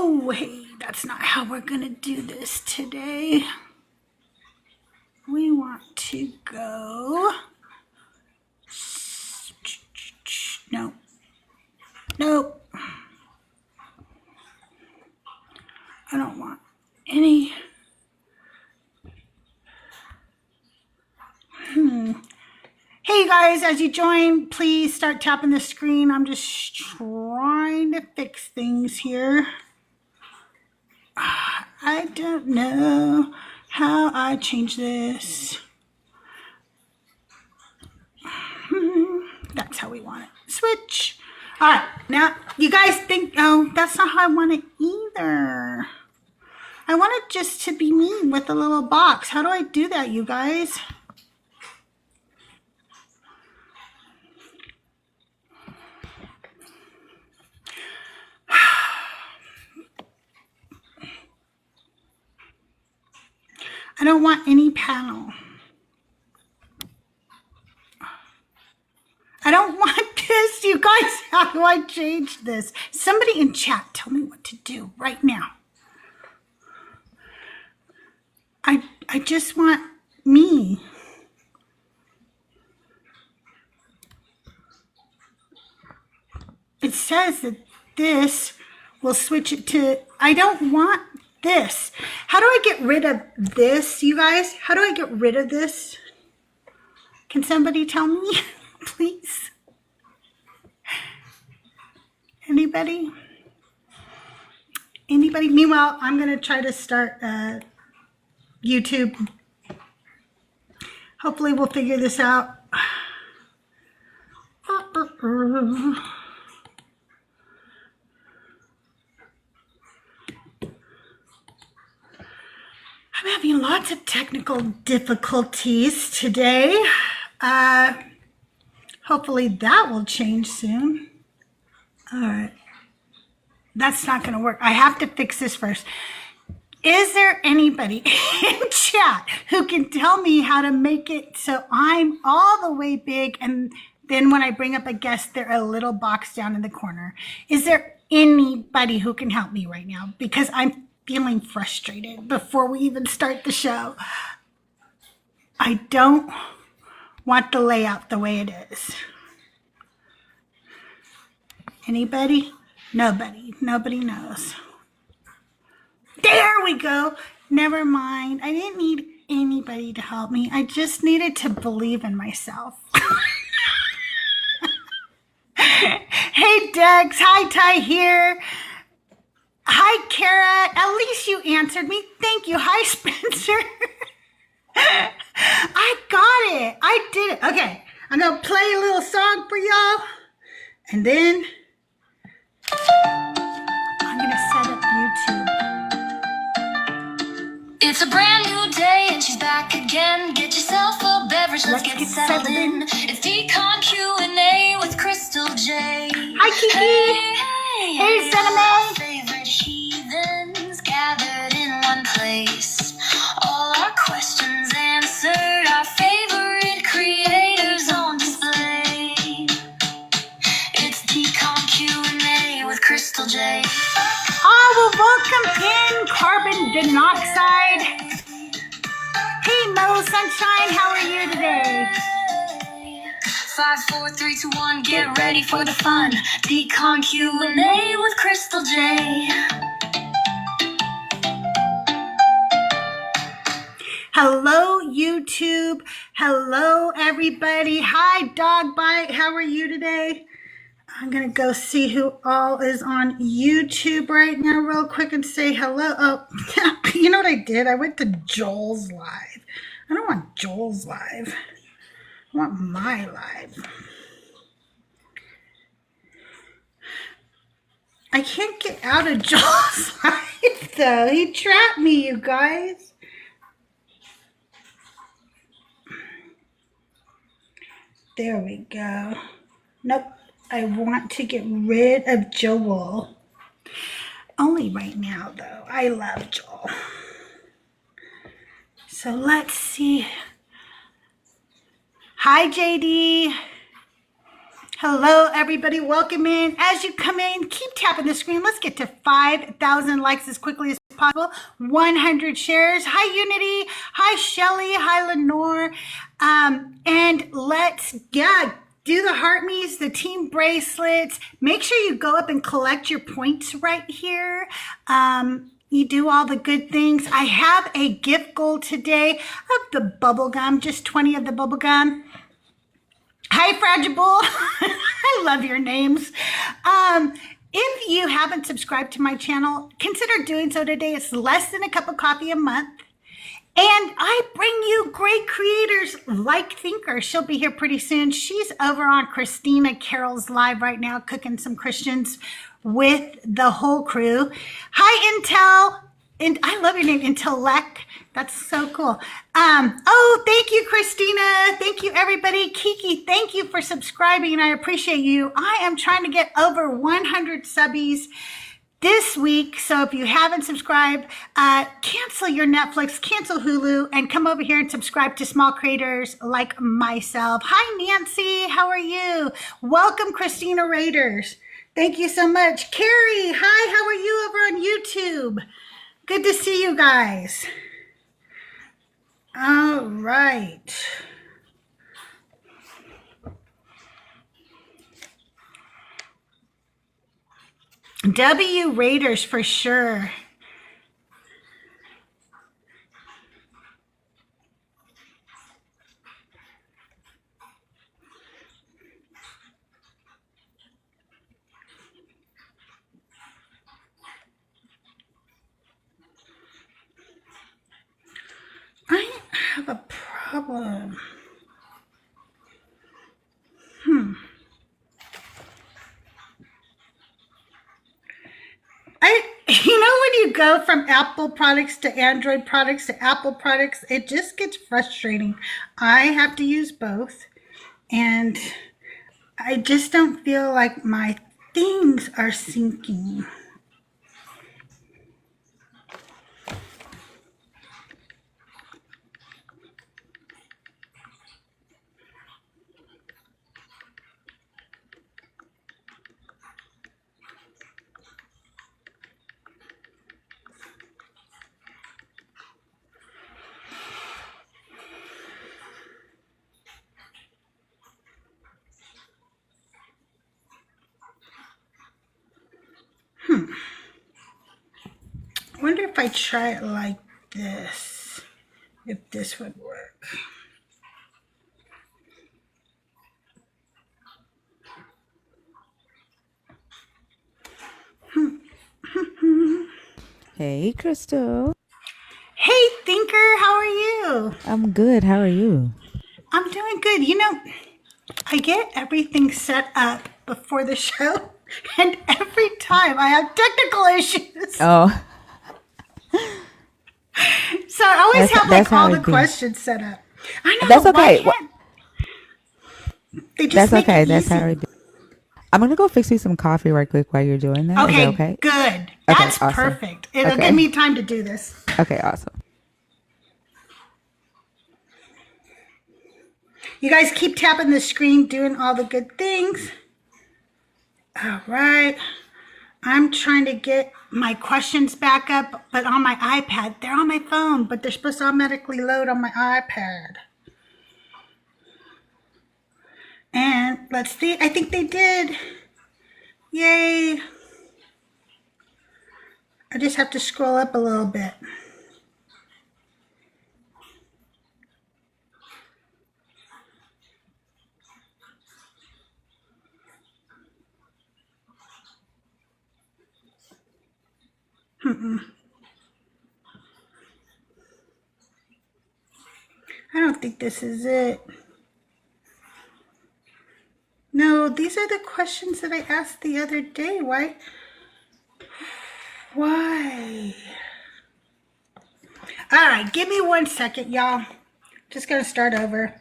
Oh, hey, that's not how we're gonna do this today. We want to go. No. Nope. I don't want any. Hey guys, as you join, please start tapping the screen. I'm just trying to fix things here. I don't know how I change this. That's how we want it. Switch. All right, now you guys think, oh, that's not how I want it either. I want it just to be me with a little box. How do I do that, you guys? I don't want any panel. I don't want this, you guys. How do I change this? Somebody in chat, tell me what to do right now. I just want me. It says that this will switch it to, I don't want this. How do I get rid of this, you guys? How do I get rid of this? Can somebody tell me, please? Anybody? Anybody? Meanwhile, I'm going to try to start YouTube. Hopefully we'll figure this out. I'm having lots of technical difficulties today. Hopefully that will change soon. All right. That's not going to work. I have to fix this first. Is there anybody in chat who can tell me how to make it so I'm all the way big and then when I bring up a guest, they're a little box down in the corner? Is there anybody who can help me right now? Because I'm feeling frustrated before we even start the show. I don't want the layout the way it is. Anybody? Nobody. Nobody knows. There we go. Never mind. I didn't need anybody to help me. I just needed to believe in myself. Hey, Dex. Hi, Ty here. Hi, Kara. At least you answered me. Thank you. Hi, Spencer. I got it. I did it. Okay. I'm going to play a little song for y'all. And then I'm going to set up YouTube. It's a brand new day and she's back again. Get yourself a beverage, let's get settled in. It's Decon Q&A with CrystalJae. Hi, Kiki. Hey, Cinnamon. Favorite heathens gathered in one place. All our questions answered, our favorite creators on display. It's Decon Q&A with CrystalJae. Oh, well, welcome in, carbon monoxide. Hey, Mo Sunshine, how are you today? 5, 4, 3, 2, 1, get ready for the fun. Decon Q&A with CrystalJae. Hello, YouTube. Hello, everybody. Hi, Dog Bite. How are you today? I'm going to go see who all is on YouTube right now real quick and say hello. Oh, you know what I did? I went to Joel's live. I don't want Joel's live. I want my live. I can't get out of Joel's live, though. He trapped me, you guys. There we go. Nope. I want to get rid of Joel. Only right now, though. I love Joel. So let's see. Hi, JD. Hello, everybody. Welcome in. As you come in, keep tapping the screen. Let's get to 5,000 likes as quickly as possible. 100 shares. Hi, Unity. Hi, Shelly. Hi, Lenore. And let's, do the heart me's, the team bracelets. Make sure you go up and collect your points right here. You do all the good things. I have a gift goal today of the bubble gum, just 20 of the bubble gum. Hi, Fragile. I love your names. If you haven't subscribed to my channel, consider doing so today. It's less than a cup of coffee a month. And I bring you great creators like Thinker. She'll be here pretty soon. She's over on Christina Carroll's live right now, cooking some Christians with the whole crew. Hi, Intel. And I love your name, Intellect. That's so cool. Thank you, Christina. Thank you, everybody. Kiki, thank you for subscribing. I appreciate you. I am trying to get over 100 subbies this week. So if you haven't subscribed, cancel your Netflix, cancel Hulu, and come over here and subscribe to small creators like myself. Hi, Nancy. How are you? Welcome, Christina Raiders. Thank you so much. Carrie, hi. How are you over on YouTube? Good to see you guys. All right. W Raiders for sure. I have a problem. When you go from Apple products to Android products to Apple products, it just gets frustrating. I have to use both, and I just don't feel like my things are syncing. I wonder if I try it like this, if this would work. Hey, Crystal. Hey, Thinker, how are you? I'm good. How are you? I'm doing good. I get everything set up before the show, and every time I have technical issues. Oh. So I always have like all the it be. questions set up. I know. That's okay. They just That's okay. It That's easy. how it be. I'm going to go fix you some coffee right quick while you're doing that. Okay, Is that okay? good. That's awesome. perfect. It'll give me time to do this. Okay, awesome. You guys keep tapping the screen, doing all the good things. All right. I'm trying to get my questions back up, but on my iPad. They're on my phone, but they're supposed to automatically load on my iPad. And let's see. I think they did. Yay. I just have to scroll up a little bit. I don't think this is it. No, these are the questions that I asked the other day. Why? All right, give me 1 second, y'all. Just gonna start over.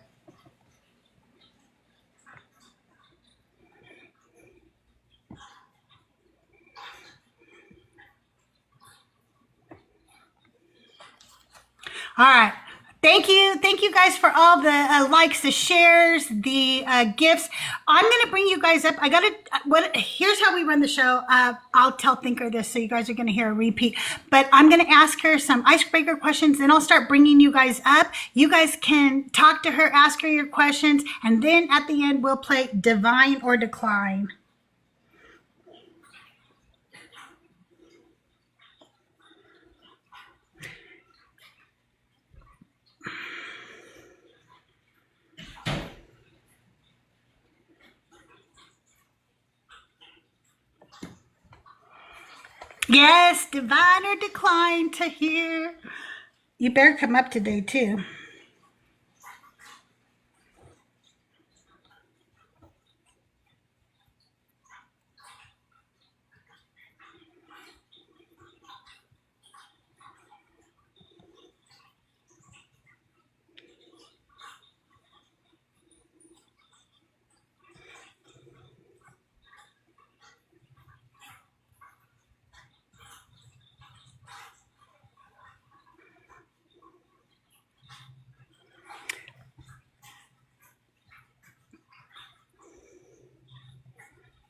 All right. Thank you guys for all the likes, the shares, the gifts. I'm going to bring you guys up. Here's how we run the show. I'll tell Thinker this, so you guys are going to hear a repeat. But I'm going to ask her some icebreaker questions. Then I'll start bringing you guys up. You guys can talk to her, ask her your questions. And then at the end, we'll play Divine or Decline. Yes, divine or decline to hear. You better come up today, too.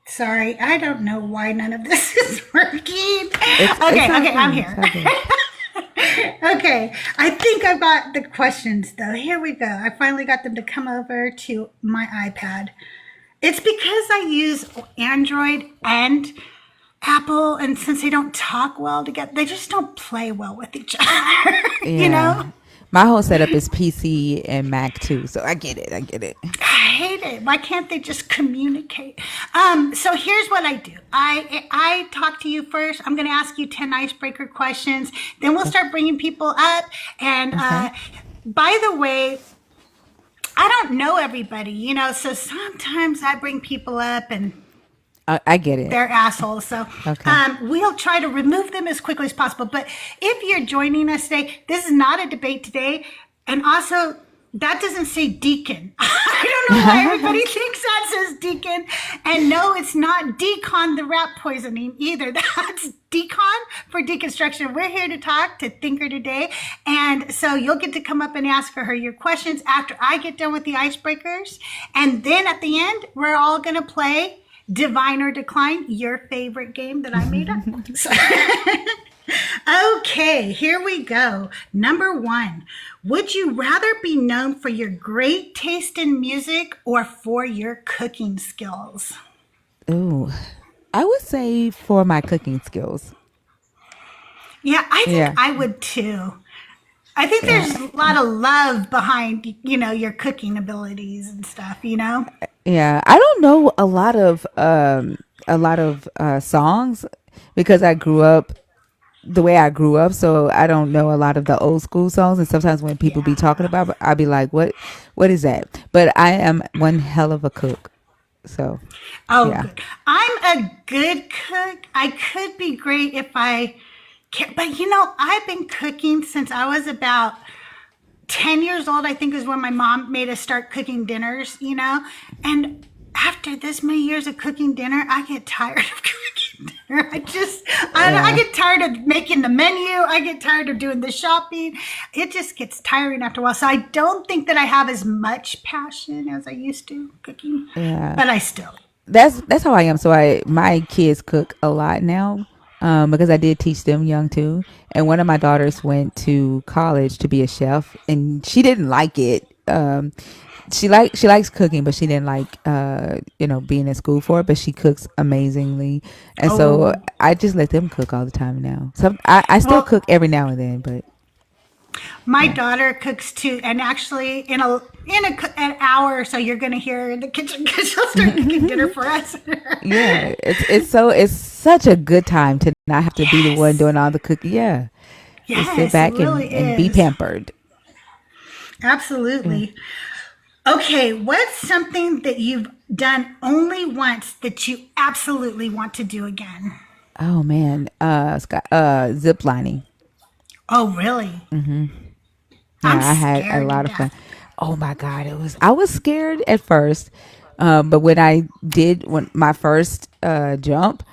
Sorry, I don't know why none of this is working. Okay, I'm here. Okay, I think I've got the questions though. Here we go. I finally got them to come over to my iPad. It's because I use Android and Apple, and since they don't talk well together, they just don't play well with each other. You know? My whole setup is PC and Mac too, so I get it. I hate it. Why can't they just communicate? So here's what I do. I talk to you first. I'm going to ask you 10 icebreaker questions. Then we'll start bringing people up. And by the way, I don't know everybody, you know, so sometimes I bring people up and I get it. They're assholes. So we'll try to remove them as quickly as possible. But if you're joining us today, this is not a debate today. And also, that doesn't say Decon. I don't know why everybody thinks that says Decon. And no, it's not Decon, the rat poisoning either. That's Decon for Deconstruction. We're here to talk to Thinker today. And so you'll get to come up and ask her your questions after I get done with the icebreakers. And then at the end, we're all going to play Divine or Decline, your favorite game that I made up. Okay, here we go. Number 1, would you rather be known for your great taste in music or for your cooking skills? Ooh, I would say for my cooking skills. Yeah, I think I would too. I think there's a lot of love behind, you know, your cooking abilities and stuff, you know? Yeah, I don't know a lot of songs because I grew up the way I grew up, so I don't know a lot of the old school songs. And sometimes when people be talking about it, I'll be like, "What is that?" But I am one hell of a cook. So, good. I'm a good cook. I could be great if I can, but you know, I've been cooking since I was about 10 years old. I think is when my mom made us start cooking dinners, you know, and after this many years of cooking dinner, I get tired of cooking dinner. I get tired of making the menu. I get tired of doing the shopping. It just gets tiring after a while. So I don't think that I have as much passion as I used to cooking. Yeah. But I still. That's how I am. So my kids cook a lot now. Because I did teach them young too. And one of my daughters went to college to be a chef, and she didn't like it. She likes cooking, but she didn't like being in school for it. But she cooks amazingly, and so I just let them cook all the time now. So I still cook every now and then, but my daughter cooks too, and actually in an hour or so you're going to hear her in the kitchen because she'll start cooking dinner for us. Yeah, it's such a good time to not have to be the one doing all the cooking. Yeah, just sit back and be pampered. Absolutely. Okay, what's something that you've done only once that you absolutely want to do again? Oh man, zip lining. Oh really? Mm-hmm. Yeah, I had a lot of fun. Oh my God, I was scared at first, but when my first jump,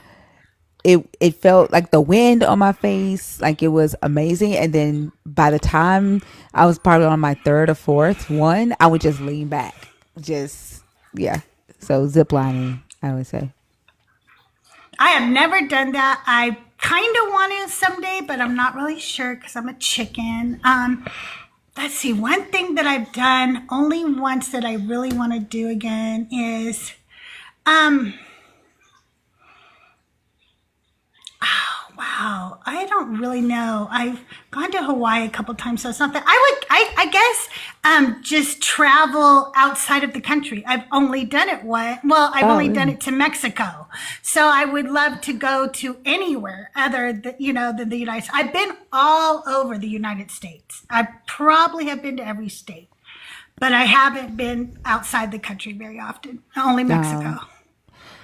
it felt like the wind on my face, like it was amazing. And then by the time I was probably on my third or fourth one, I would just lean back, just yeah. So zip lining, I would say. I have never done that. I kind of want to someday, but I'm not really sure because I'm a chicken. Let's see. One thing that I've done only once that I really want to do again is, wow, I don't really know. I've gone to Hawaii a couple times, so it's not that. I guess, just travel outside of the country. I've only done it once. Well, I've only done it to Mexico. So I would love to go to anywhere other than, than the United States. I've been all over the United States. I probably have been to every state, but I haven't been outside the country very often. Only Mexico.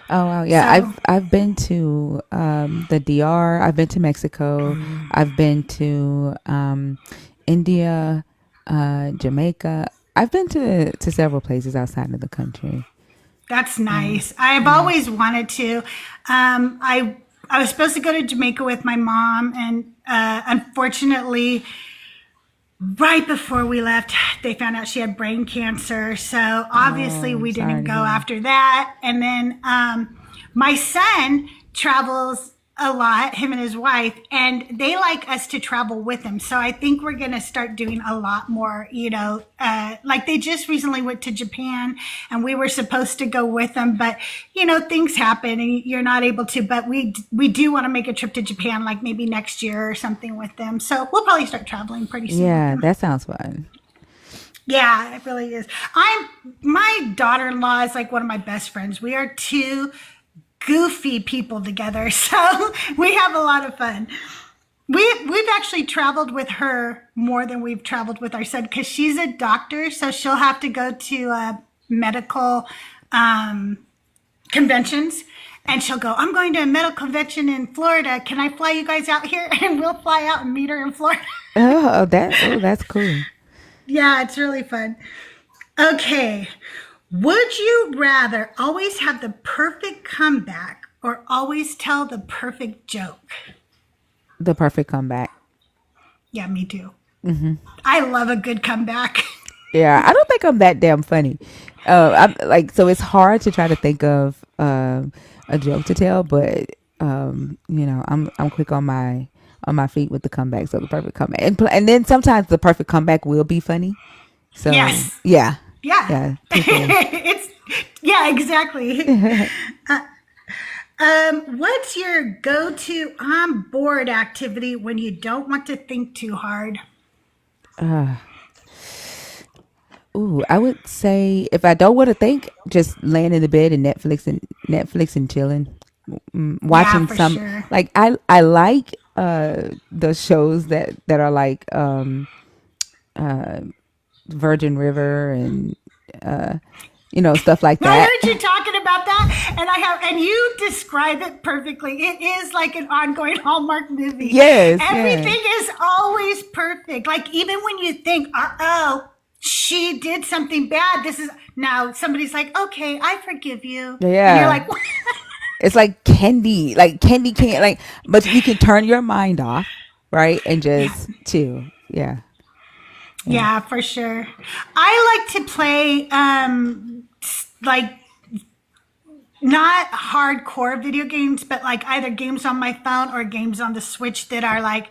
Oh wow, yeah. So, I've been to the DR. I've been to Mexico. I've been to India, Jamaica. I've been to several places outside of the country. that's nice. I've always wanted to. I was supposed to go to Jamaica with my mom, and unfortunately, right before we left, they found out she had brain cancer. So obviously, we Sorry didn't to go hear. after that. And then my son travels a lot, him and his wife, and they like us to travel with them. So I think we're going to start doing a lot more, like they just recently went to Japan and we were supposed to go with them, but things happen and you're not able to, but we do want to make a trip to Japan, like maybe next year or something with them. So we'll probably start traveling pretty soon with Yeah, them. that sounds fun. Yeah, it really is. My daughter-in-law is like one of my best friends. We are two goofy people together, so we have a lot of fun. We've actually traveled with her more than we've traveled with our son because she's a doctor, so she'll have to go to medical conventions, and she'll go, I'm going to a medical convention in Florida. Can I fly you guys out here? And we'll fly out and meet her in Florida. That's cool. Yeah, it's really fun. Okay. Would you rather always have the perfect comeback or always tell the perfect joke? The perfect comeback. Yeah, me too. I love a good comeback. Yeah, I don't think I'm that damn funny. I'm like, so it's hard to try to think of a joke to tell, but I'm quick on my feet with the comeback. So the perfect comeback, and then sometimes the perfect comeback will be funny. So Yes. yeah, Yeah. people. Yeah, exactly. What's your go-to on board activity when you don't want to think too hard? Ooh, I would say if I don't want to think, just laying in the bed and Netflix and chilling, Yeah, watching for some sure. like I like the shows that are like Virgin River and stuff like I that. heard you talking about that, and you describe it perfectly. It is like an ongoing Hallmark movie. Yes, yeah, Everything is always perfect. Like even when you think, oh, she did something bad. This is now somebody's like, okay, I forgive you, and you're yeah. like, what? It's like candy can't like, but you can turn your mind off, right, and Yeah. just chill. Yeah, yeah. Yeah, for sure. I like to play like not hardcore video games, but like either games on my phone or games on the Switch that are like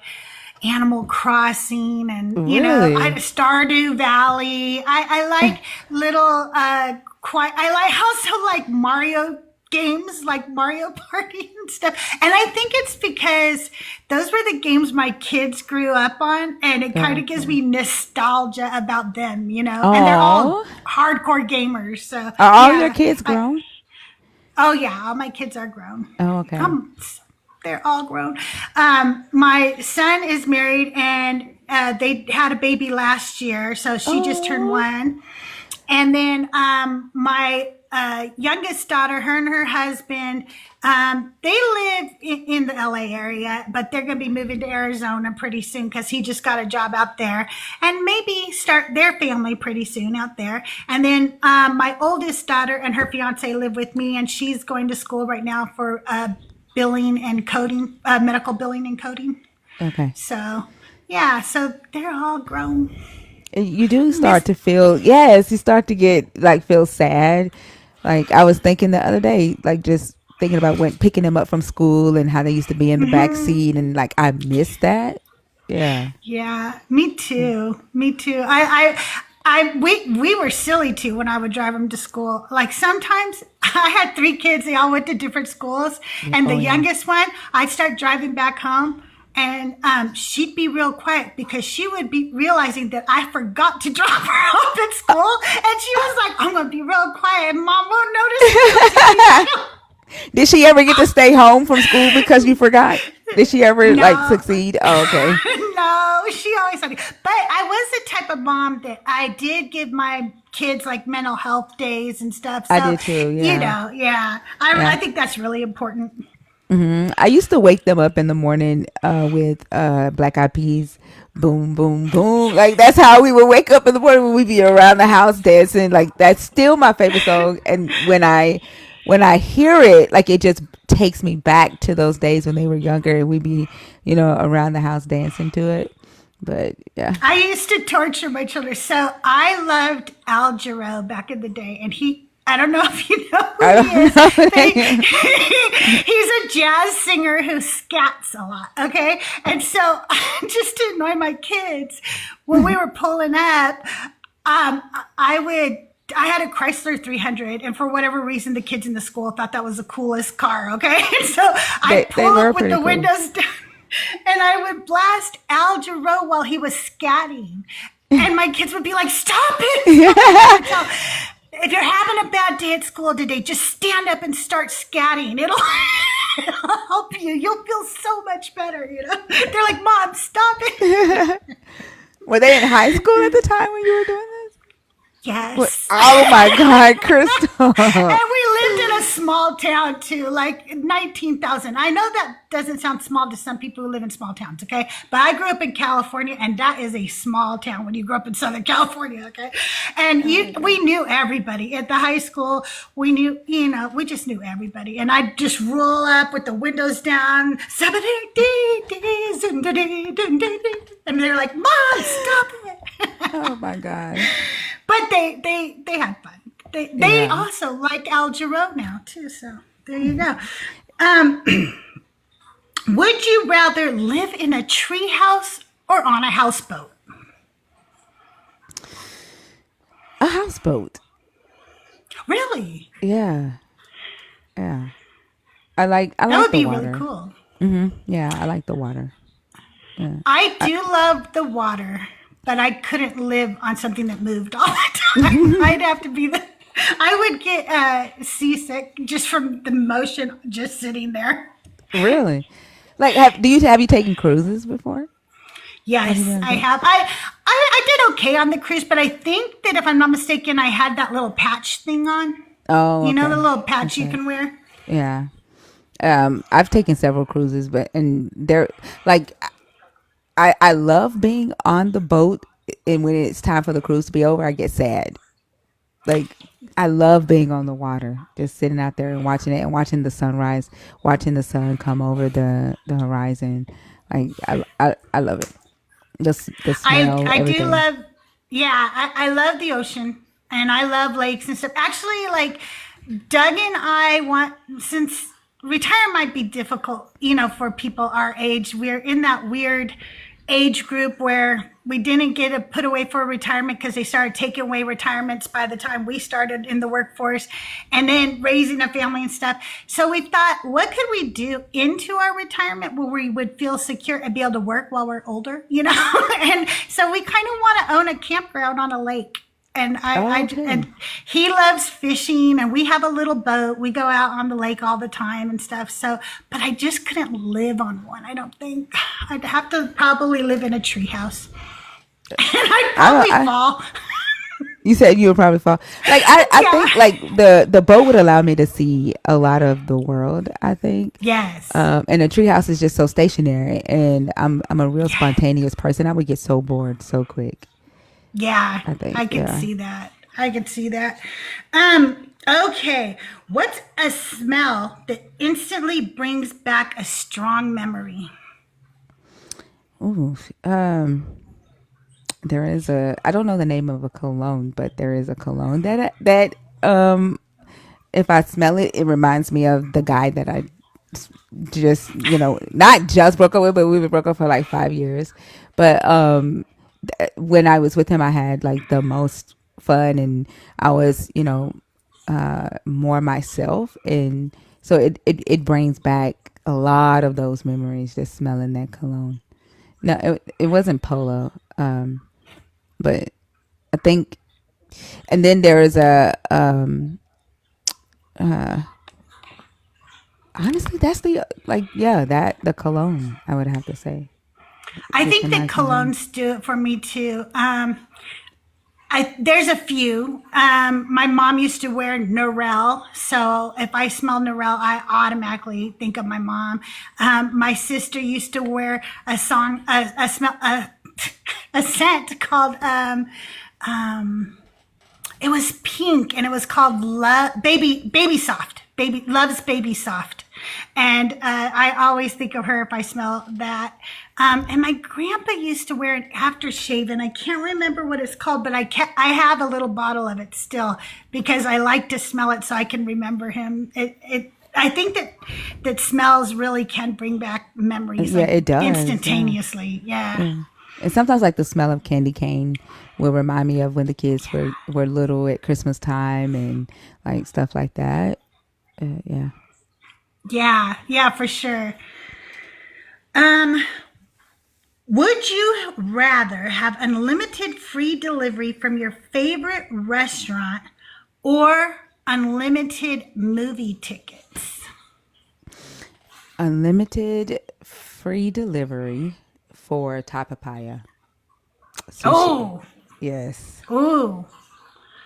Animal Crossing and Really? Stardew Valley. I like little quiet. I like also like Mario games like Mario Party and stuff. And I think it's because those were the games my kids grew up on, and it kind of gives Okay. me nostalgia about them, and they're all Oh, hardcore gamers. So are all your yeah, kids grown? oh yeah, all my kids are grown. Oh, okay. Um, they're all grown. My son is married, and they had a baby last year, so she just turned Oh, one. And then my youngest daughter, her and her husband, they live in the LA area, but they're going to be moving to Arizona pretty soon because he just got a job out there, and maybe start their family pretty soon out there. And then my oldest daughter and her fiance live with me, and she's going to school right now for billing and coding, medical billing and coding. Okay. So, yeah, so they're all grown. And you do start to feel, yes, you start to get like feel sad. Like I was thinking the other day, like just thinking about when picking them up from school and how they used to be in the back seat, and like I miss that. Yeah. Yeah, me too. Me too. We were silly too when I would drive them to school. Like sometimes I had 3 kids, they all went to different schools, and the youngest one, I'd start driving back home, and she'd be real quiet because she would be realizing that I forgot to drop her off at school, and she was like, "I'm gonna be real quiet, and Mom won't notice." Did she ever get to stay home from school because you forgot? Did she ever like No. succeed? Oh, okay. No, she always had me. But I was the type of mom that I did give my kids like mental health days and stuff. So, I did too, yeah. You know, yeah. I think that's really important. I used to wake them up in the morning with Black Eyed Peas, boom, boom, boom. Like that's how we would wake up in the morning when we'd be around the house dancing. Like that's still my favorite song. And when I hear it, like it just takes me back to those days when they were younger and we'd be, around the house dancing to it. But yeah. I used to torture my children. So I loved Al Jarreau back in the day, and I don't know if you know who he is. But he's a jazz singer who scats a lot, okay? And so just to annoy my kids, when we were pulling up, I had a Chrysler 300, and for whatever reason, the kids in the school thought that was the coolest car, okay? And so I'd pull up with the windows down, and I would blast Al Jarreau while he was scatting. And my kids would be like, "Stop it!" So, if you're having a bad day at school today, just stand up and start scatting. It'll help you. You'll feel so much better, They're like, "Mom, stop it." Were they in high school at the time when you were doing this? Yes. Oh my God, Crystal. And we lived in a small town too, like 19,000. I know that doesn't sound small to some people who live in small towns, okay? But I grew up in California, and that is a small town when you grow up in Southern California, okay? And we knew everybody at the high school. We knew, we just knew everybody. And I'd just roll up with the windows down, and they're like, "Mom, stop it." Oh my God. But they had fun. They also like Al Jarreau now too. So there you go. Would you rather live in a treehouse or on a houseboat? A houseboat. Really? Yeah. Yeah. I like That would the be water. really cool. Yeah, I like the water. Yeah. I do love the water, but I couldn't live on something that moved all the time. I'd have to be I would get seasick just from the motion just sitting there. Really? Like, have you taken cruises before? Yes, I have. I did okay on the cruise, but I think that if I'm not mistaken, I had that little patch thing on. Oh, You know, okay. the little patch you can wear? Yeah. I've taken several cruises, and they're like, I love being on the boat, and when it's time for the cruise to be over, I get sad. Like, I love being on the water, just sitting out there and watching it, and watching the sunrise, watching the sun come over the horizon. Like, I love it. The smell, I everything. do love, I love the ocean, and I love lakes and stuff. Actually, like, Doug and I since retire might be difficult, for people our age. We're in that weird age group where we didn't get to put away for retirement because they started taking away retirements by the time we started in the workforce, and then raising a family and stuff. So we thought, what could we do into our retirement where we would feel secure and be able to work while we're older, And so we kind of want to own a campground on a lake. And and he loves fishing, and we have a little boat. We go out on the lake all the time and stuff. So, but I just couldn't live on one. I don't think. I'd have to probably live in a treehouse, and I'd probably fall. You said you would probably fall. Like I think like the boat would allow me to see a lot of the world, I think. Yes. And a treehouse is just so stationary, and I'm a real spontaneous person. I would get so bored so quick. Yeah, I think, I can see that. I can see that. Okay, what's a smell that instantly brings back a strong memory? Ooh, there is a. I don't know the name of a cologne, but there is a cologne that if I smell it, it reminds me of the guy that I just not just broke up with, but we were broke up for like 5 years. But when I was with him, I had like the most fun, and I was more myself, and so it brings back a lot of those memories, just smelling that cologne. No, it wasn't Polo, but I think, and then there is a honestly, that's the that the cologne, I would have to say. It I just think that reminds me of him. colognes do it for me too. There's a few. My mom used to wear Norel, so if I smell Norel, I automatically think of my mom. My sister used to wear a scent called it was pink and it was called Baby Soft. Baby loves Baby Soft, and I always think of her if I smell that. And my grandpa used to wear an aftershave, and I can't remember what it's called, but I have a little bottle of it still because I like to smell it so I can remember him. I think that smells really can bring back memories Yeah, like it does. Yeah. instantaneously. Yeah. Yeah. And sometimes like the smell of candy cane will remind me of when the kids were little at Christmas time and like stuff like that. Yeah. Yeah, yeah, for sure. Um, would you rather have unlimited free delivery from your favorite restaurant or unlimited movie tickets? Unlimited free delivery for tapapaya sushi. Oh, Yes. ooh,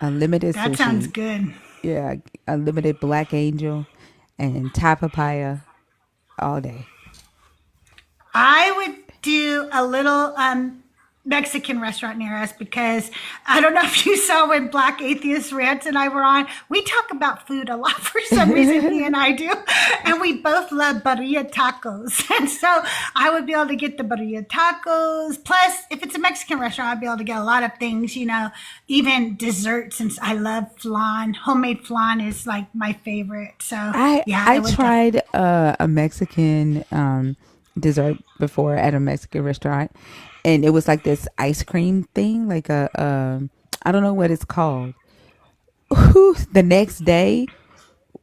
Unlimited that sounds sushi. good. Yeah. Unlimited black angel and tapapaya all day. I would do a little Mexican restaurant near us because I don't know if you saw when Black Atheist Rants and I were on. We talk about food a lot for some reason, he and I do. And we both love birria tacos. And so I would be able to get the birria tacos. Plus, if it's a Mexican restaurant, I'd be able to get a lot of things, even desserts. Since I love flan. Homemade flan is like my favorite. So I yeah, I it would definitely. tried a Mexican dessert before at a Mexican restaurant, and it was like this ice cream thing, like a I don't know what it's called. The next day,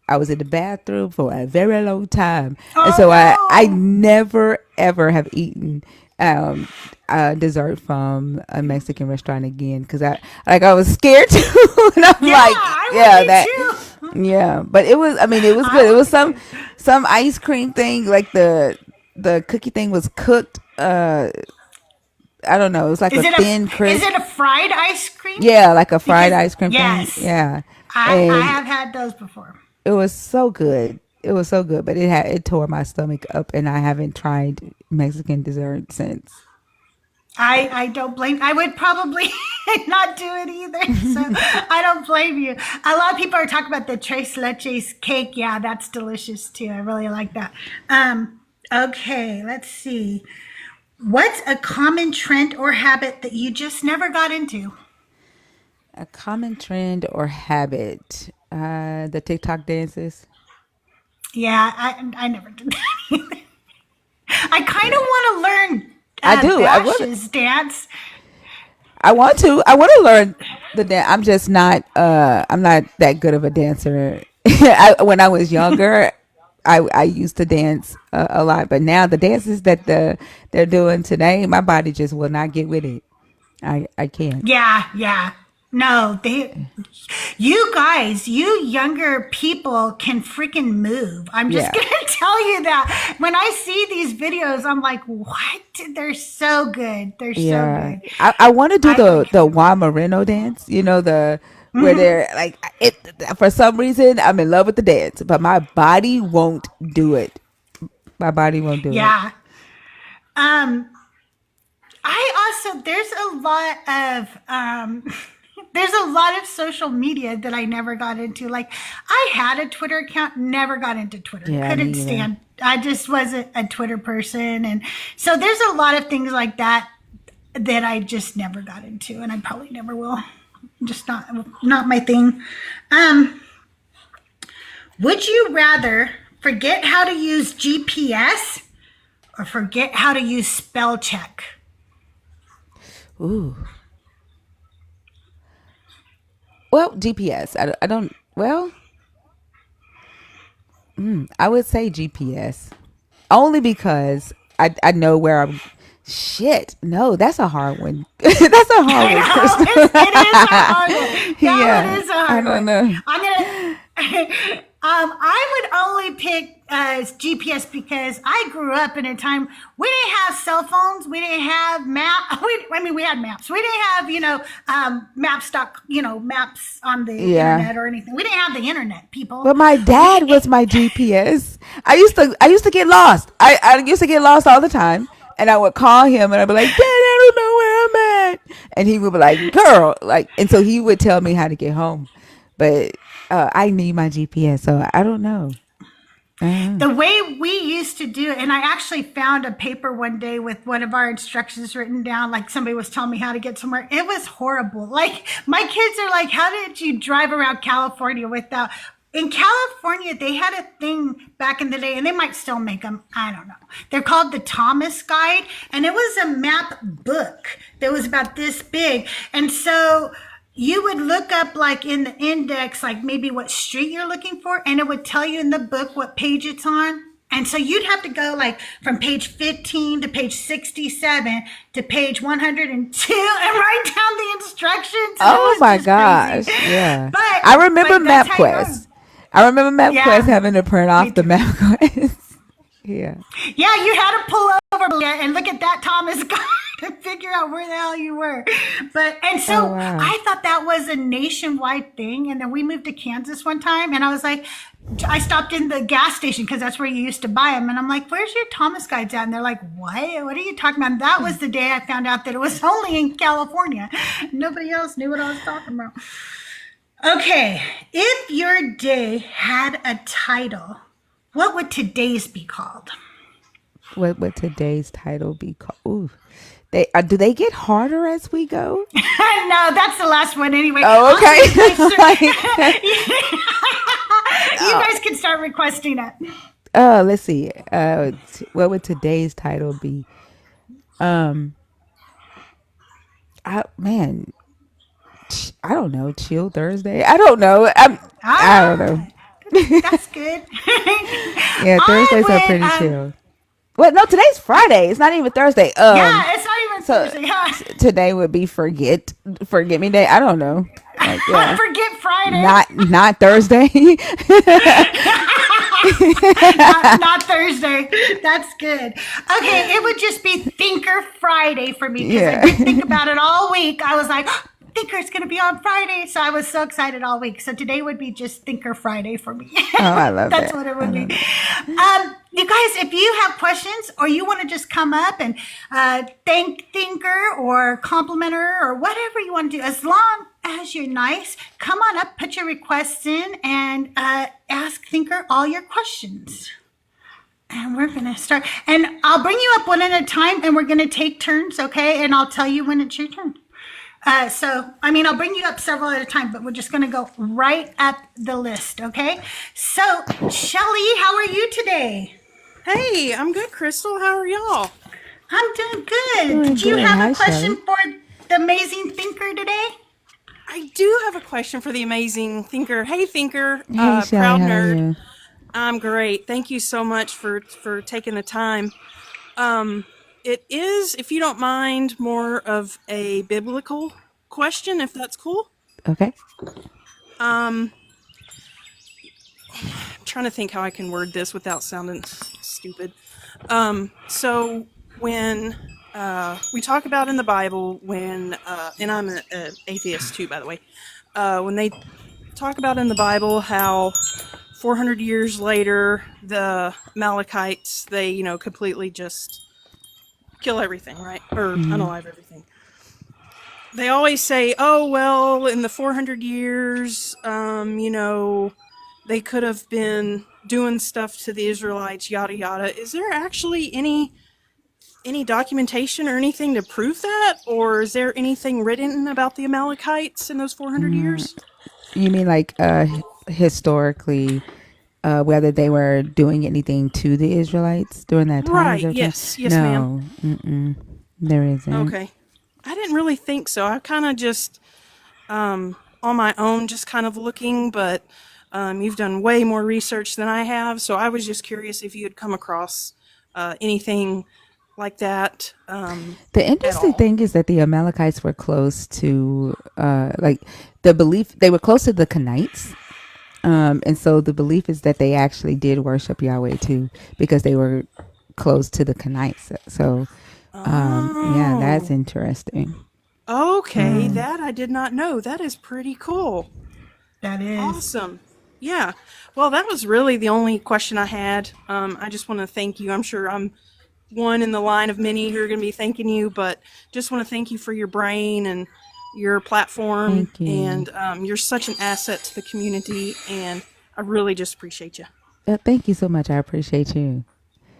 I was in the bathroom for a very long time, and Oh so I no. never ever have eaten um dessert from a Mexican restaurant again because I was scared to, and I'm Yeah, like, I would yeah, be that. too. Yeah, but it was. I mean, it was I good. It would was be too. some ice cream thing. Like the cookie thing was cooked. I don't know. It was like a Is it thin, crisp. a fried ice cream? Yeah, like a fried Because ice cream thing. yes, Yeah, I and have had those before. it was so good. It was so good, but it tore my stomach up, and I haven't tried Mexican dessert since. I don't blame. I would probably not do it either. So I don't blame you. A lot of people are talking about the tres leches cake. Yeah, that's delicious too. I really like that. Okay, let's see. What's a common trend or habit that you just never got into? A common trend or habit. The TikTok dances. Yeah, I never did that either. I kind of want to learn I do. Bash's dance. I want to. I want to learn the dance. I'm just not. I'm not that good of a dancer. When I was younger, I used to dance a lot, but now the dances that they're doing today, my body just will not get with it. I can't. Yeah, yeah. No, you guys, you younger people can freaking move. I'm just Yeah, gonna tell you that. When I see these videos, I'm like, what? They're so good. They're so yeah. good. I want to do I the Juan Moreno dance. You know the where Mhm. they're like it. For some reason, I'm in love with the dance, but my body won't do it. My body won't do it. Yeah. Um, I also there's a lot of there's a lot of social media that I never got into. Like, I had a Twitter account, never got into Twitter. Yeah, Couldn't me either. stand. I just wasn't a Twitter person, and so there's a lot of things like that I just never got into, and I probably never will. Just not my thing. Would you rather forget how to use GPS or forget how to use spell check? Ooh. Well, GPS. I don't. Well, I would say GPS only because I know where I'm. Shit, no, that's a hard one. That's a hard one, Crystal. It is a hard one. That one is a hard I don't one. know. I'm gonna. I would only pick GPS because I grew up in a time we didn't have cell phones, we didn't have map. We had maps. We didn't have maps on the internet or anything. We didn't have the internet, people. But my dad was my GPS. I used to get lost. I used to get lost all the time. And I would call him and I'd be like, Dad, I don't know where I'm at. And he would be like, girl, like, and so he would tell me how to get home. But I need my GPS, so I don't know. The way we used to do it, and I actually found a paper one day with one of our instructions written down, like somebody was telling me how to get somewhere. It was horrible. Like, my kids are like, how did you drive around California without... In California, they had a thing back in the day, and they might still make them. I don't know. They're called the Thomas Guide, and it was a map book that was about this big. And so you would look up, like, in the index, like maybe what street you're looking for, and it would tell you in the book what page it's on. And so you'd have to go, like, from page 15 to page 67 to page 102 and write down the instructions. Oh, my gosh. Crazy. Yeah. But I remember MapQuest. I remember MapQuest having to print off the MapQuest. Yeah. Yeah, you had to pull over and look at that Thomas Guide to figure out where the hell you were. And so I thought that was a nationwide thing. And then we moved to Kansas one time, and I was like, I stopped in the gas station because that's where you used to buy them. And I'm like, where's your Thomas Guides at? And they're like, what? What are you talking about? And that was the day I found out that it was only in California. Nobody else knew what I was talking about. Okay, if your day had a title, what would today's be called? What would today's title be called? Ooh. Do they get harder as we go? No, that's the last one anyway. Oh, okay. You guys can start requesting it. Let's see. What would today's title be? I don't know. Chill Thursday. I don't know. I don't know. That's good. Yeah, Thursdays are pretty chill. Well, no, today's Friday. It's not even Thursday. Yeah, it's not even Thursday. Today would be forget me day. I don't know. Like, yeah. Forget Friday. Not Thursday. not Thursday. That's good. Okay, it would just be Thinker Friday for me because I did think about it all week. I was like, Thinker's going to be on Friday. So I was so excited all week. So today would be just Thinker Friday for me. Oh, I love That's that. what it would be. You guys, if you have questions or you want to just come up and thank Thinker or compliment her or whatever you want to do, as long as you're nice, come on up, put your requests in, and ask Thinker all your questions. And we're going to start. And I'll bring you up one at a time, and we're going to take turns, okay? And I'll tell you when it's your turn. I'll bring you up several at a time, but we're just going to go right up the list, okay? So, Shelly, how are you today? Hey, I'm good, Crystal. How are y'all? I'm doing good. Do you have a question for the amazing Thinker today? I do have a question for the amazing Thinker. Hey, Thinker. Hey, Shelly, proud how are nerd. you? I'm great. Thank you so much for taking the time. It is, if you don't mind, more of a biblical question, if that's cool. Okay. I'm trying to think how I can word this without sounding stupid. So when we talk about in the Bible, and I'm an atheist too, by the way, when they talk about in the Bible how 400 years later, the Amalekites, they, completely just kill everything, right? Or unalive everything. they always say, "Oh well, in the 400 years, they could have been doing stuff to the Israelites, yada yada." Is there actually any documentation or anything to prove that, or is there anything written about the Amalekites in those 400 Mm, years? you mean like historically, whether they were doing anything to the Israelites during that time? Is Right. that what you're Yes. Yes, ma'am. No, mm-mm, there isn't. Okay. I didn't really think so. I kind of just on my own, just kind of looking, but you've done way more research than I have, so I was just curious if you had come across anything like that The at interesting all. thing is that the Amalekites were close to, like, the belief they were close to the Canaanites. And so the belief is that they actually did worship Yahweh too, because they were close to the Canaanites. So, yeah, that's Oh, interesting. okay. That I did not know. That is pretty cool. That is. Awesome. Yeah. Well, that was really the only question I had. I just want to thank you. I'm sure I'm one in the line of many who are going to be thanking you, but just want to thank you for your brain and your platform. Thank you. And you're such an asset to the community, and I really just appreciate you. Thank you so much. I appreciate you.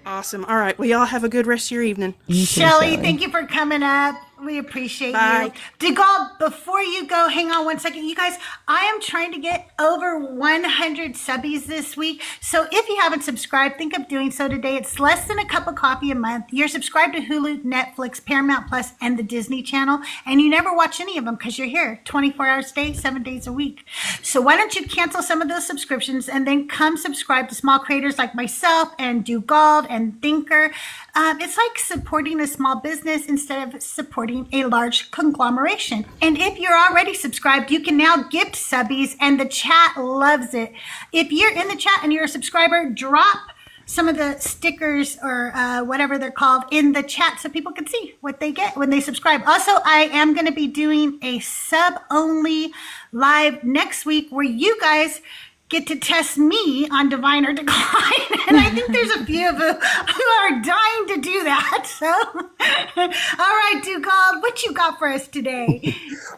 Awesome. All right. Well, y'all have a good rest of your evening. You too, Shelly, Shelly. thank you for coming up. We appreciate you. Bye. DeGaulle, before you go, hang on one second. You guys, I am trying to get over 100 subbies this week. So if you haven't subscribed, think of doing so today. It's less than a cup of coffee a month. You're subscribed to Hulu, Netflix, Paramount Plus, and the Disney Channel. And you never watch any of them because you're here 24 hours a day, 7 days a week. So why don't you cancel some of those subscriptions and then come subscribe to small creators like myself and DuGald and Thinker. It's like supporting a small business instead of supporting a large conglomeration. And if you're already subscribed, you can now gift subbies, and the chat loves it. If you're in the chat and you're a subscriber, drop some of the stickers or whatever they're called in the chat so people can see what they get when they subscribe. Also, I am going to be doing a sub-only live next week where you guys get to test me on divine or decline. And I think there's a few of you who are dying to do that. So, all right, DuGald, what you got for us today?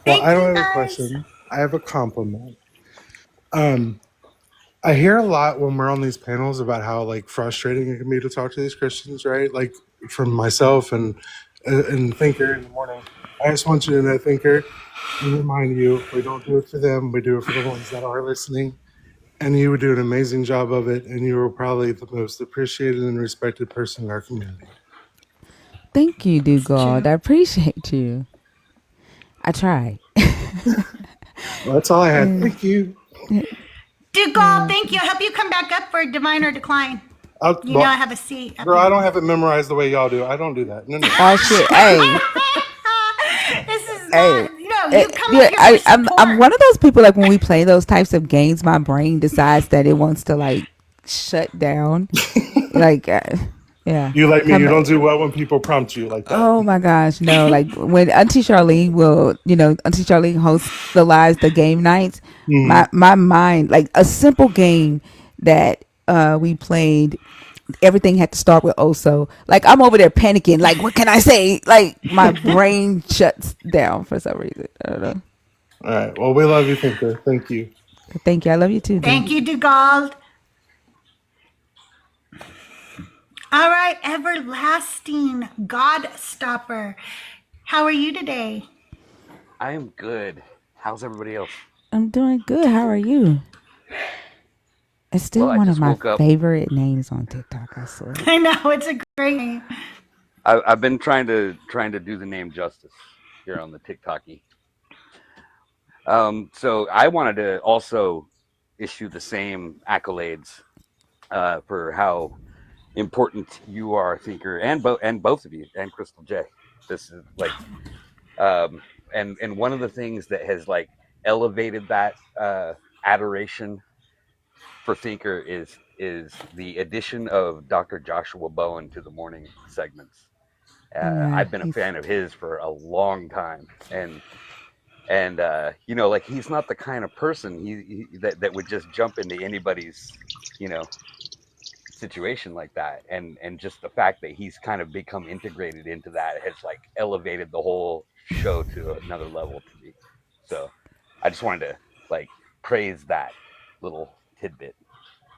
Well, Thank I you don't have a guys. question. I have a compliment. I hear a lot when we're on these panels about how like frustrating it can be to talk to these Christians, right? Like from myself and Thinker in the morning. I just want you to know, Thinker, we remind you, we don't do it for them. We do it for the ones that are listening. And you would do an amazing job of it. And you were probably the most appreciated and respected person in our community. Thank you, It's DuGald. true. I appreciate you. I try. Well, that's all I had. Thank you. DuGald, thank you. I hope you come back up for divine or decline. You know I have a seat up Girl, I here. don't have it memorized the way y'all do. I don't do that. No. Oh shit! Hey, This is hey. not, you come up Yeah, here for I'm support. one of those people, like, when we play those types of games, my brain decides that it wants to like shut down. Like, yeah. You like me, you Come. don't do well when people prompt you like that. Oh my gosh, no! Like when Auntie Charlene will, Auntie Charlene hosts the game nights. Mhm. My mind, like a simple game that we played, everything had to start with "also." Like I'm over there panicking. Like, what can I say? Like my brain shuts down for some reason. I don't know. All right. Well, we love you, Thinker. Thank you. Thank you. I love you too, D. Thank you, DuGald. All right, everlasting God Stopper. How are you today? I am good. How's everybody else? I'm doing good. How are you? It's still Well, I one of just my woke up. favorite names on TikTok. I swear. I know it's a great name. I've been trying to do the name justice here on the TikToky. So I wanted to also issue the same accolades for how important you are, Thinker, and both of you, and CrystalJae. This is like, and one of the things that has like elevated that adoration for Thinker is the addition of Dr. Joshua Bowen to the morning segments. Yeah, I've been a fan of his for a long time, and like he's not the kind of person that would just jump into anybody's situation like that, and just the fact that he's kind of become integrated into that has like elevated the whole show to another level to me. So I just wanted to like praise that little tidbit.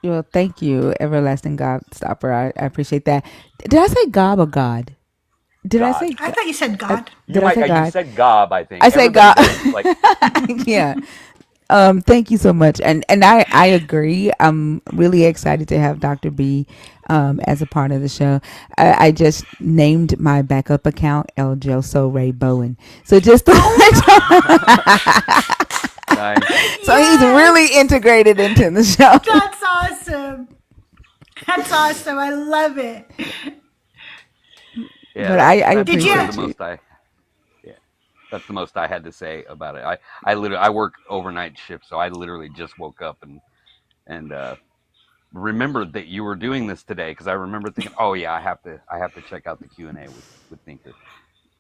Well, thank you, everlasting God stopper. I appreciate that. Did I say gob or God? Did I God, say? I thought you said God. Did I say you God? said gob, I think. I say Everybody God. does. Like, Yeah. Thank you so much. And I agree. I'm really excited to have Dr. B as a part of the show. I just named my backup account El Joso Ray Bowen. So just to nice. so he's really integrated into the show. That's awesome. That's awesome. I love it. Yeah, But I that's Did you- really appreciate the you. most that's the most I had to say about it. I work overnight shift, so I literally just woke up and remembered that you were doing this today, because I remember thinking, oh yeah, I have to check out the Q&A with Thinker.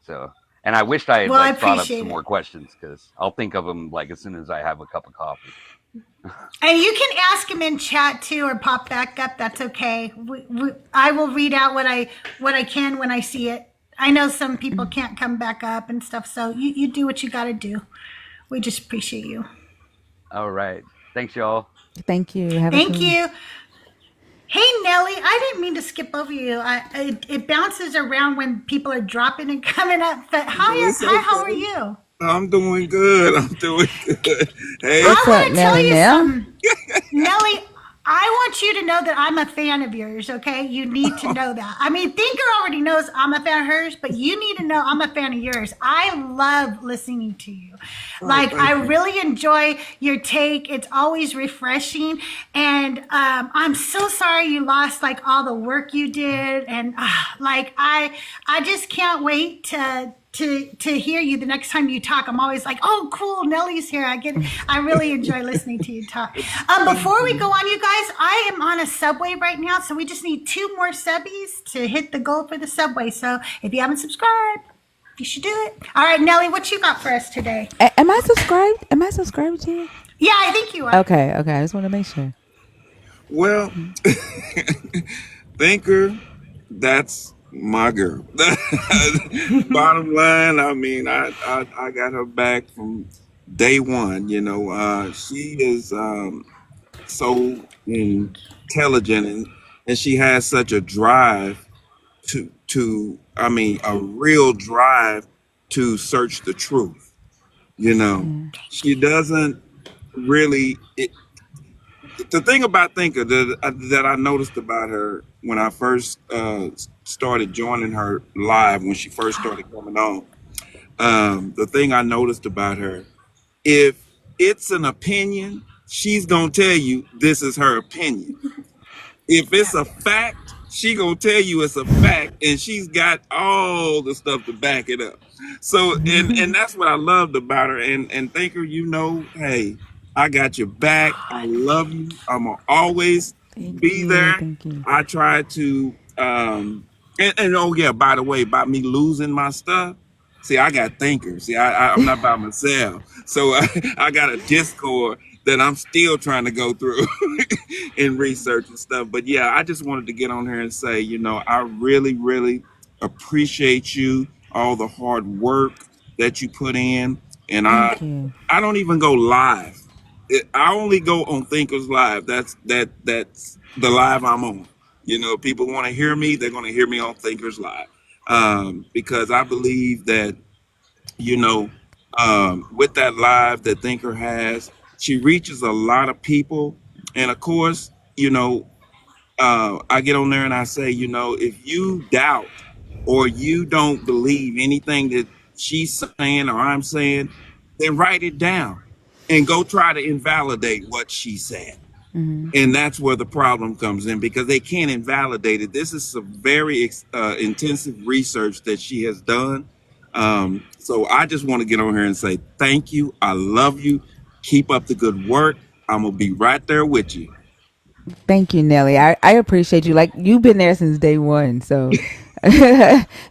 So, and I wished I had Well, I like thought up appreciate some it. more questions, because I'll think of them like as soon as I have a cup of coffee. And you can ask him in chat too, or pop back up. That's okay. I will read out what I can when I see it. I know some people can't come back up and stuff, so you do what you got to do. We just appreciate you. All right, thanks y'all. Thank you. Have a Thank good one. you. Hey Nelly, I didn't mean to skip over you. It bounces around when people are dropping and coming up. But hi, how are you? I'm doing good. I'm doing good. Hey, What's I up, want to tell Nelly? you Now, something. Nelly, I want you to know that I'm a fan of yours, okay? You need to know that. I mean, Thinker already knows I'm a fan of hers, but you need to know I'm a fan of yours. I love listening to you. Like, I really enjoy your take. It's always refreshing. And I'm so sorry you lost, like, all the work you did. And, like, I just can't wait to hear you the next time you talk. I'm always like, oh, cool, Nelly's here. I really enjoy listening to you talk. Before we go on, you guys, I am on a subway right now, so we just need 2 more subbies to hit the goal for the subway. So if you haven't subscribed, you should do it. All right, Nelly, what you got for us today? am I subscribed? Am I subscribed to you? Yeah, I think you are. Okay. I just want to make sure. well, Thinker, that's my girl. Bottom line, I mean, I got her back from day one. She is so intelligent, and she has such a drive I mean, a real drive to search the truth. She doesn't really. The thing about Thinker that I noticed about her when I first started joining her live, when she first started coming on, the thing I noticed about her, if it's an opinion, she's gonna tell you this is her opinion. If it's a fact, she gonna tell you it's a fact, and she's got all the stuff to back it up. So, and that's what I loved about her. And Thinker, hey, I got your back. I love you. I'm gonna always Thank be you. there. Thank you. I try to and oh yeah, by the way, about me losing my stuff. See, I got thinkers. See, I'm not by myself. So I got a Discord that I'm still trying to go through and research and stuff. But yeah, I just wanted to get on here and say, I really, really appreciate you, all the hard work that you put in. And Thank you. I don't even go live. I only go on Thinkers Live. That's the live I'm on. People want to hear me, they're going to hear me on Thinkers Live. Because I believe that, with that live that Thinker has, she reaches a lot of people. And of course, I get on there and I say, if you doubt or you don't believe anything that she's saying or I'm saying, then write it down and go try to invalidate what she said. And that's where the problem comes in, because they can't invalidate it. This is some very intensive research that she has done. So I just want to get on here and say thank you. I love you. Keep up the good work. I'm going to be right there with you. Thank you, Nelly. I appreciate you. Like, you've been there since day one. So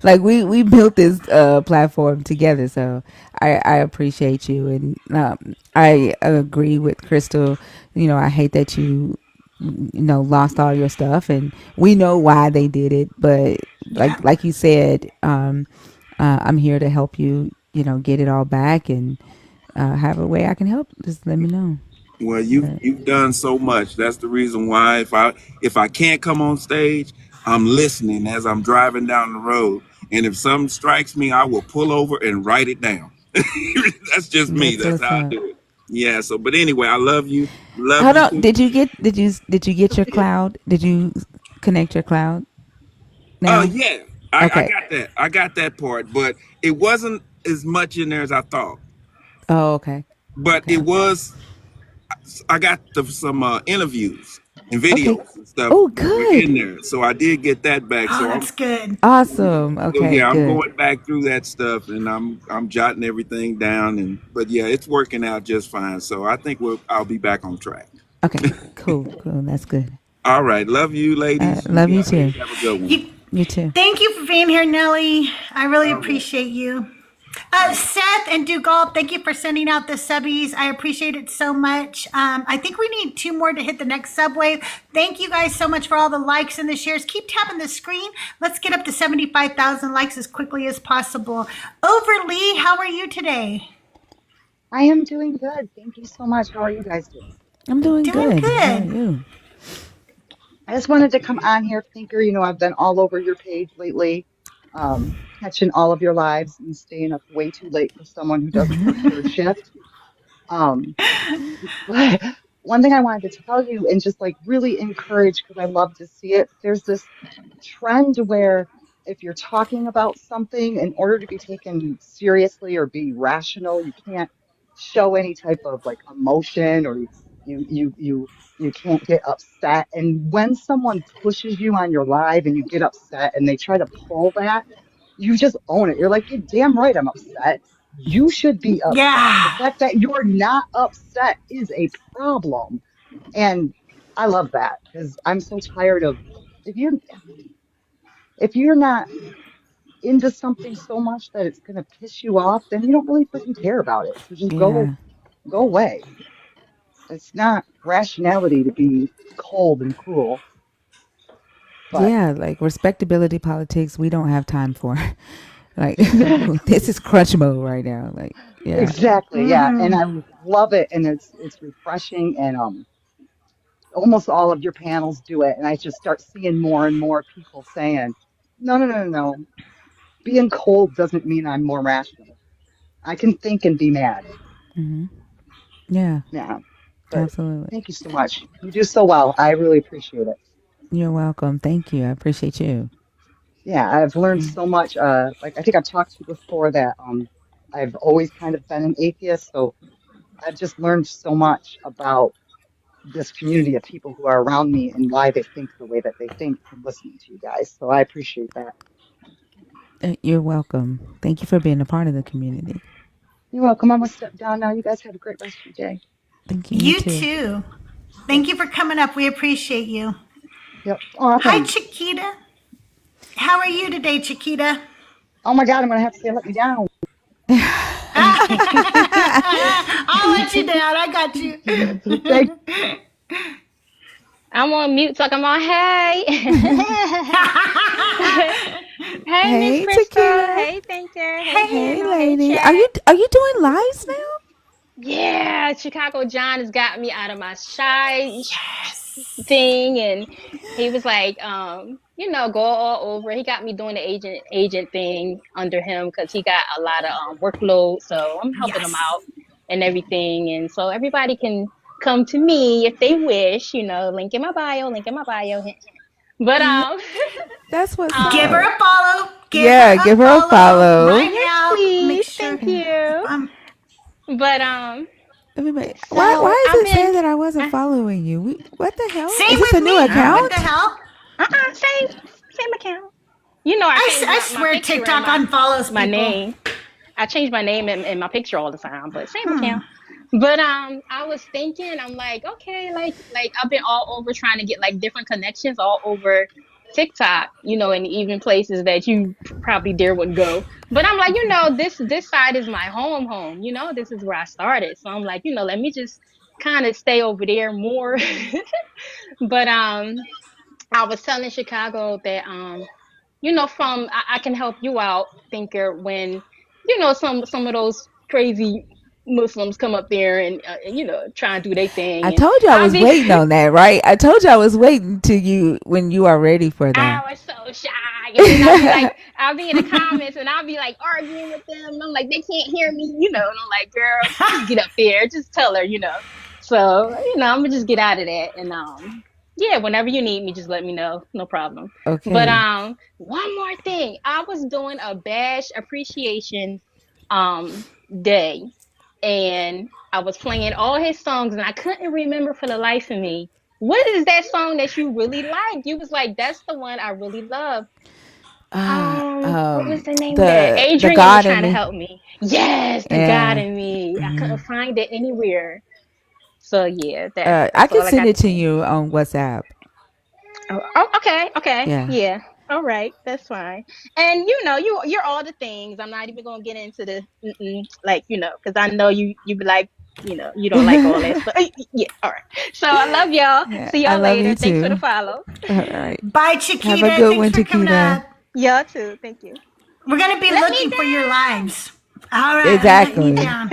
like we built this platform together. So I appreciate you. And I agree with Crystal. I hate that you lost all your stuff, and we know why they did it. But Yeah. like you said, I'm here to help you, get it all back, and have a way I can help. Just let me know. Well, But you've done so much. That's the reason why if I can't come on stage, I'm listening as I'm driving down the road. And if something strikes me, I will pull over and write it down. That's just me. that's That's what's how I up. do it. Yeah. So, but anyway, I love you. Love Hold you on. too. Did you get your cloud? Did you connect your cloud now? Yeah. I Okay. got that. I got that part, but it wasn't as much in there as I thought. Oh, okay. But Okay. it was. I got some interviews and Okay. videos and stuff Oh, that were in good. there, so I did get that back. Oh, So that's good. Awesome. Okay, I'm good. going back through that stuff and I'm jotting everything down, and but yeah, it's working out just fine. So I think I'll be back on track. Okay. Cool. Cool. That's good. All right, love you, ladies. You Love you guys too. have a good one. You, You too. thank you for being here, Nellie. I really All right. appreciate you. Seth and Dugal, thank you for sending out the subbies. I appreciate it so much. I think we need 2 more to hit the next subwave. Thank you guys so much for all the likes and the shares. Keep tapping the screen. Let's get up to 75,000 likes as quickly as possible. Overly, how are you today? I am doing good. Thank you so much. How are you guys doing? I'm doing Doing good. How are good. you? I just wanted to come on here, Thinker. I've been all over your page lately, catching all of your lives and staying up way too late for someone who doesn't work third shift. Um, but one thing I wanted to tell you and just like really encourage, because I love to see it, there's this trend where if you're talking about something, in order to be taken seriously or be rational, you can't show any type of like emotion, or you can't get upset. And when someone pushes you on your live and you get upset and they try to pull that, you just own it. You're like, you're damn right I'm upset. You should be upset. The Yeah. fact that you're not upset is a problem. And I love that because I'm so tired of if you if you're not into something so much that it's going to piss you off, then you don't really freaking care about it. So just Yeah. go away. It's not rationality to be cold and cruel, but Yeah, like respectability politics, we don't have time for. Like, exactly, this is crunch mode right now. Like, yeah. exactly, yeah. And Mm-hmm. I love it, and it's refreshing, and almost all of your panels do it, and I just start seeing more and more people saying, no, no, no, no, no. Being cold doesn't mean I'm more rational. I can think and be mad. Hmm. Yeah, Yeah. But absolutely. thank you so much. You do so well. I really appreciate it. You're welcome. Thank you. I appreciate you. Yeah, I've learned Mm. so much. Like I think I've talked to you before that I've always kind of been an atheist, so I've just learned so much about this community of people who are around me and why they think the way that they think from listening to you guys. So I appreciate that. You're welcome. Thank you for being a part of the community. You're welcome. I'm gonna step down now. You guys have a great rest of your day. Thank you. You You too. too. Yep. Thank you for coming up. We appreciate you. Yep. Oh, Hi, thanks. Chiquita. How are you today, Chiquita? Oh my God, I'm gonna have to say let me down. I'll let you down. I got you. Thank I'm on mute talking about hey. Hey Miss Hey, Crystal. Tequila. Hey Thinker. Hey Hey. Hey, panel. Hey lady. Are you chat. are you doing lives now? Yeah, Chicago John has got me out of my shy Yes. thing, and he was like, go all over. He got me doing the agent thing under him because he got a lot of workload. So I'm helping him Yes. out and everything, and so everybody can come to me if they wish. Link in my bio. Link in my bio. Hint, hint. But Yeah, that's what's Give um, her up. a follow. Give her Yeah, a give her a follow follow. right yes, now. Make please. sure. Thank you. Um. But Everybody, why so is I've it been saying that I wasn't uh, following you? What the hell? Same Is this with a new me. What the account? hell? same account. I changed I my swear picture and TikTok unfollows my people. name. I changed my name and my picture all the time, but same account. But I was thinking, I'm like, okay, like I've been all over trying to get like different connections all over TikTok, and even places that you probably dare wouldn't go. But I'm like, this side is my home, this is where I started. So I'm like, let me just kind of stay over there more. But I was telling Chicago that from I can help you out, thinker, when some of those crazy Muslims come up there and try and do their I thing, and told you I I'll was be waiting on that, right? I told you I was waiting to you when you are ready for I that. was so shy. And then I'll be like, I'll be in the comments and I'll be like arguing with them. And I'm like, they can't hear me, and I'm like, girl, just get up there. Just tell her. So, I'm gonna just get out of that. And yeah, whenever you need me, just let me know. No problem. But Okay. one more thing. I was doing a bash appreciation day, and I was playing all his songs and I couldn't remember for the life of me. What is that song that you really liked? You was like, that's the one I really love. What was the name of that? The Adrian was God in trying to me. help me. Yes, the God Yeah. in me. I couldn't Mhm. find it anywhere. So yeah, that's I that's can all I send got it to to say. you on WhatsApp. Okay, Yeah. yeah. All right, that's fine. And you're all the things. I'm not even gonna get into the because I know you be like, you don't like all that stuff. Yeah, all right. So I love y'all. Yeah. See I y'all love later. you Thanks for the too. follow. All right. Bye, Have a Chiquita. good Thanks one, for coming Chiquita. up. Y'all too. Thank you. We're going to be Let me looking for your lives. All right, I'm letting you Exactly. down.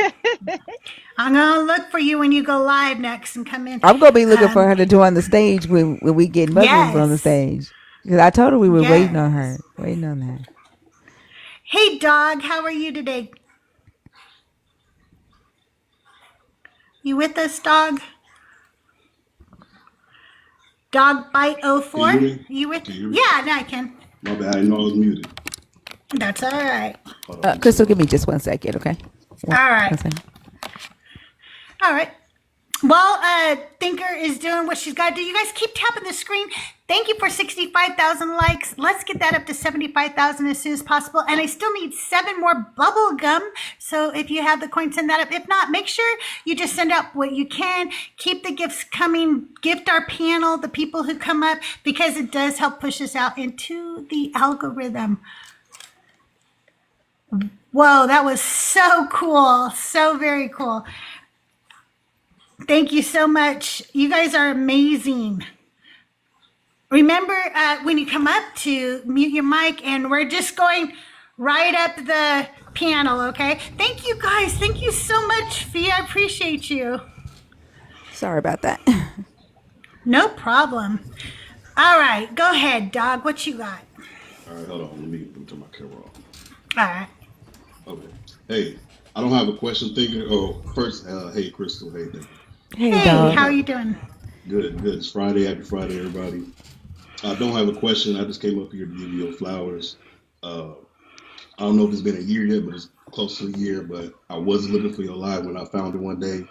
I'm going to look for you when you go live next and come in. I'm gonna be looking for her to join the stage when we get Muslims on the Yes. stage. Because I told her we were waiting on her. Yes. Waiting on that. Hey, dog, how are you today? You with us, dog? Dog Bite oh Can you 04? hear me? You with? Can you hear me? Yeah, now I can. My bad. I didn't know I was muted. That's all right. Hold on. Let me see Crystal, if I give me can. just 1 second, okay? One, All one right. second. All right. Well, Thinker is doing what she's got to do. You guys keep tapping the screen. Thank you for 65,000 likes. Let's get that up to 75,000 as soon as possible. And I still need 7 more bubble gum. So if you have the coin, send that up. If not, make sure you just send out what you can. Keep the gifts coming. Gift our panel, the people who come up, because it does help push us out into the algorithm. Whoa, that was so cool. So very cool. Thank you so much. You guys are amazing. Remember when you come up to mute your mic, and we're just going right up the panel, okay? Thank you guys. Thank you so much, Fee. I appreciate you. Sorry about that. No problem. All right, go ahead, dog. What you got? All right, hold on. Let me turn my camera off. All right. Okay. Hey, I don't have a question, thinker. Oh, first, hey, Crystal. Hey, thinker. Hey, Hey, I don't dog. how are have you a doing? good. It's Friday. Happy Friday, everybody. I don't have a question. I just came up here to give you your flowers. Uh, I don't know if it's been a year yet, but it's close to a year. But I was looking for your live when I found it one day,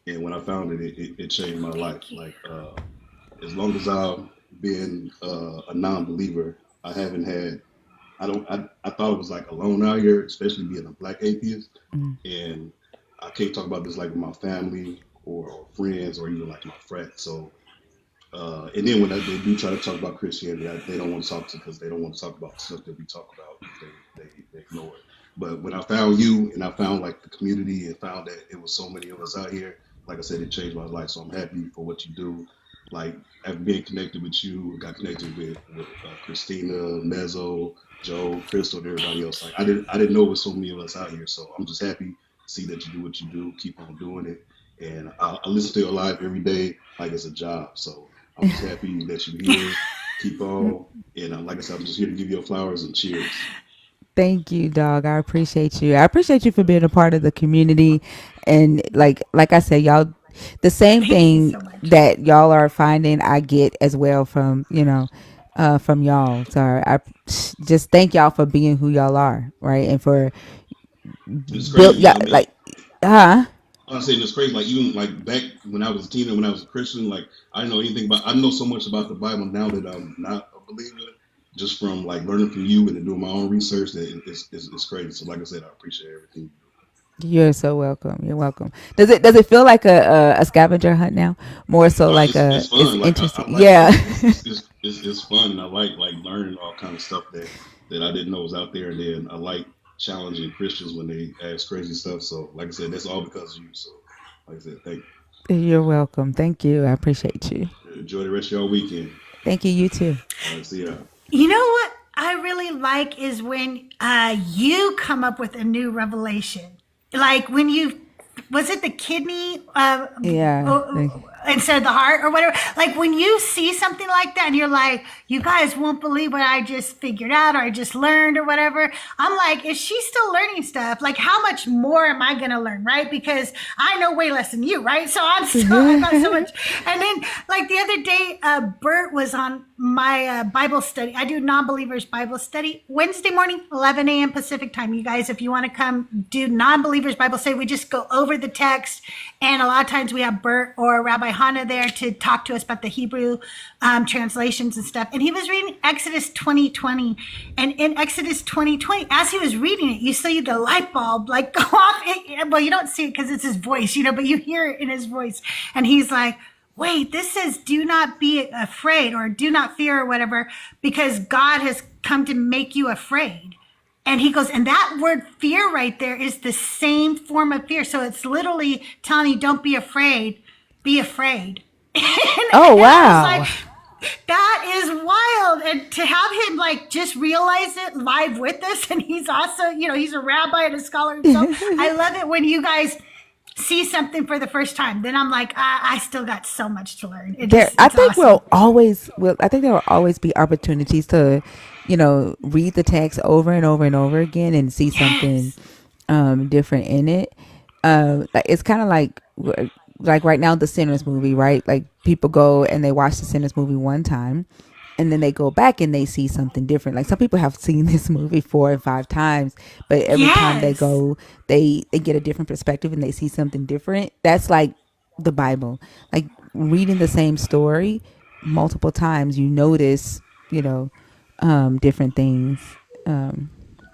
and when I found it, it changed my life. Thank you. Like, as long as I've been a non-believer, I haven't had. I thought it was like alone out here, especially being a black atheist. Mm. And I can't talk about this like with my family or friends or even like my friends. So, and then when they do try to talk about Christianity, they don't want to talk to because they don't want to talk about stuff that we talk about. They ignore it. But when I found you and I found like the community and found that it was so many of us out here, like I said, it changed my life. So I'm happy for what you do. Like after being connected with you, got connected with Christina, Mezzo, Joe, Crystal, and everybody else. Like I didn't know it was so many of us out here. So I'm just happy to see that you do what you do. Keep on doing it. And I listen to your live every day like it's a job. So I'm just happy that you're here. Keep on. And like I said, I'm just here to give you your flowers and cheers. Thank you, dog. I appreciate you. I appreciate you for being a part of the community. And like I said, y'all, the same Thank you thing so much. that y'all are finding, I get as well from, from y'all. So I just thank y'all for being who y'all are, right? And for It's built, crazy. yeah, I mean, like, huh? I'm saying it's crazy. Like even like back when I was a teenager, when I was a Christian, like I didn't know anything about. I know so much about the Bible now that I'm not a believer, just from like learning from you and doing my own research. That it's crazy. So like I said, I appreciate everything. You're so welcome. You're welcome. Does it feel like a scavenger hunt now? More so like It's it's fun. Like interesting. I like Yeah. it's fun. And I like learning all kind of stuff that I didn't know was out there. And then I like challenging Christians when they ask crazy stuff. So like I said, that's all because of you. So like I said, thank you. You're welcome. Thank you. I appreciate you. Enjoy the rest of your weekend. Thank you. You too. All right, see ya. You know what I really like is when you come up with a new revelation. Like when you, was it the kidney Yeah. instead of the heart or whatever? Like when you see something like that and you're like, you guys won't believe what I just figured out or I just learned or whatever. I'm like, is she still learning stuff? Like how much more am I going to learn, right? Because I know way less than you, right? So I've got so much. And then like the other day, Bert was on my Bible study. I do non-believers Bible study Wednesday morning, 11 a.m. Pacific time. You guys, if you want to come do non-believers Bible study, we just go over the text. And a lot of times we have Bert or Rabbi Hannah there to talk to us about the Hebrew translations and stuff. And he was reading Exodus 20:20. And in Exodus 20:20, as he was reading it, you see the light bulb like go off. Well, you don't see it because it's his voice, but you hear it in his voice. And he's like, wait, this says do not be afraid or do not fear or whatever, because God has come to make you afraid. And he goes, and that word fear right there is the same form of fear. So it's literally telling you, don't be afraid, be afraid. Oh, wow. I was like, that is wild. And to have him like just realize it live with us. And he's also, he's a rabbi and a scholar himself. I love it when you guys see something for the first time. Then I'm like, I still got so much to learn. I think there will always be opportunities to, read the text over and over and over again and see something different in it. Like it's kind of like right now the Sinners movie, right? Like people go and they watch the Sinners movie one time and then they go back and they see something different. Like some people have seen this movie 4 or 5 times, but every time they go, they get a different perspective and they see something different. That's like the Bible. Like reading the same story multiple times, you notice, different things.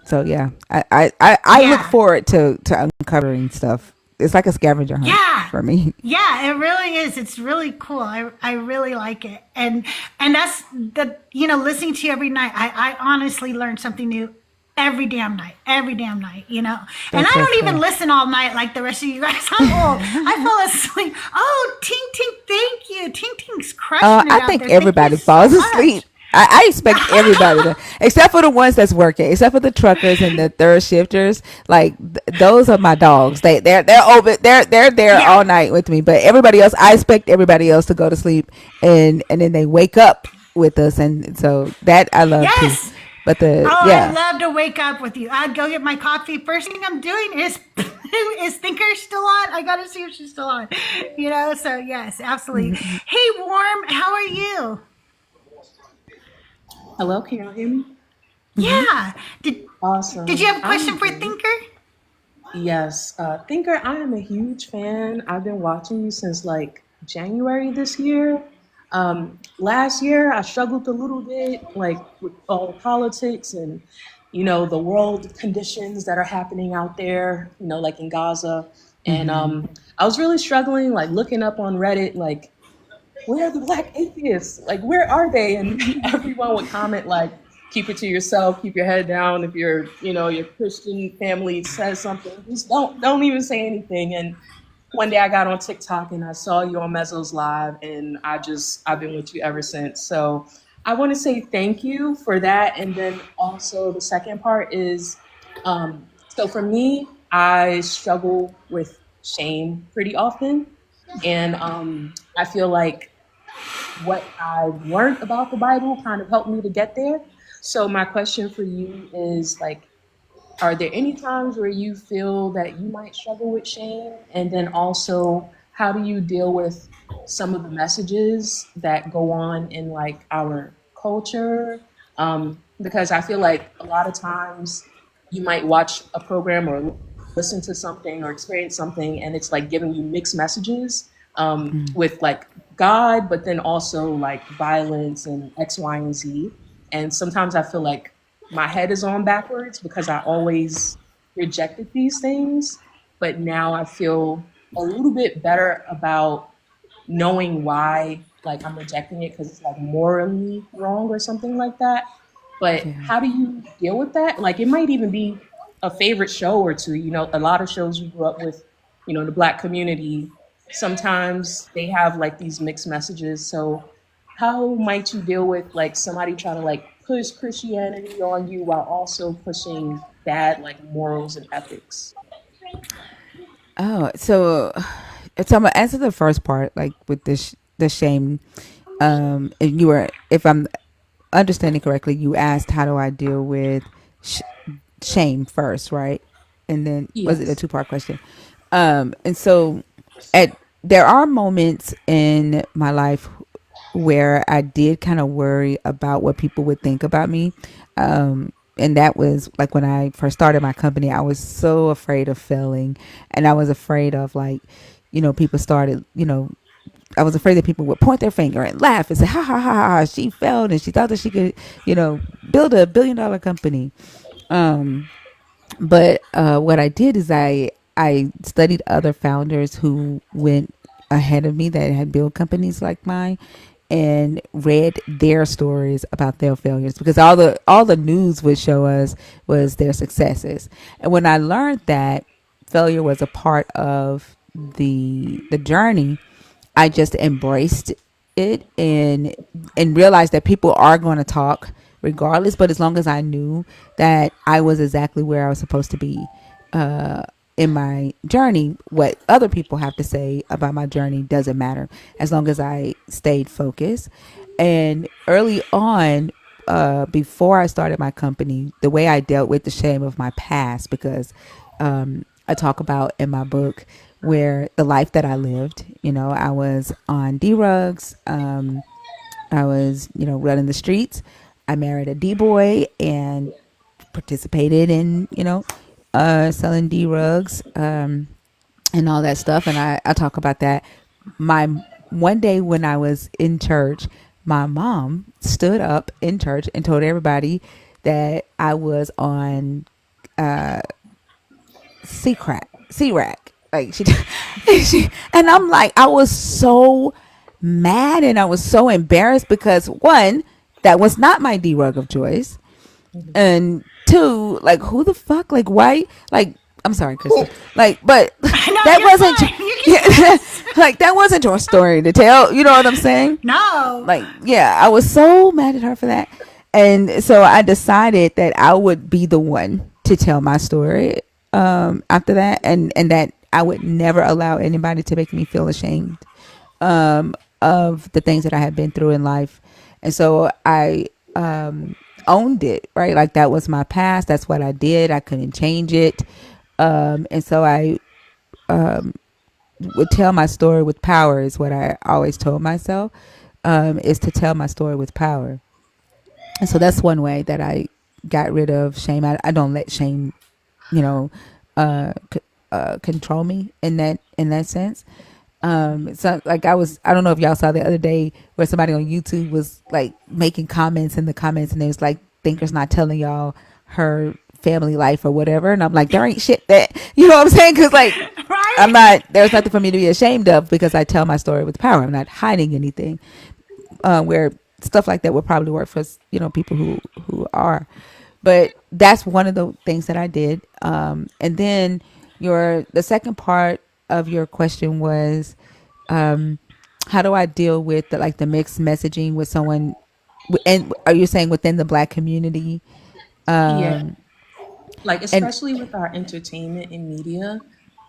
So yeah, I look forward to uncovering stuff. It's like a scavenger hunt for me. Yeah, it really is. It's really cool. I really like it. And that's listening to you every night. I honestly learn something new every damn night, And I don't even listen all night like the rest of you guys. I'm old. I fall asleep. Oh, Tink Tink, thank you. Tink Tink's crushing it I out think there. everybody falls asleep. I expect everybody to, except for the ones that's working, except for the truckers and the third shifters. Like those are my dogs. They're there all night with me. But everybody else, I expect everybody else to go to sleep, and then they wake up with us, and so that I love too. But I love to wake up with you. I'd go get my coffee. First thing I'm doing is Thinker still on? I gotta see if she's still on. So yes, absolutely. Hey, Warm, how are you? Hello, can y'all hear me? Yeah. Awesome. Did you have a question for Thinker? Yes. Thinker, I am a huge fan. I've been watching you since like January this year. Last year, I struggled a little bit like with all the politics and, the world conditions that are happening out there, like in Gaza. And I was really struggling, like looking up on Reddit, like, where are the Black atheists? Like, where are they? And everyone would comment like, keep it to yourself, keep your head down. If your Christian family says something, just don't even say anything. And one day I got on TikTok and I saw you on Mezzo's Live, and I've been with you ever since. So I want to say thank you for that. And then also the second part is, so for me, I struggle with shame pretty often. And I feel like what I've learned about the Bible kind of helped me to get there. So my question for you is like, are there any times where you feel that you might struggle with shame? And then also, how do you deal with some of the messages that go on in like our culture? Because I feel like a lot of times you might watch a program or listen to something or experience something, and it's like giving you mixed messages with like God, but then also like violence and X, Y, and Z. And sometimes I feel like my head is on backwards because I always rejected these things. But now I feel a little bit better about knowing why like I'm rejecting it, because it's like morally wrong or something like that. But how do you deal with that? Like it might even be a favorite show or two. A lot of shows we grew up with, the Black community, sometimes they have like these mixed messages. So how might you deal with like somebody trying to like push Christianity on you while also pushing bad like morals and ethics? Oh, so I'm gonna answer the first part, like with the shame. If I'm understanding correctly, you asked how do I deal with sh- shame first, right? And then was it a Yes. two-part question? And so at there are moments in my life where I did kind of worry about what people would think about me. And that was like when I first started my company, I was so afraid of failing. And I was afraid of like, people started, I was afraid that people would point their finger and laugh and say, ha ha ha ha, she failed and she thought that she could, build $1 billion company. Um, but what I did is I studied other founders who went ahead of me that had built companies like mine, and read their stories about their failures, because all the news would show us was their successes. And when I learned that failure was a part of the journey, I just embraced it, and realized that people are going to talk regardless. But as long as I knew that I was exactly where I was supposed to be in my journey, what other people have to say about my journey doesn't matter, as long as I stayed focused. And early on, before I started my company, the way I dealt with the shame of my past, because I talk about in my book where the life that I lived, I was on D-Rugs. I was, running the streets. I married a D-boy and participated in, selling D-Rugs, and all that stuff. And I talk about that. My one day when I was in church, my mom stood up in church and told everybody that I was on C-Rack. Like and I'm like, I was so mad and I was so embarrassed because one, that was not my D-Rug of choice. And two, like, who the fuck, like, why, like, I'm sorry, Crystal, like, but No, that you're wasn't fine. You can yeah, cuss. like, that wasn't your story to tell, you know what I'm saying? No. Like, yeah, I was so mad at her for that. And so I decided that I would be the one to tell my story after that, and that I would never allow anybody to make me feel ashamed of the things that I had been through in life. And so I owned it, right? Like, that was my past. That's what I did. I couldn't change it. And so I would tell my story with power, is what I always told myself, is to tell my story with power. And so that's one way that I got rid of shame. I don't let shame, you know, control me in that sense. So like I don't know if y'all saw the other day where somebody on YouTube was like making comments in the comments, and it was like, Thinker's not telling y'all her family life or whatever. And I'm like, there ain't shit that, you know what I'm saying? Cause like, Right? there's nothing for me to be ashamed of, because I tell my story with power. I'm not hiding anything. Where stuff like that would probably work for, people who are. But that's one of the things that I did. And then the second part of your question was, how do I deal with the mixed messaging with someone? And are you saying within the Black community? Yeah. Like And especially with our entertainment and media.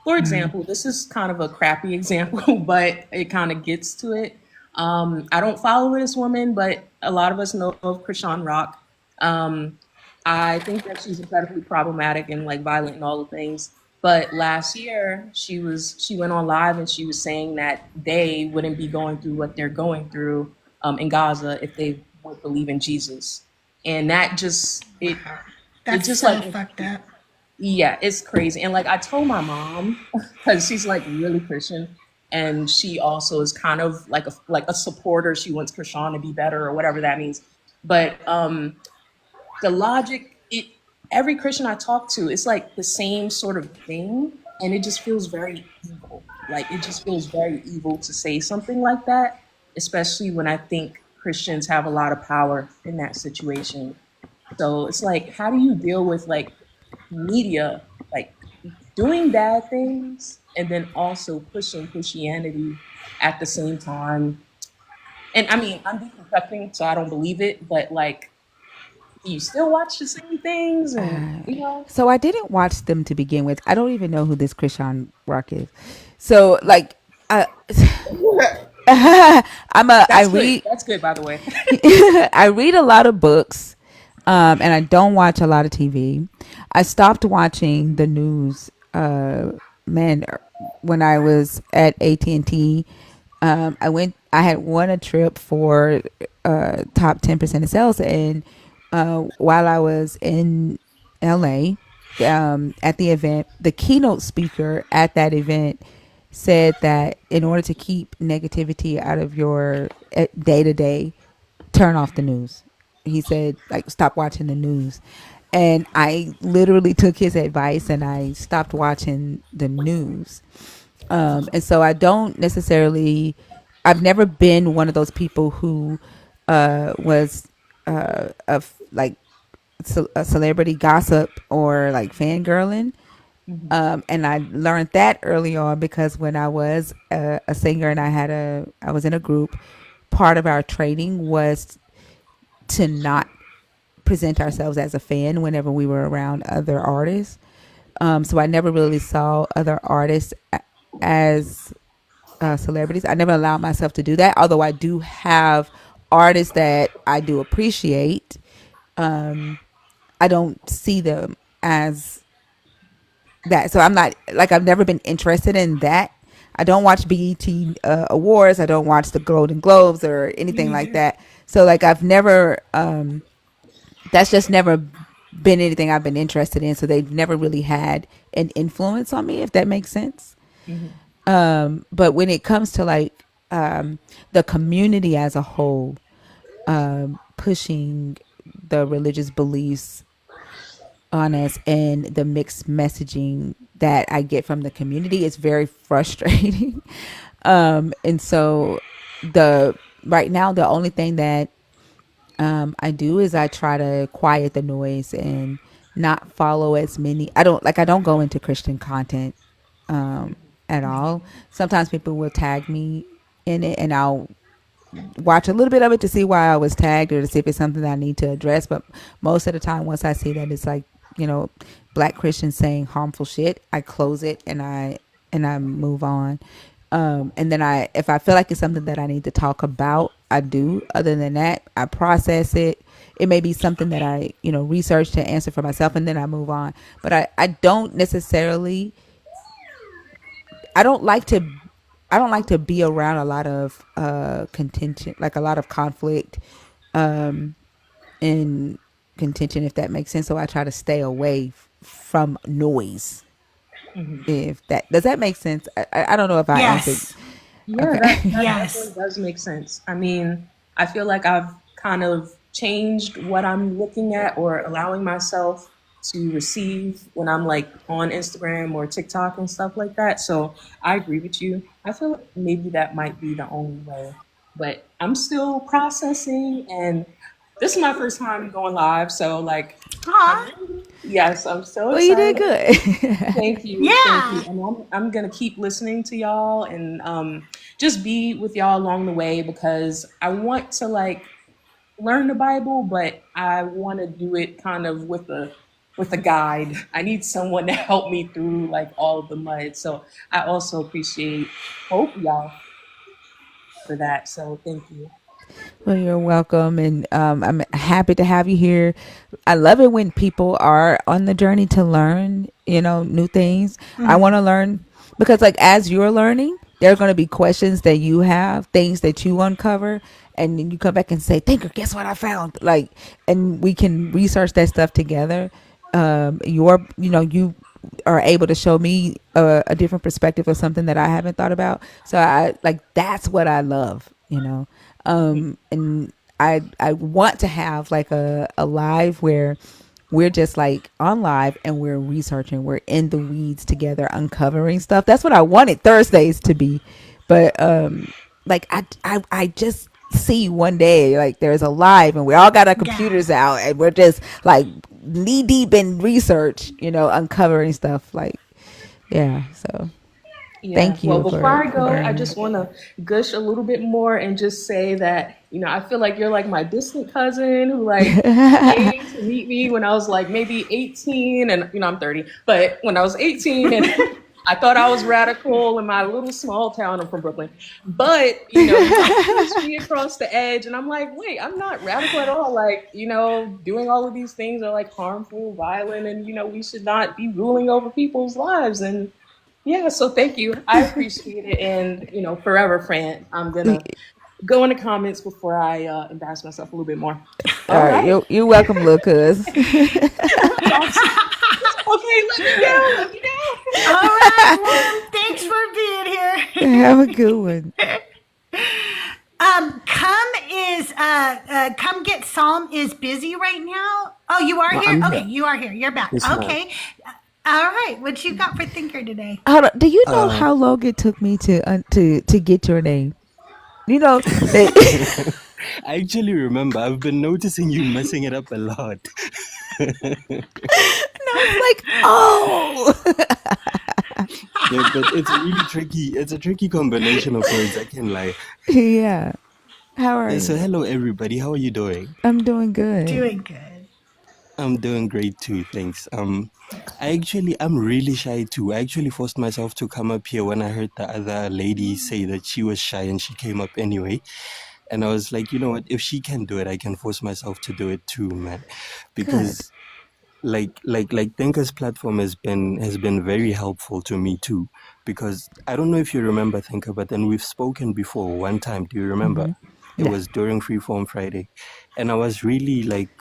For example, this is kind of a crappy example, but it kind of gets to it. I don't follow this woman, but a lot of us know of Krishan Rock. Um, I think that she's incredibly problematic and like violent and all the things. But last year, she went on live and she was saying that they wouldn't be going through what they're going through in Gaza if they would believe in Jesus, and that just it That's just so like fucked up. yeah, it's crazy. And like I told my mom because she's like really Christian, and she also is kind of like a supporter. She wants Krishan to be better or whatever that means. But the logic, every Christian I talk to, it's like the same sort of thing, and it just feels very evil. Like it just feels very evil to say something like that, especially when I think Christians have a lot of power in that situation. So it's like, how do you deal with like media like doing bad things and then also pushing Christianity at the same time. And I mean, I'm deconstructing, so I don't believe it, but like, do you still watch the same things? And, you know? So I didn't watch them to begin with. I don't even know who this Christian Rock is. So like, I, I That's good. read That's good, by the way. I read a lot of books, and I don't watch a lot of TV. I stopped watching the news. Man, when I was at AT&T, I had won a trip for top 10% of sales, and while I was in LA, at the event, the keynote speaker at that event said that in order to keep negativity out of your day to day, turn off the news. He said, like, stop watching the news. And I literally took his advice and I stopped watching the news. And so I don't necessarily, I've never been one of those people who was of like a celebrity gossip or like fangirling. And I learned that early on because when I was a singer and I was in a group, part of our training was to not present ourselves as a fan whenever we were around other artists. So I never really saw other artists as celebrities. I never allowed myself to do that, although I do have artists that I do appreciate. I don't see them as that. So I'm not like, I've never been interested in that. I don't watch BET awards. I don't watch the Golden Globes or anything like that. So like I've never that's just never been anything I've been interested in. So they've never really had an influence on me, if that makes sense. But when it comes to like the community as a whole, pushing the religious beliefs on us and the mixed messaging that I get from the community, is very frustrating. And so right now the only thing that I do is I try to quiet the noise and not follow as many. I don't go into Christian content at all. Sometimes people will tag me in it and I'll watch a little bit of it to see why I was tagged or to see if it's something that I need to address. But most of the time, once I see that it's like, black Christians saying harmful shit, I close it and I move on. And then if I feel like it's something that I need to talk about, I do. Other than that, I process it. It may be something that I, research to answer for myself, and then I move on. But I don't necessarily. I don't like to be around a lot of contention, like a lot of conflict, and contention, if that makes sense. So I try to stay away from noise. If that does that make sense? I don't know if I answered. Yes. Yeah, Okay. that Yes. definitely does make sense. I mean, I feel like I've kind of changed what I'm looking at or allowing myself to receive when I'm like on Instagram or TikTok and stuff like that. So I agree with you. I feel like maybe that might be the only way, but I'm still processing, and this is my first time going live. So like, Aw. yes, I'm so Well, you did excited. good. Thank you. Yeah. Thank you. And I'm going to keep listening to y'all and just be with y'all along the way, because I want to like learn the Bible, but I want to do it kind of with a guide. I need someone to help me through like all of the mud. So I also appreciate both of y'all for that. So thank you. Well, you're welcome, and I'm happy to have you here. I love it when people are on the journey to learn, new things. I want to learn because, like, as you're learning, there are going to be questions that you have, things that you uncover, and then you come back and say, "Thinker, guess what I found?" Like, and we can research that stuff together. You are able to show me a different perspective of something that I haven't thought about. So that's what I love. And I want to have like a live where we're just like on live and we're researching, we're in the weeds together, uncovering stuff. That's what I wanted Thursdays to be. But like I just see one day like there's a live and we all got our computers out and we're just like knee deep in research, uncovering stuff. Like Yeah. So Yeah. thank Well, you before I for go, I wearing that. just want to gush a little bit more and just say that, I feel like you're like my distant cousin who like came to meet me when I was like maybe 18 and, I'm 30, but when I was 18 and I thought I was radical in my little small town. I'm from Brooklyn, but, you pushed me across the edge and I'm like, wait, I'm not radical at all. Like, doing all of these things are like harmful, violent, and, we should not be ruling over people's lives. And yeah, so thank you. I appreciate it. And, forever, Fran, I'm going to go in the comments before I embarrass myself a little bit more. All All right, right. you're welcome, little cuz. Awesome. Okay, let me go. Let me go. All right, Worm. Thanks for being here. Have a good one. Come get Psalm is busy right now. Oh, you are No, here? I'm Okay, here. you are here. You're back. Yes, ma'am. Okay. All right. What you got for thinker today? Hold on. Do you know Uh, how long it took me to get your name? You know that. I actually remember. I've been noticing you messing it up a lot. And I was like, oh. Yeah, but it's really tricky. It's a tricky combination of words. I can lie. Yeah. How are Yeah, so you? hello everybody. How are you doing? I'm doing good. Doing good. I'm doing great too. Thanks. I'm really shy too. I actually forced myself to come up here when I heard the other lady say that she was shy and she came up anyway. And I was like, you know what? If she can do it, I can force myself to do it too, man. Good. Because like Thinker's platform has been very helpful to me too. Because I don't know if you remember Thinker, but then we've spoken before one time. Do you remember? Mm-hmm. It Yeah. was during Freeform Friday, and I was really like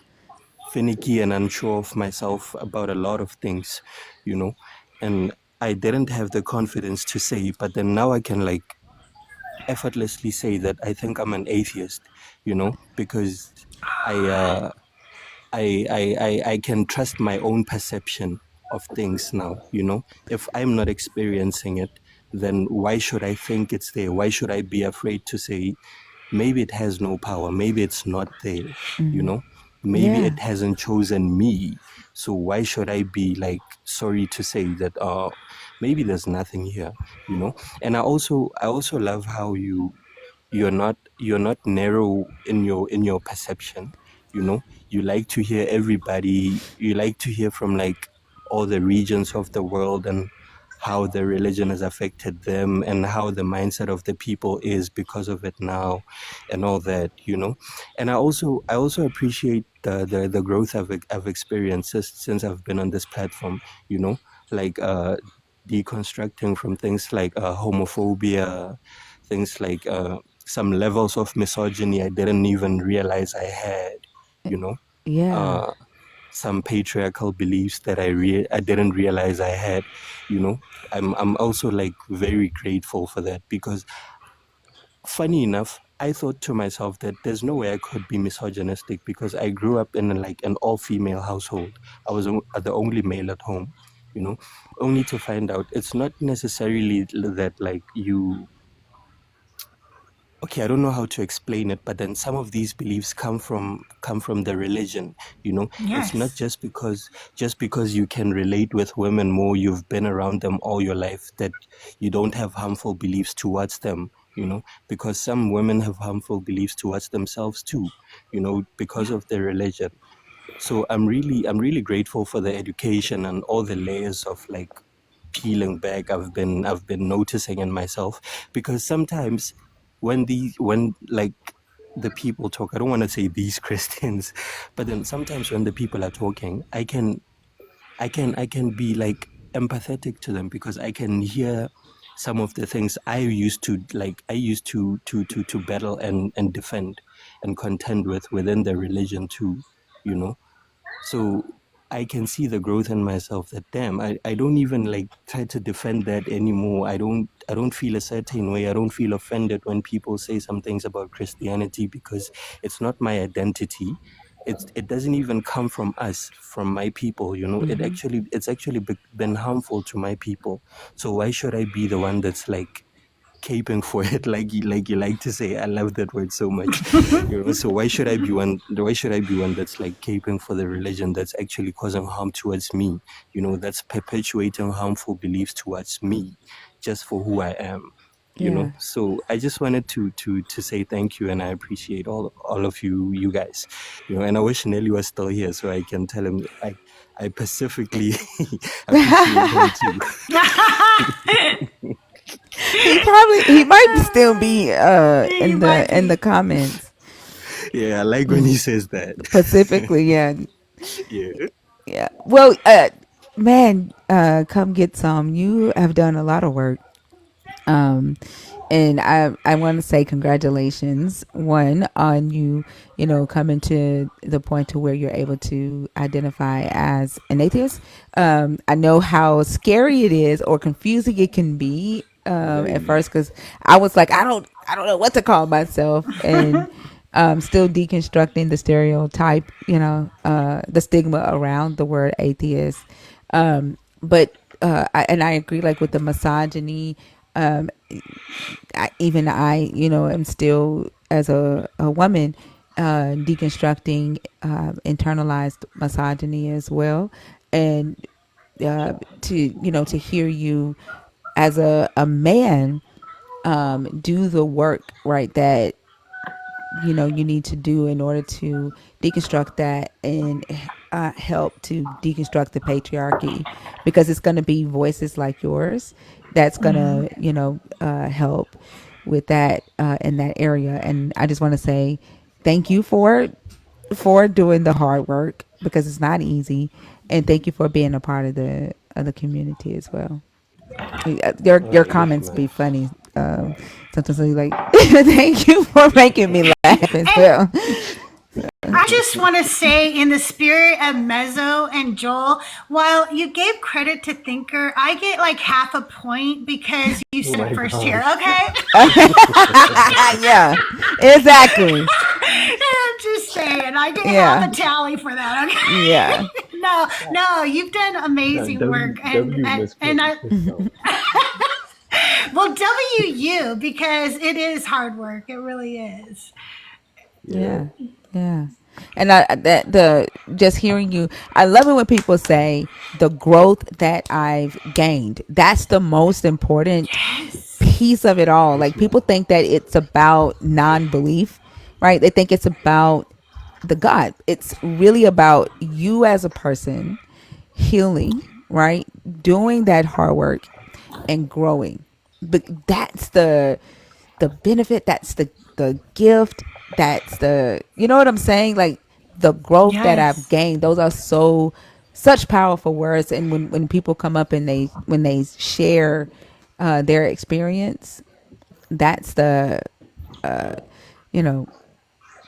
finicky and unsure of myself about a lot of things, and I didn't have the confidence to say. But then now I can like effortlessly say that I think I'm an atheist, because I uh I can trust my own perception of things now, If I'm not experiencing it, then why should I think it's there? Why should I be afraid to say maybe it has no power, maybe it's not there, Mm-hmm. Maybe Yeah. it hasn't chosen me. So why should I be like sorry to say that maybe there's nothing here, And I also love how you're not narrow in your perception, you like to hear everybody, you like to hear from like all the regions of the world and how the religion has affected them and how the mindset of the people is because of it now and all that, and I also appreciate the growth I've experienced since I've been on this platform, like deconstructing from things like homophobia, things like some levels of misogyny I didn't even realize I had, you know, Yeah. uh, some patriarchal beliefs that I didn't realize I had, I'm also like very grateful for that because funny enough, I thought to myself that there's no way I could be misogynistic because I grew up in like an all-female household. I was the only male at home, only to find out it's not necessarily that like okay, I don't know how to explain it, but then some of these beliefs come from the religion, It's not Yes. just because you can relate with women more, you've been around them all your life, that you don't have harmful beliefs towards them, because some women have harmful beliefs towards themselves too, because Yeah. of their religion. So I'm really grateful for the education and all the layers of like peeling back I've been noticing in myself, because sometimes when like the people talk, I don't want to say these Christians, but then sometimes when the people are talking, I can be like empathetic to them because I can hear some of the things I used to battle and defend and contend with within the religion too, you know so I can see the growth in myself that damn, I don't even like try to defend that anymore. I don't feel a certain way. I don't feel offended when people say some things about Christianity because it's not my identity. It doesn't even come from us, from my people, Mm-hmm. it's actually been harmful to my people. So why should I be the one that's like caping for it, like you like to say. I love that word so much. So why should I be one that's like caping for the religion that's actually causing harm towards me, that's perpetuating harmful beliefs towards me just for who I am. Yeah. So I just wanted to say thank you, and I appreciate all of you guys. And I wish Nelly was still here so I can tell him I specifically appreciate him too. He might still be in the comments. Yeah, I like when he says that. Specifically, yeah. Yeah. Yeah. Well, man, come get some. You have done a lot of work. And I want to say congratulations, one, on you coming to the point to where you're able to identify as an atheist. I know how scary it is or confusing it can be at first, because I was like, I don't know what to call myself, and still deconstructing the stereotype, the stigma around the word atheist. But I agree, like with the misogyny. I am still, as a woman, deconstructing internalized misogyny as well, and to hear you as a man do the work, right, that you need to do in order to deconstruct that and help to deconstruct the patriarchy, because it's going to be voices like yours that's going to help with that in that area. And I just want to say thank you for doing the hard work, because it's not easy, and thank you for being a part of the community as well. Your Yes, comments man. be funny. Sometimes you like, thank you for making me laugh as well. I just want to say, in the spirit of Mezzo and Joel, while you gave credit to Thinker, I get like half a point because you Oh said it my first here, gosh. okay? Yeah, exactly. I'm just saying, I get Yeah, half a tally for that, okay? yeah, No, you've done amazing work, Miss and I Crystal. well, WU, because it is hard work. It really is. Yeah. yeah. And that the just hearing you, I love it when people say the growth that I've gained. That's the most important piece of it all. Yes, Like, man. people think that it's about non-belief, right? They think it's about the God. It's really about you as a person healing, right? Doing that hard work and growing. But that's the benefit, that's the gift, that's the, you know what I'm saying? Like, the growth that I've Yes. gained, those are such powerful words. And when people come up and when they share their experience, that's the you know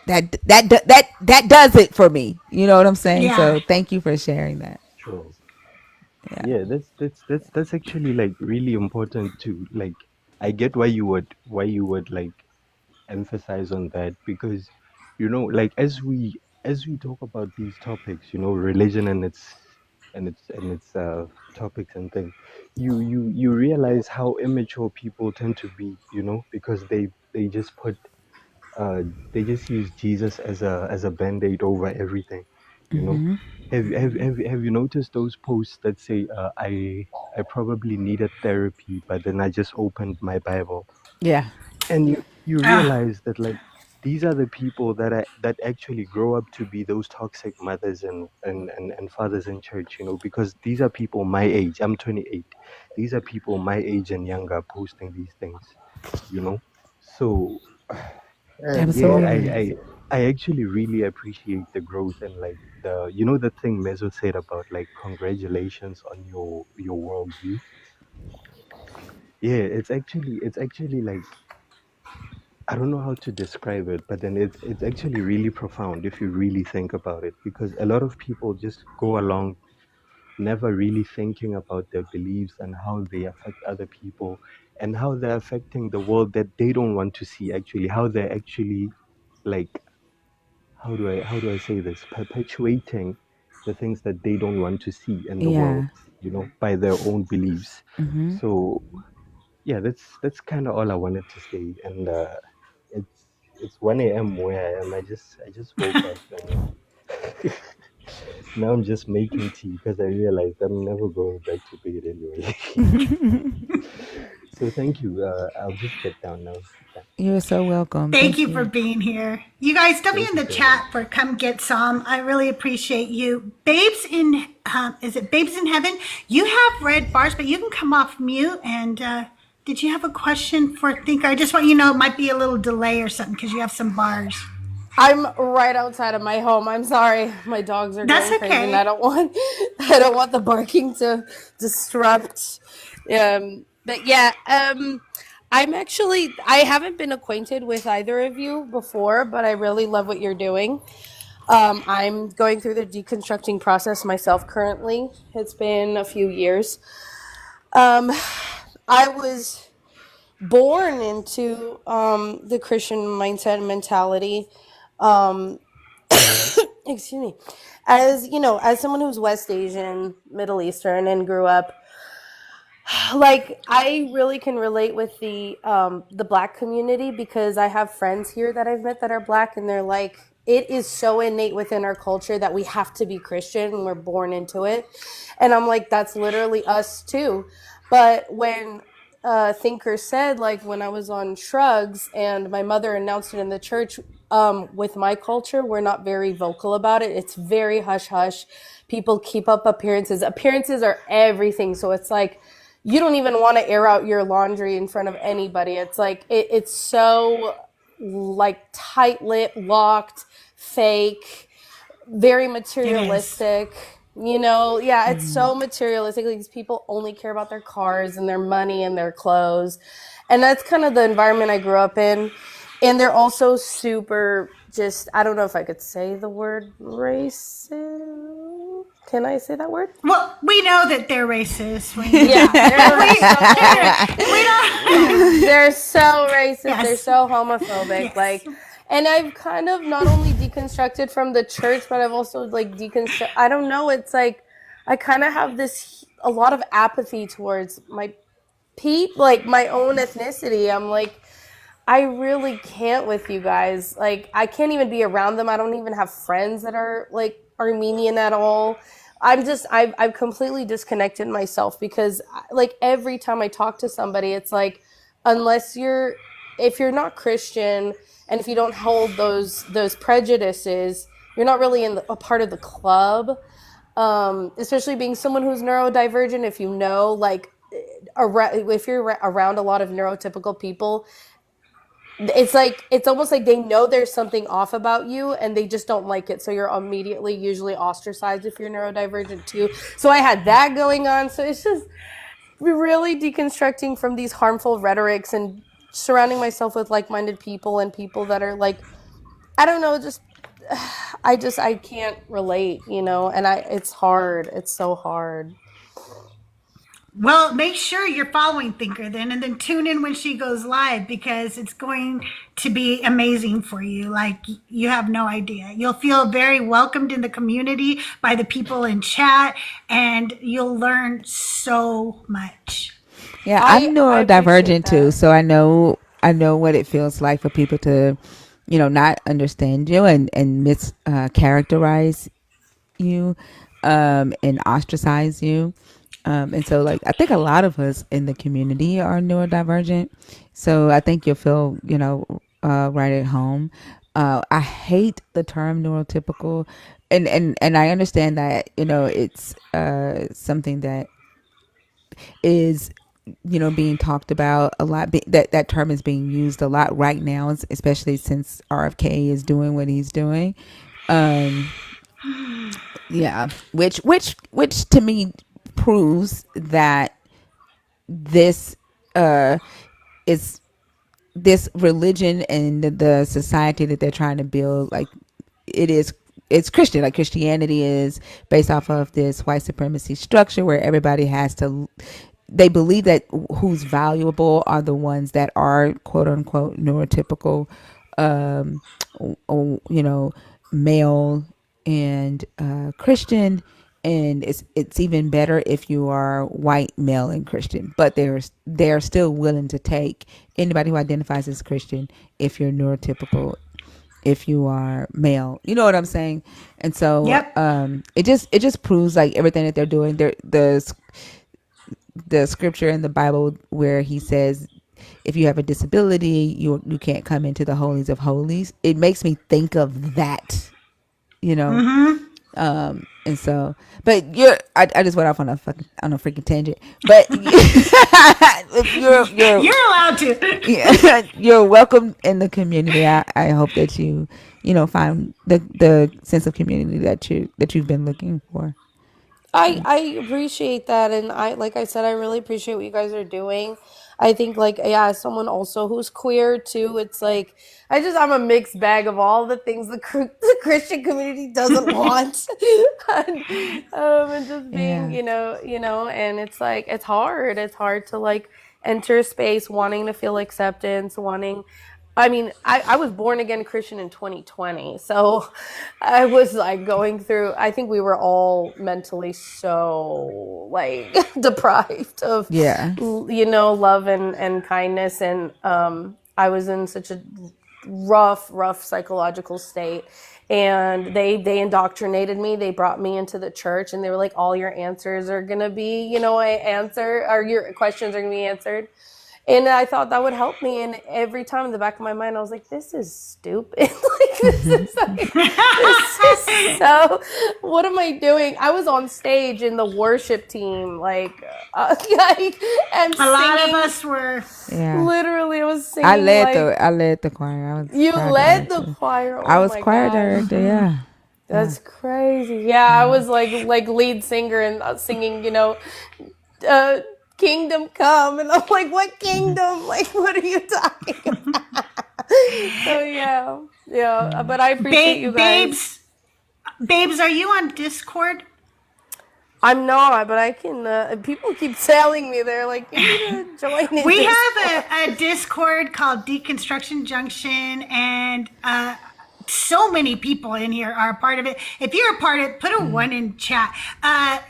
that does it for me. You know what I'm saying? Yeah. So thank you for sharing that. Sure. Yeah. Yeah, that's actually like really important too. Like, I get why you would like emphasize on that, because like as we talk about these topics, religion and its topics and things, you realize how immature people tend to be, because they just put they just use Jesus as a band-aid over everything, you know. Have you noticed those posts that say I probably needed therapy, but then I just opened my Bible, Yeah. and you Ah, realize that, like, these are the people that actually grow up to be those toxic mothers and fathers in church, because these are people my age. I'm 28. These are people my age and younger posting these things, you know. So yeah, Absolutely. I actually really appreciate the growth, and like the thing Mezo said about, like, congratulations on your worldview. Yeah, it's actually like, I don't know how to describe it, but then it's actually really profound if you really think about it, because a lot of people just go along never really thinking about their beliefs and how they affect other people, and how they're affecting the world that they don't want to see, actually, how they're actually, like, how do I say this, perpetuating the things that they don't want to see in the world, Yeah. by their own beliefs. So yeah, that's kind of all I wanted to say. And it's 1 a.m. where I am. I just woke up and now I'm just making tea because I realized I'm never going back to bed anyway. So thank you. I'll just get down now. Yeah. You're so welcome. Thank Thank you for you. being here. You guys, don't be Thank in you the so much. chat for Come Get Some. I really appreciate you. Babes in, is it Babes in Heaven? You have red bars, but you can come off mute. And did you have a question for Thinker? I just want you to know it might be a little delay or something because you have some bars. I'm right outside of my home. I'm sorry. My dogs are That's going crazy and I okay. don't want I don't want the barking to disrupt. But yeah, I haven't been acquainted with either of you before, but I really love what you're doing. I'm going through the deconstructing process myself currently. It's been a few years. Um, I was born into the Christian mindset and mentality. Um, excuse me. As you know, as someone who's West Asian, Middle Eastern, and grew up, like I really can relate with the Black community because I have friends here that I've met that are Black, and they're like, it is so innate within our culture that we have to be Christian and we're born into it. And I'm like, that's literally us too. But when Thinker said, like when I was on Shrugs and my mother announced it in the church, with my culture, we're not very vocal about it. It's very hush hush. People keep up appearances. Appearances are everything. So it's like, you don't even want to air out your laundry in front of anybody. It's like, it's so like tight-lipped, locked, fake, very materialistic. You know, yeah, it's so materialistic. Like, these people only care about their cars and their money and their clothes. And that's kind of the environment I grew up in. And they're also super just, I don't know if I could say the word racist. Can I say that word? Well, we know that they're racist. Yeah, We don't. they're so racist. Yes. They're so homophobic. Yes. Like, and I've kind of not only deconstructed from the church, but I've also like deconstruct. I don't know. It's like I kind of have a lot of apathy towards my like my own ethnicity. I'm like, I really can't with you guys. Like, I can't even be around them. I don't even have friends that are like Armenian at all. I've completely disconnected myself because like every time I talk to somebody, it's like, if you're not Christian and if you don't hold those prejudices, you're not really a part of the club. Especially being someone who's neurodivergent, if you know, like, if you're around a lot of neurotypical people, it's almost like they know there's something off about you and they just don't like it, so you're immediately usually ostracized if you're neurodivergent too. So I had that going on. So it's just really deconstructing from these harmful rhetorics and surrounding myself with like-minded people and people that are like, I don't know, I can't relate, you know. And it's hard. It's so hard. Well, make sure you're following Thinker then, and then tune in when she goes live because it's going to be amazing for you. Like, you have no idea. You'll feel very welcomed in the community by the people in chat, and you'll learn so much. Yeah, I'm I neurodivergent appreciate too, that. so I know what it feels like for people to, not understand you and characterize you, and ostracize you. And so, like, I think a lot of us in the community are neurodivergent. So I think you'll feel, right at home. I hate the term neurotypical, and I understand that, it's something that is, being talked about a lot. That term is being used a lot right now, especially since RFK is doing what he's doing. Yeah, which to me proves that this is this religion and the society that they're trying to build, like, it's Christian. Like, Christianity is based off of this white supremacy structure where everybody has to, they believe that who's valuable are the ones that are quote unquote neurotypical, um, male and Christian, and it's even better if you are white, male, and Christian. But they're still willing to take anybody who identifies as Christian if you're neurotypical, if you are male. You know what I'm saying? And so Yep. it just proves like everything that they're doing. The scripture in the Bible where he says if you have a disability, you can't come into the holies of holies. It makes me think of that, you know. And so, but I just went off on a freaking tangent. But if You're allowed to. yeah, you're welcome in the community. I hope that you find the sense of community that you've been looking for. I appreciate that, and like I said, I really appreciate what you guys are doing. I think like as someone also who's queer too, it's like I'm a mixed bag of all the things the Christian community doesn't want, and just being and it's like it's hard to like enter a space wanting to feel acceptance, wanting. I mean, I was born again Christian in 2020, so I was like going through. I think we were all mentally so like deprived of, love and kindness, and I was in such a rough psychological state. And they indoctrinated me. They brought me into the church, and they were like, "All your answers are gonna be, or your questions are gonna be answered." And I thought that would help me. And every time in the back of my mind, I was like, this is stupid. This is so, what am I doing? I was on stage in the worship team, and a lot of us were. Yeah. Literally, I was singing. I led the choir. You led the choir. Oh, I was choir director. Yeah. That's crazy. Yeah, I was like lead singer and singing, Kingdom Come, and I'm like, what kingdom? Like, what are you talking about? So yeah. But I appreciate you guys. Babes, are you on Discord? I'm not, but I can. People keep telling me they're like, you need to join. We have a Discord called Deconstruction Junction, and so many people in here are a part of it. If you're a part of it, put a 1 in chat.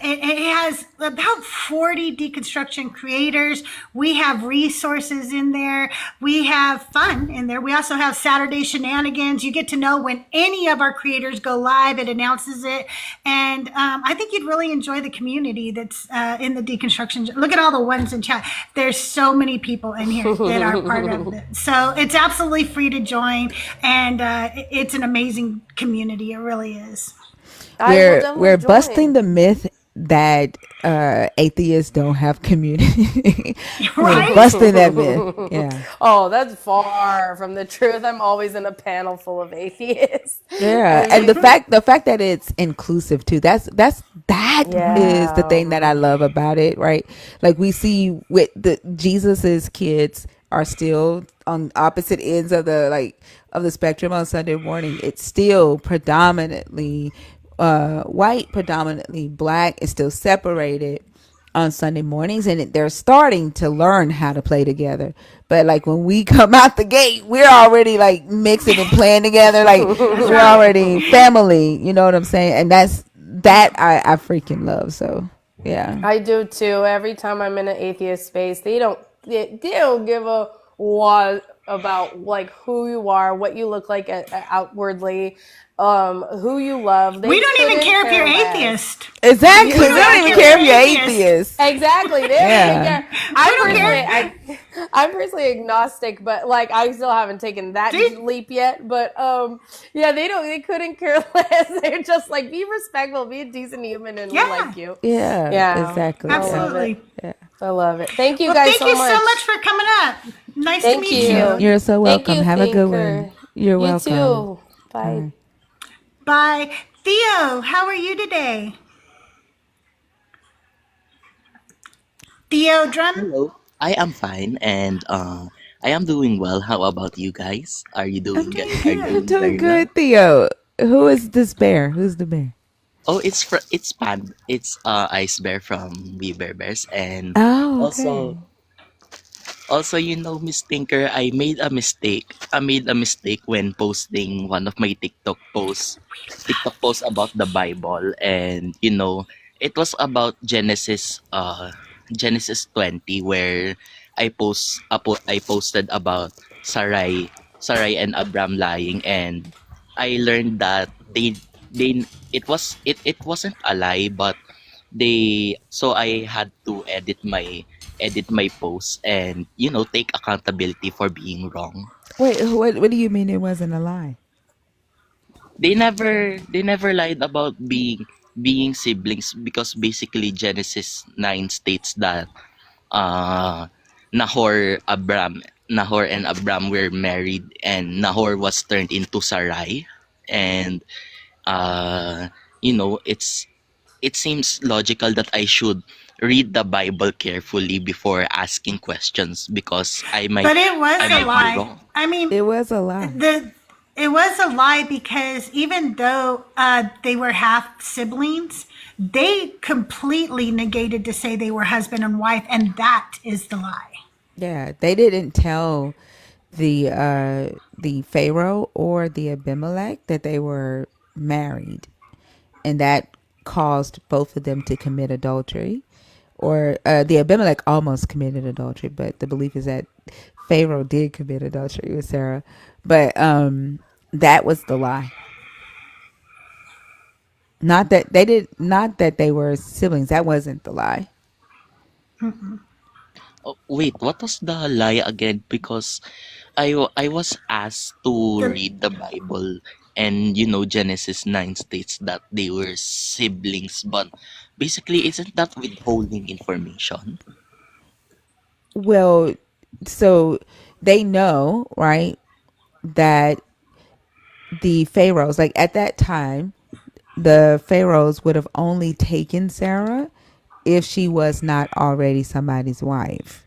It has about 40 deconstruction creators. We have resources in there. We have fun in there. We also have Saturday shenanigans. You get to know when any of our creators go live. It announces it. And I think you'd really enjoy the community that's in the deconstruction. Look at all the 1s in chat. There's so many people in here that are part of it. So it's absolutely free to join. And it's an amazing community. It really is. We're busting the myth that atheists don't have community. We're busting that myth. Yeah. Oh, that's far from the truth. I'm always in a panel full of atheists. Yeah, and the fact that it's inclusive too. That is the thing that I love about it, right? Like we see with Jesus's kids are still on opposite ends of the spectrum on Sunday morning. It's still predominantly white, predominantly black. It's still separated on Sunday mornings, and they're starting to learn how to play together. But like when we come out the gate, we're already like mixing and playing together. Like we're already family. You know what I'm saying? And that I freaking love. So yeah, I do too. Every time I'm in an atheist space, they don't give a what about like who you are, what you look like outwardly, who you love. We don't even care if you're atheist. Exactly. We don't even care if you're atheist. Exactly. They don't care. I'm personally agnostic, but like I still haven't taken that leap yet. But they couldn't care less. They're just like, be respectful, be a decent human, and we like you. Yeah. Exactly. Absolutely. Yeah. I love it. Thank you guys so much. Thank you so much for coming up. Nice to meet you. You're so welcome. Have a good one. You're welcome. You too. Bye. Bye. Theo, how are you today? Theo Drum? Hello, I am fine and I am doing well. How about you guys? Are you doing good? I'm doing good, Theo. Who is this bear? Who's the bear? Oh, it's Pan. It's Ice Bear from We Bear Bears, and okay. also Miss Tinker, I made a mistake. I made a mistake when posting one of my TikTok posts about the Bible, and it was about Genesis 20, where I posted about Sarai and Abram lying, and I learned that they it wasn't a lie, but so I had to edit my post and take accountability for being wrong. Wait, what do you mean it wasn't a lie? They never lied about being siblings, because basically Genesis 9 states that uh Nahor and Abram were married, and Nahor was turned into Sarai. And uh it seems logical that I should read the Bible carefully before asking questions, because But it was I a might be lie. wrong. I mean, It was a lie. it was a lie because even though they were half siblings, they completely negated to say they were husband and wife, and that is the lie. Yeah, they didn't tell the Pharaoh or the Abimelech that they were married, and that caused both of them to commit adultery. Or the Abimelech almost committed adultery, but the belief is that Pharaoh did commit adultery with Sarah. But that was the lie. Not that they were siblings. That wasn't the lie. Oh, wait, what was the lie again? Because I was asked to The read the Bible, and Genesis 9 states that they were siblings, but basically, isn't that withholding information? Well, so they know, right, that the pharaohs, like at that time, the pharaohs would have only taken Sarah if she was not already somebody's wife,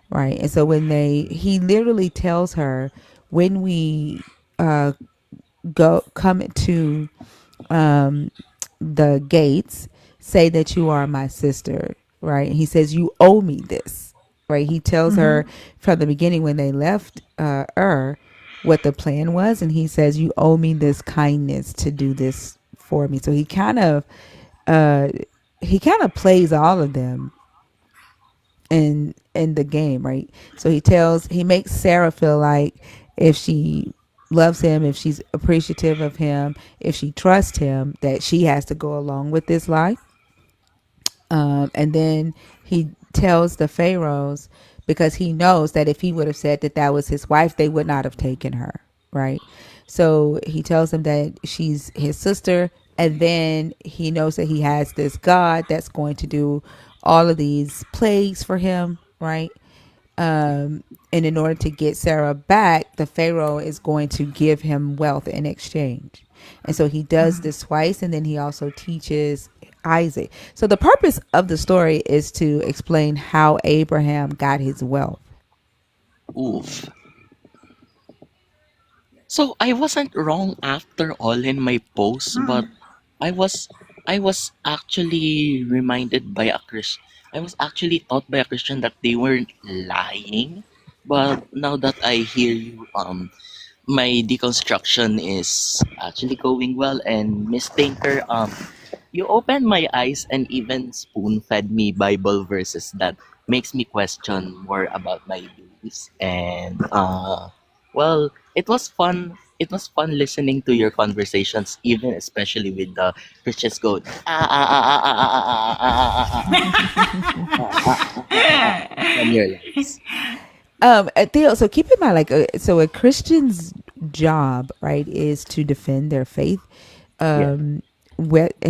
right? And so he literally tells her, when we uh come to um the gates, say that you are my sister, right? And he says, you owe me this, right? He tells her from the beginning when they left what the plan was, and he says, you owe me this kindness to do this for me. So uh he kind of plays all of them in the game, right? So he makes Sarah feel like if she loves him, if she's appreciative of him, if she trusts him, that she has to go along with this lie. And then he tells the pharaohs, because he knows that if he would have said that that was his wife, they would not have taken her, right? So he tells them that she's his sister, and then he knows that he has this God that's going to do all of these plagues for him, right? And in order to get Sarah back, the Pharaoh is going to give him wealth in exchange. And so he does this twice, and then he also teaches Isaac. So the purpose of the story is to explain how Abraham got his wealth. Oof. So I wasn't wrong after all in my post, but I was I was actually reminded by a Chris. I was actually taught by a Christian that they weren't lying. But now that I hear you, my deconstruction is actually going well. And Miss Tinker, you opened my eyes and even spoon-fed me Bible verses that makes me question more about my beliefs. And well, it was fun. It was fun listening to your conversations, even especially with the Christians going on your lives. Theo, so keep in mind, like, so a Christian's job, right, is to defend their faith, Yeah. and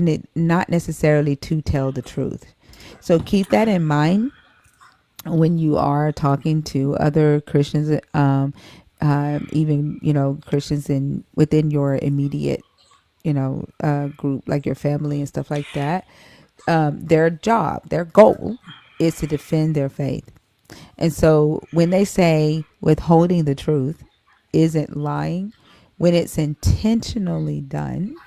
it not necessarily to tell the truth. So keep that in mind when you are talking to other Christians, even Christians within your immediate group, like your family and stuff like that. Their goal is to defend their faith. And so when they say withholding the truth isn't lying, when it's intentionally done,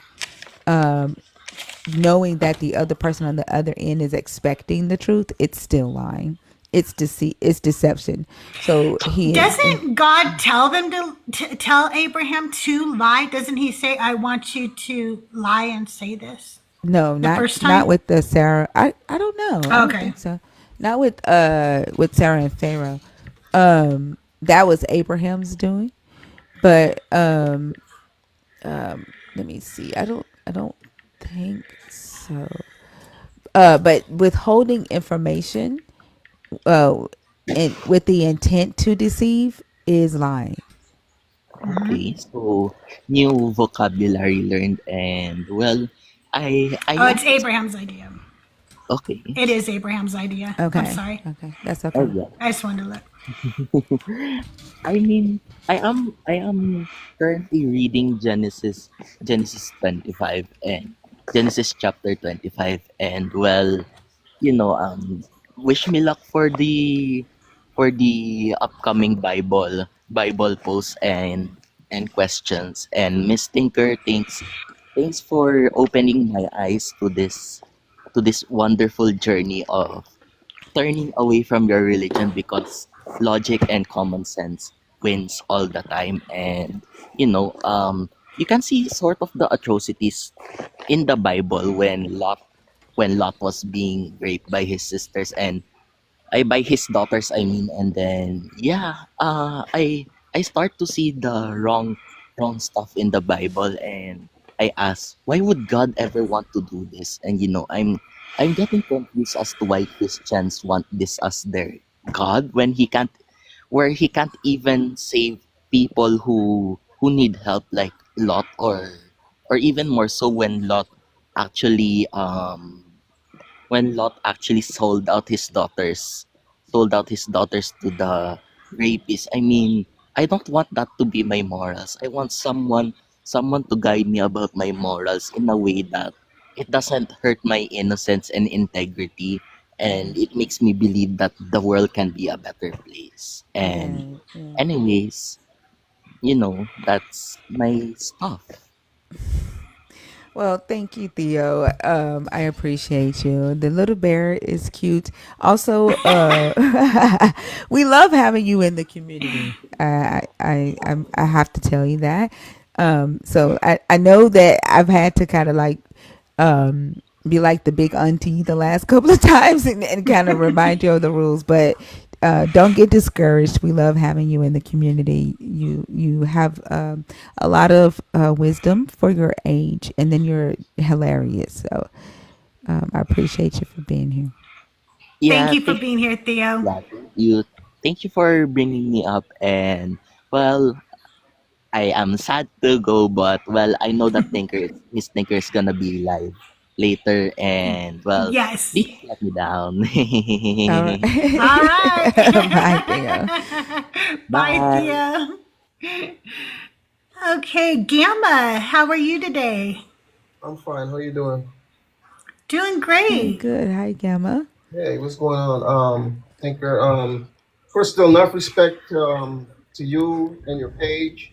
knowing that the other person on the other end is expecting the truth, it's still lying. It's deceit. It's deception. So doesn't God tell them to tell Abraham to lie? Doesn't he say, I want you to lie and say this? No, The not first not time? with the Sarah. I don't know. I don't Okay. think so. Not with Sarah and Pharaoh. That was Abraham's doing. But let me see. I don't think so. But withholding information uh and with the intent to deceive is lying. Okay, so new vocabulary learned, and well, I Oh, am it's Abraham's idea. okay. It is Abraham's idea. I'm Okay. sorry. Okay. That's Oh okay. yeah. I just wanted to let. I mean, I am currently reading Genesis 25 and Genesis chapter 25, and well, you know, wish me luck for the upcoming Bible posts and questions. And Miss Tinker, thanks for opening my eyes to this wonderful journey of turning away from your religion because logic and common sense wins all the time. And you can see sort of the atrocities in the Bible when Lot was being raped by his sisters and I by his daughters, I mean. And then I start to see the wrong stuff in the Bible, and I ask, why would God ever want to do this? And I'm getting confused as to why Christians want this as their God when he can't even save people who need help, like Lot, or even more so actually um when Lot actually sold out his daughters to the rapists. I mean, I don't want that to be my morals. I want someone to guide me about my morals in a way that it doesn't hurt my innocence and integrity, and it makes me believe that the world can be a better place. And Yeah. Yeah. anyways, that's my stuff. Well, thank you, Theo. I appreciate you. The little bear is cute. Also, we love having you in the community. I have to tell you that. So I know that I've had to kind of like be like the big auntie the last couple of times and kind of remind you of the rules, but don't get discouraged. We love having you in the community. You have a lot of wisdom for your age, and then you're hilarious. So I appreciate you for being here. Thank Yeah, you for being here, Theo. yeah, thank you for bringing me up. And well, I am sad to go, but well, I know that Miss Tinker is gonna be live later, and well, Yes. please let me down. All right. All right. Bye, Theo. Bye, Bye. Thea. Okay, Gamma, how are you today? I'm fine. How you doing? Doing Doing great. good. Hi, Gamma. Hey, what's going on? Thinker. First, still enough respect to you and your page.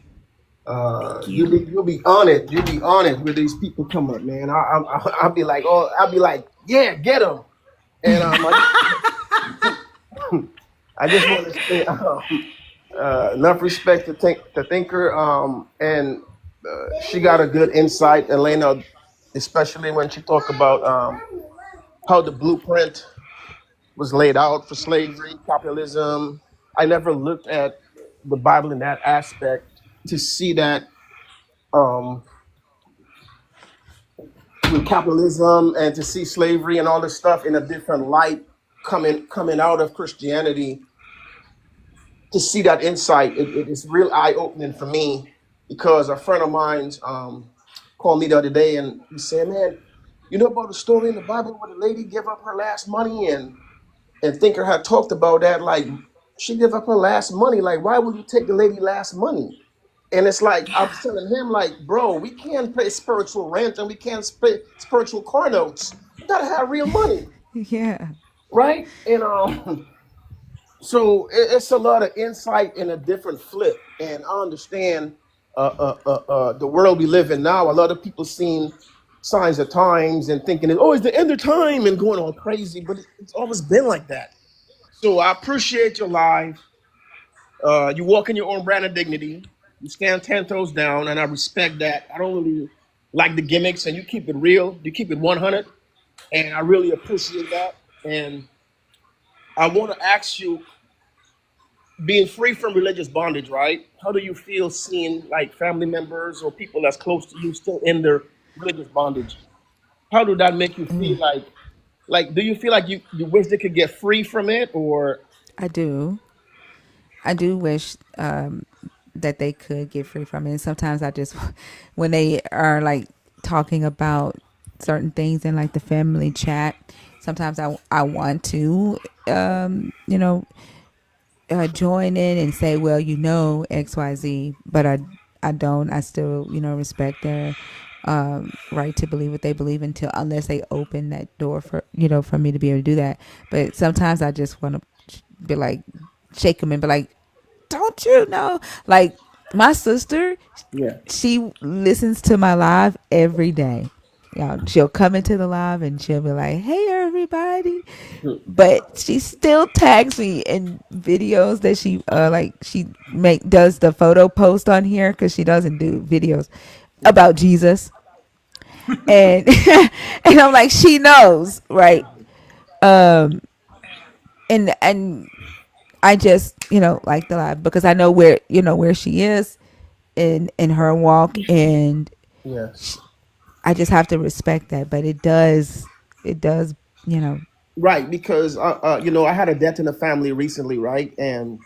Thank You'll you. be you'll be on it. You'll be on it where these people come up, man. I'll be like, oh, I'll be like, yeah, get them. And I just want to say enough respect to Thinker. And she got a good insight, Elena, especially when she talked about how the blueprint was laid out for slavery, capitalism. I never looked at the Bible in that aspect to see that um, with capitalism and to see slavery and all this stuff in a different light coming out of Christianity. To see that insight, it is real eye opening for me because a friend of mine called me the other day and he said, "Man, you know about the story in the Bible where the lady gave up her last money and Thinker had talked about that, like she gave up her last money. Like, why would you take the lady last money?" And it's like I Yeah. was telling him, like, bro, we can't pay spiritual rent and we can't pay spiritual car notes. We gotta have real money, Yeah. right? And so it's a lot of insight in a different flip. And I understand the world we live in now. A lot of people seeing signs of times and thinking, oh, it's the end of time and going all crazy, but it's always been like that. So I appreciate your live. You walk in your own brand of dignity. You stand 10 toes down, and I respect that. I don't really like the gimmicks, and you keep it real. You keep it 100, and I really appreciate that. And I want to ask you, being free from religious bondage, right? How do you feel seeing like family members or people that's close to you still in their religious bondage? How do that make you feel? Like, do you feel like you wish they could get free from it, or I do. I do wish that they could get free from it. And sometimes I just, when they are like talking about certain things in like the family chat, sometimes I want to, you know, join in and say, well, you know, XYZ, but I don't. I still, you know, respect their right to believe what they believe unless they open that door for, you know, for me to be able to do that. But sometimes I just want to be like, shake them and be like, don't you know? Like my sister, yeah, she listens to my live every day. She'll come into the live and she'll be like, "Hey, everybody," but she still tags me in videos that she like. She does the photo post on here because she doesn't do videos about Jesus, and and I'm like, she knows, right? And I just, you know, like the live because I know where, you know, where she is in her walk, and yes, I just have to respect that. But it does, you know. right? Because you know, I had a death in the family recently, right? And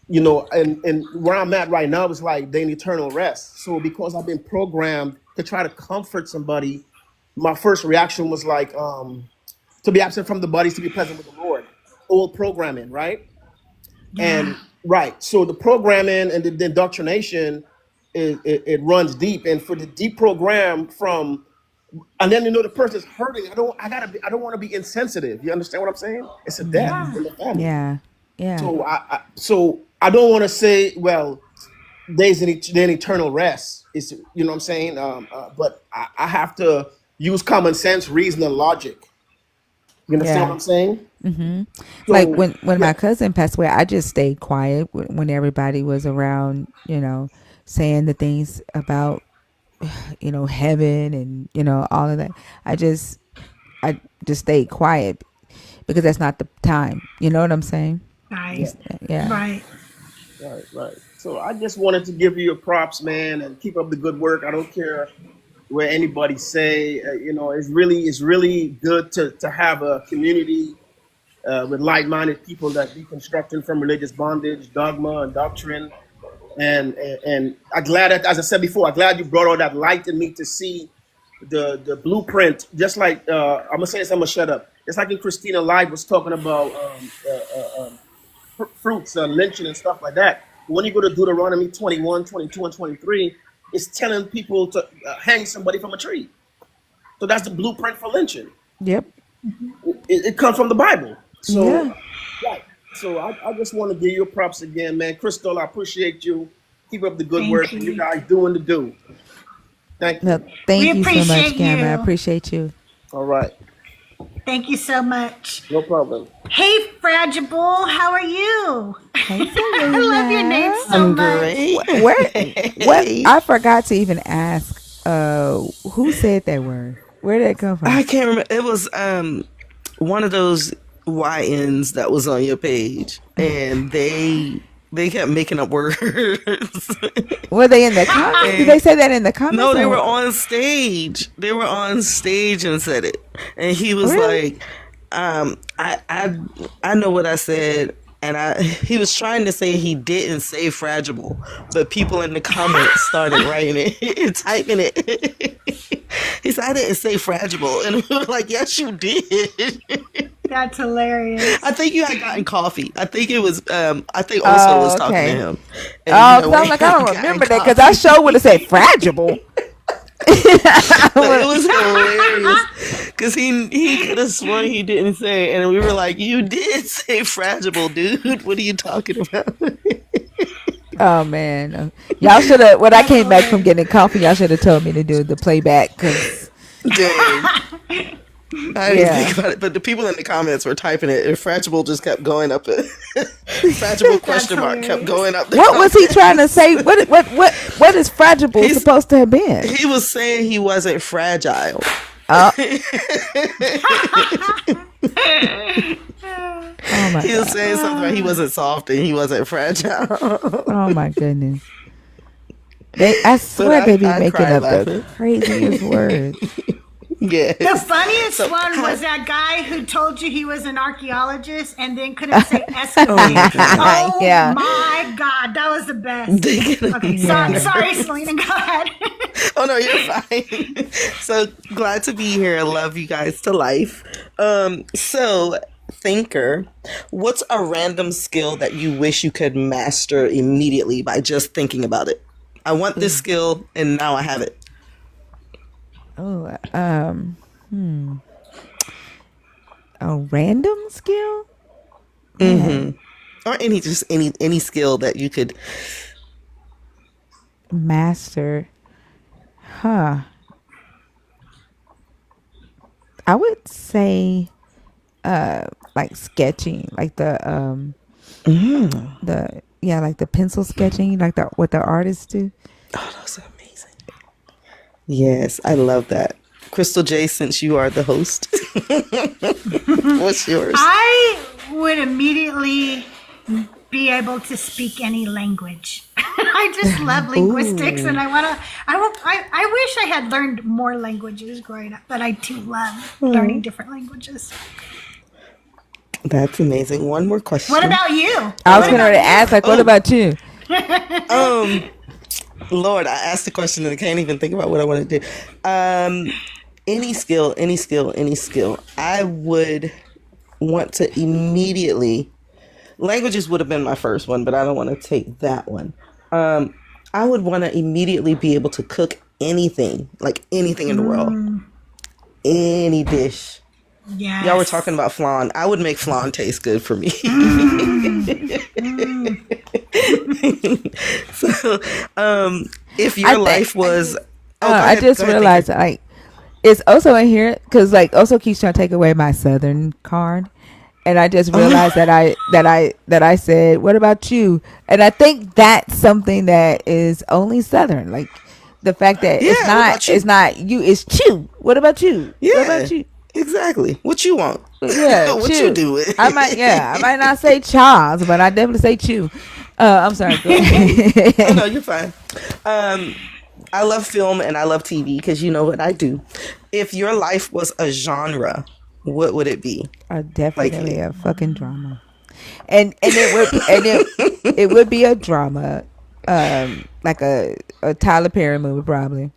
you know, and where I'm at right now is like they in eternal rest. So because I've been programmed to try to comfort somebody, my first reaction was like, to be absent from the body is to be present with the Lord. Old programming, right? Yeah. And right, so the programming and the indoctrination it runs deep, and for the deprogram from, and then you know the person's hurting. I don't want to be insensitive. You understand what I'm saying? It's a death Yeah. in the family. Yeah, yeah, So I don't want to say, well, they're in eternal rest. It's, you know what I'm saying? But I have to use common sense, reason, and logic. You understand what yeah. I'm saying? Like So when yeah, my cousin passed away, I just stayed quiet when everybody was around, you know, saying the things about, you know, heaven and, you know, all of that. I just stayed quiet because that's not the time. You know what I'm saying? yeah, Right. Yeah. Right. right, right. So I just wanted to give you your props, man, and keep up the good work. I don't care where anybody say, you know, it's really good to have a community with like-minded people that deconstructing from religious bondage, dogma, and doctrine. And I'm glad that, as I said before, I'm glad you brought all that light in me to see the blueprint. Just like I'm gonna say this, I'm gonna shut up. It's like in Christina Live was talking about fruits, lynching and stuff like that. When you go to Deuteronomy 21, 22, and 23, it's telling people to hang somebody from a tree. So that's the blueprint for lynching. Yep. It comes from the Bible. So, Yeah. right. So I just want to give you props again, man. Crystal, I appreciate you. Keep up the good Thank work, and you you. guys doing the do. Thank No, you. We thank you so much, appreciate Cameron. I you. appreciate you. All right. Thank you so much. No problem. Hey, Fragible, how are you? Hey, I love your name Selena. so I'm much. great. What? I forgot to even ask. Who said that word? Where did it come from? I can't remember. It was one of those YNs that was on your page, and they kept making up words. Were they in the comments? Did they say that in the comments? No, they were Or on stage. They were on stage and said it, and he was really? like, I know what I said." And he was trying to say he didn't say fragile, but people in the comments started writing it and typing it. He said, "I didn't say fragile," and we were like, "Yes, you did." That's hilarious. I think you had gotten coffee. I think it was. I think Oso was Oh, talking to okay. him, and you Oh, had because I was went like, I and don't gotten remember that because I coffee. sure would have said fragile. But it was hilarious because he could have sworn he didn't say, and we were like, "You did say fragile, dude. What are you talking about?" Oh man, y'all should have. When I That's came back from hilarious. getting coffee, y'all should have told me to do the playback because Dang. I didn't think about it, but the people in the comments were typing it, and Fragile just kept going up. Fragile question mark kept going up. What was he trying to say? What is fragile supposed to have been? He was saying he wasn't fragile. Oh. He was saying something like he wasn't soft and he wasn't fragile. Oh my goodness. I swear they be making up the craziest words. Yeah. The funniest one was that guy who told you he was an archaeologist and then couldn't say excavate. Oh Yeah. my God, that was the best. Okay, sorry, Selena, go ahead. Oh no, you're fine. So glad to be here. I love you guys to life. So thinker, what's a random skill that you wish you could master immediately by just thinking about it? I want this skill and now I have it. Oh, a random skill? Or any skill that you could master. I would say like sketching, like the like the pencil sketching, like what the artists do. Oh, that's amazing. Yes, I love that. CrystalJae, since you are the host, what's yours? I would immediately be able to speak any language. I just love linguistics, and I wish I had learned more languages growing up, but I do love learning different languages. That's amazing. One more question. What about you? I was going to ask, like, what about you? Lord, I asked the question and I can't even think about what I want to do. Any skill. I would want to immediately. Languages would have been my first one, but I don't want to take that one. I would want to immediately be able to cook anything, like anything in the world. Any dish. Yes. Y'all were talking about flan. I would make flan taste good for me. So, if your life was... I just realized, like, it's also in here, because, like, also keeps trying to take away my Southern card. And I just realized that I said, what about you? And I think that's something that is only Southern. Like, the fact that it's not you, it's chew. What about you? Yeah. What about you? Exactly. What you want? Yeah, what chew. you doing? I might not say Charles, but I definitely say chew. I'm sorry. Go ahead. Oh, no, you're fine. I love film and I love TV because you know what I do. If your life was a genre, what would it be? Definitely a fucking drama, and it would be a drama, like a Tyler Perry movie probably.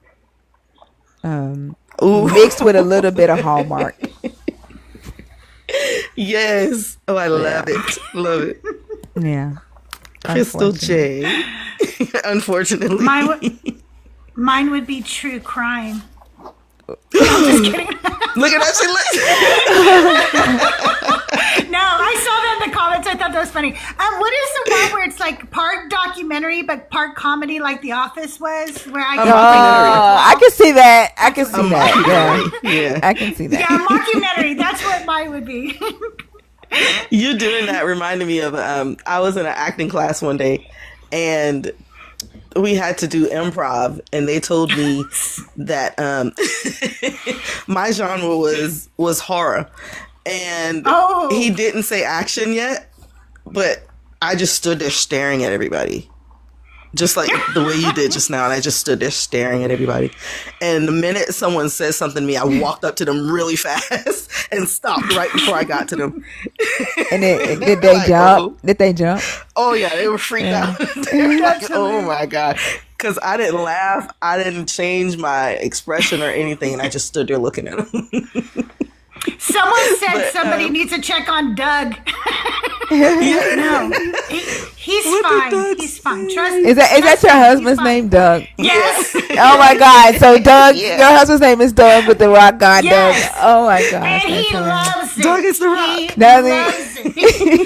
Mixed with a little bit of Hallmark. Yes. Oh, I love it. Love it. Yeah. CrystalJae. Unfortunately. Mine would be true crime. I'm just kidding. Look at that. No, I saw that in the comments. I thought that was funny. What is the one where it's like part documentary but part comedy, like The Office was? Where I can see that. I can see that. Yeah, I can see that. Yeah, mockumentary. That's what mine would be. You doing that reminded me of. I was in an acting class one day, and we had to do improv, and they told me that my genre was horror, and he didn't say action yet, but I just stood there staring at everybody, just like the way you did just now, and I just stood there staring at everybody. And the minute someone said something to me, I walked up to them really fast and stopped right before I got to them. And did they like, jump? Did they jump? Oh yeah, they were freaked out. They were like, oh my God. Because I didn't laugh, I didn't change my expression or anything, and I just stood there looking at them. Someone said somebody needs to check on Doug. No, He's What did fine. Doug He's fine. say? Is that Trust your me, he's husband's fine. name, Doug? Yes. Oh my God! So Doug, Yeah. your husband's name is Doug with the rock god Doug. Yes. Oh my gosh, And that's he hilarious. loves it. Doug is the He rock. Does loves he? it.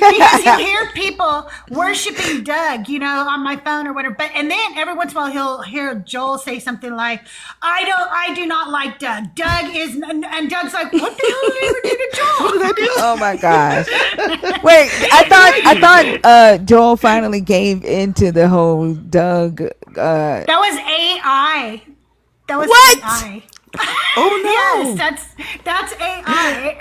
Because he'll hear people worshiping Doug, on my phone or whatever. But and then every once in a while he'll hear Joel say something like, I do not like Doug. Doug is and Doug's like, what the hell did I ever do to Joel? What did I do? Oh my gosh! Wait, I thought Joel finally gave into the whole Doug. That was AI. That was What? AI. Oh no! Yes, that's AI.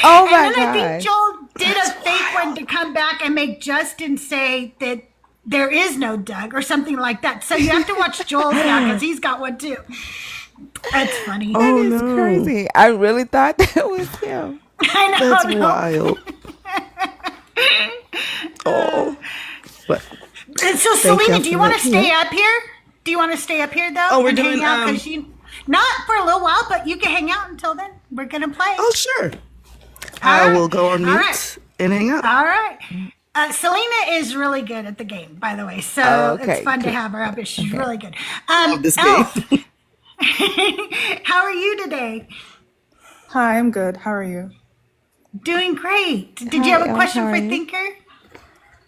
Oh And my then I think gosh! Joel did a fake one to come back and make Justin say that there is no Doug or something like that. So you have to watch Joel's now because he's got one too. That's funny. That Oh is no! crazy. I really thought that was him. I know. That's No. wild. Oh, but And so, thank Selena, y'all do you for want to letting me stay know. up here? Do you want to stay up here though Oh, we're and doing hang out? Because not for a little while, but you can hang out until then. We're gonna play. Oh sure. All I right. will go on All mute right. and hang out. All right. Selena is really good at the game, by the way. So Oh, it's okay, fun to cool. have her up. But she's Okay. really good. Love this Elf, game. how are you today? Hi, I'm good. How are you? Doing great. Did Hi, you have a Elf. question How are for you? Thinker?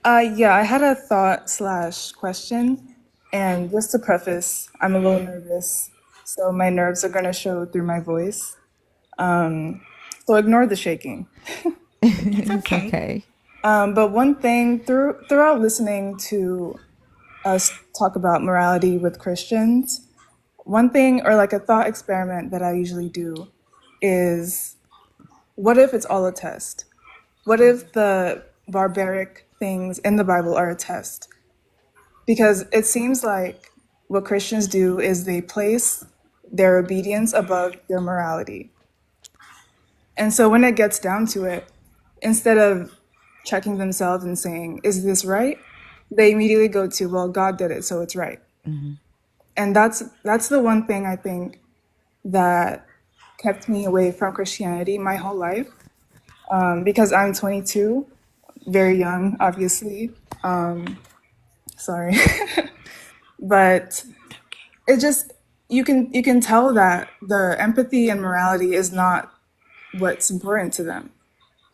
Yeah, I had a thought slash question. And just to preface, I'm a little nervous. So my nerves are going to show through my voice. So ignore the shaking. It's It's okay. okay. But one thing throughout listening to us talk about morality with Christians, one thing or like a thought experiment that I usually do is what if it's all a test? What if the barbaric things in the Bible are a test? Because it seems like what Christians do is they place their obedience above their morality. And so when it gets down to it, instead of checking themselves and saying, is this right? They immediately go to, well, God did it, so it's right. And that's the one thing I think that kept me away from Christianity my whole life. Because I'm 22, very young, obviously. Sorry. But it just you can tell that the empathy and morality is not what's important to them.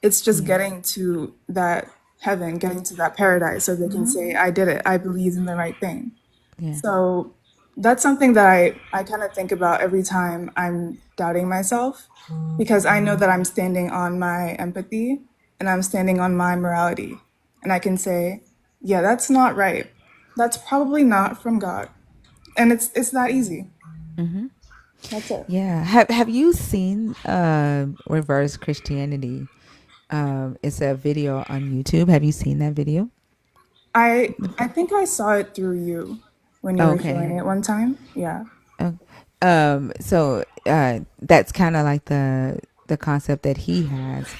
It's just getting to that heaven, getting to that paradise so they can say, I did it. I believe in the right thing. Yeah. So that's something that I kind of think about every time I'm doubting myself because I know that I'm standing on my empathy and I'm standing on my morality. And I can say, yeah, that's not right. That's probably not from God. And it's that easy. That's it. Yeah. Have you seen Reverse Christianity? It's a video on YouTube. Have you seen that video? I think I saw it through you when you were showing Okay. it one time. Yeah. So that's kind of like the concept that he has.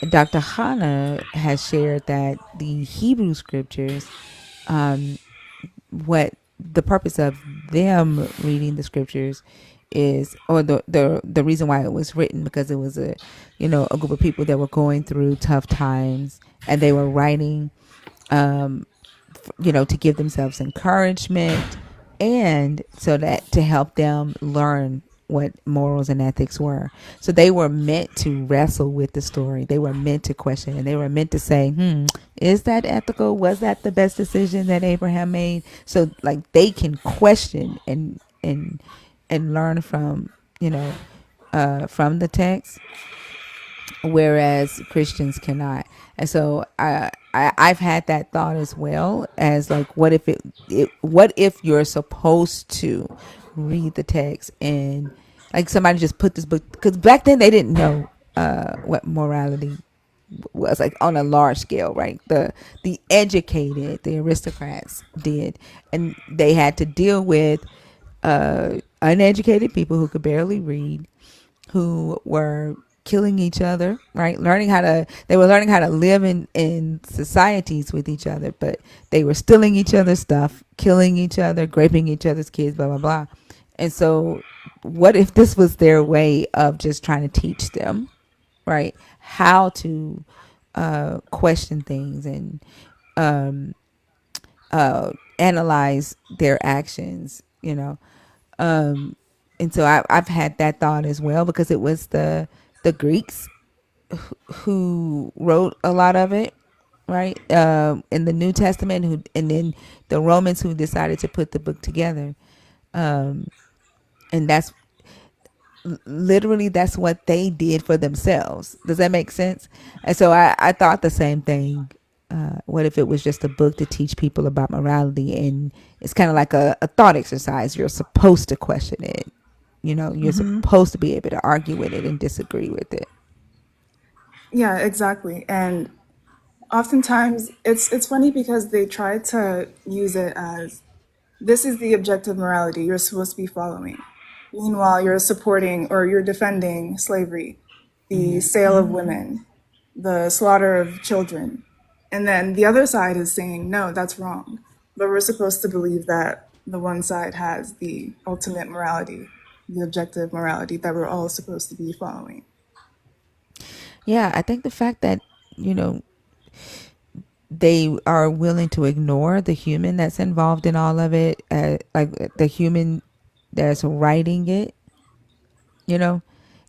Dr. Hannah has shared that the Hebrew scriptures, what the purpose of them reading the scriptures is, or the reason why it was written, because it was a group of people that were going through tough times, and they were writing to give themselves encouragement, and so that to help them learn what morals and ethics were. So they were meant to wrestle with the story. They were meant to question, and they were meant to say, is that ethical? Was that the best decision that Abraham made? So like they can question and learn from the text, whereas Christians cannot. And so I've had that thought as well, as like, what if you're supposed to read the text and like somebody just put this book, because back then they didn't know what morality was like on a large scale, right? The educated, the aristocrats did, and they had to deal with uneducated people who could barely read, who were killing each other, right? They were learning how to live in societies with each other, but they were stealing each other's stuff, killing each other, raping each other's kids, blah, blah, blah. And so what if this was their way of just trying to teach them, right, how to question things and analyze their actions, and so I've had that thought as well, because it was the Greeks who wrote a lot of it, right? In the New Testament, and then the Romans who decided to put the book together, and that's what they did for themselves. Does that make sense? And so I thought the same thing. What if it was just a book to teach people about morality, and it's kind of like a thought exercise? You're supposed to question it. You're supposed to be able to argue with it and disagree with it. Yeah, exactly. And oftentimes it's funny because they try to use it as this is the objective morality you're supposed to be following. Meanwhile, you're supporting or you're defending slavery, the sale of women, the slaughter of children. And then the other side is saying, no, that's wrong. But we're supposed to believe that the one side has the ultimate morality, the objective morality that we're all supposed to be following. Yeah, I think the fact that, they are willing to ignore the human that's involved in all of it, like the human that's writing it,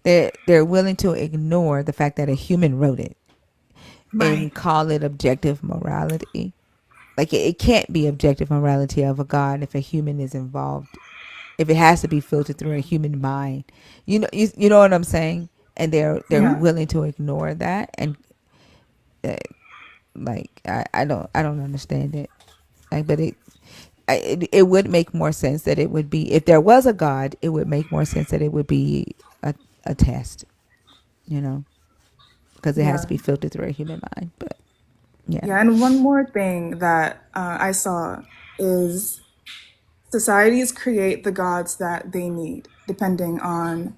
they're willing to ignore the fact that a human wrote it and call it objective morality. Like it can't be objective morality of a God if a human is involved. If it has to be filtered through a human mind, you know what I'm saying? And they're willing to ignore that, and like I don't understand it. Like, but it would make more sense that it would be, if there was a God, it would make more sense that it would be a test, because it has to be filtered through a human mind. But Yeah, and one more thing that I saw is societies create the gods that they need, depending on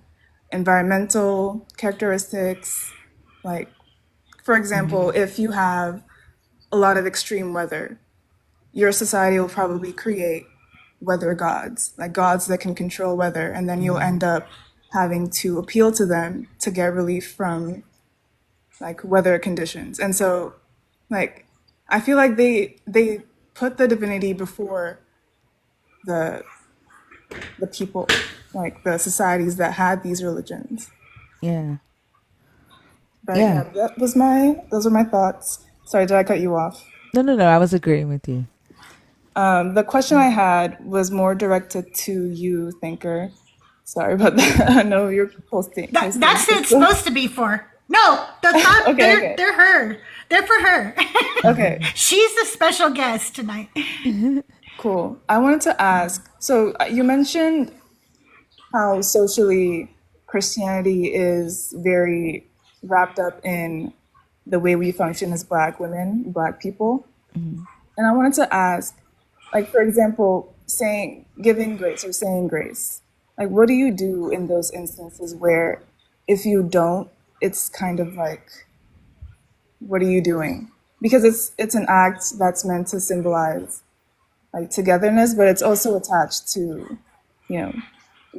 environmental characteristics. Like, for example, if you have a lot of extreme weather, your society will probably create weather gods, like gods that can control weather, and then you'll end up having to appeal to them to get relief from like weather conditions. And so, like, I feel like they put the divinity before the people, like the societies that had these religions. yeah. But yeah, those are my thoughts. Sorry, did I cut you off? No, I was agreeing with you. The question I had was more directed to you, thinker. Sorry about that. I know you're posting. That's what it's supposed to be for. No, Okay. they're her. They're for her. Okay. She's the special guest tonight. Cool. I wanted to ask, so you mentioned how socially Christianity is very wrapped up in the way we function as Black women, Black people. And I wanted to ask, like, for example, giving grace or saying grace. Like, what do you do in those instances where if you don't, it's kind of like, what are you doing? Because it's an act that's meant to symbolize like togetherness, but it's also attached to,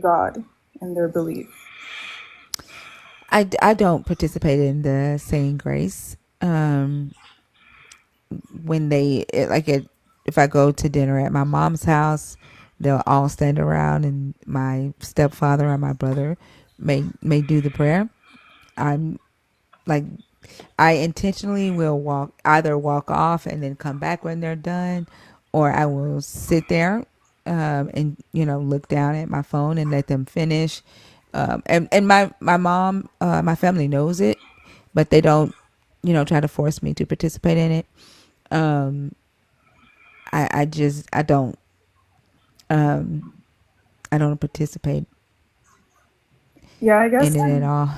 God and their belief. I don't participate in the saying grace. If I go to dinner at my mom's house, they'll all stand around, and my stepfather or my brother may do the prayer. I'm like, I intentionally will either walk off and then come back when they're done, or I will sit there and look down at my phone and let them finish. And my mom, my family knows it, but they don't try to force me to participate in it. I don't participate Yeah, I guess in it at all.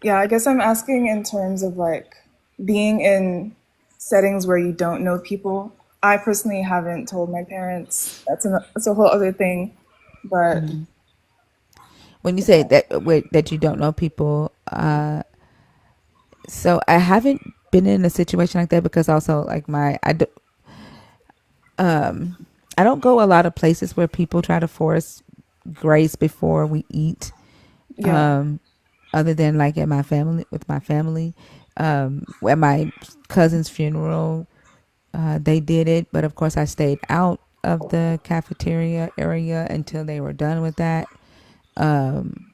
Yeah, I guess I'm asking in terms of like being in settings where you don't know people. I personally haven't told my parents. That's a whole other thing. But When you say that you don't know people, so I haven't been in a situation like that, because also like I don't go a lot of places where people try to force grace before we eat. yeah, Other than like with my family, at my cousin's funeral, They did it, but of course I stayed out of the cafeteria area until they were done with that. Um,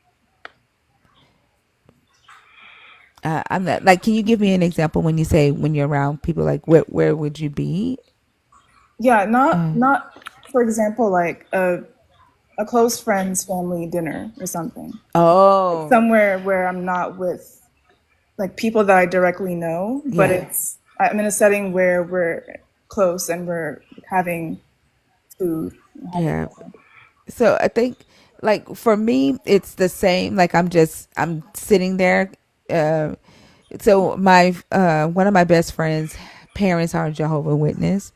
I'm not like. Can you give me an example when you say when you're around people? Like, where would you be? Yeah, Uh, not for example, like a close friend's family dinner or something. Like oh, somewhere where I'm not with like people that I directly know, but yeah, I'm in a setting where we're close and we're having food, having yeah. So I think like for me, it's the same. Like I'm sitting there. Uh, so my one of my best friends' parents are Jehovah Witness.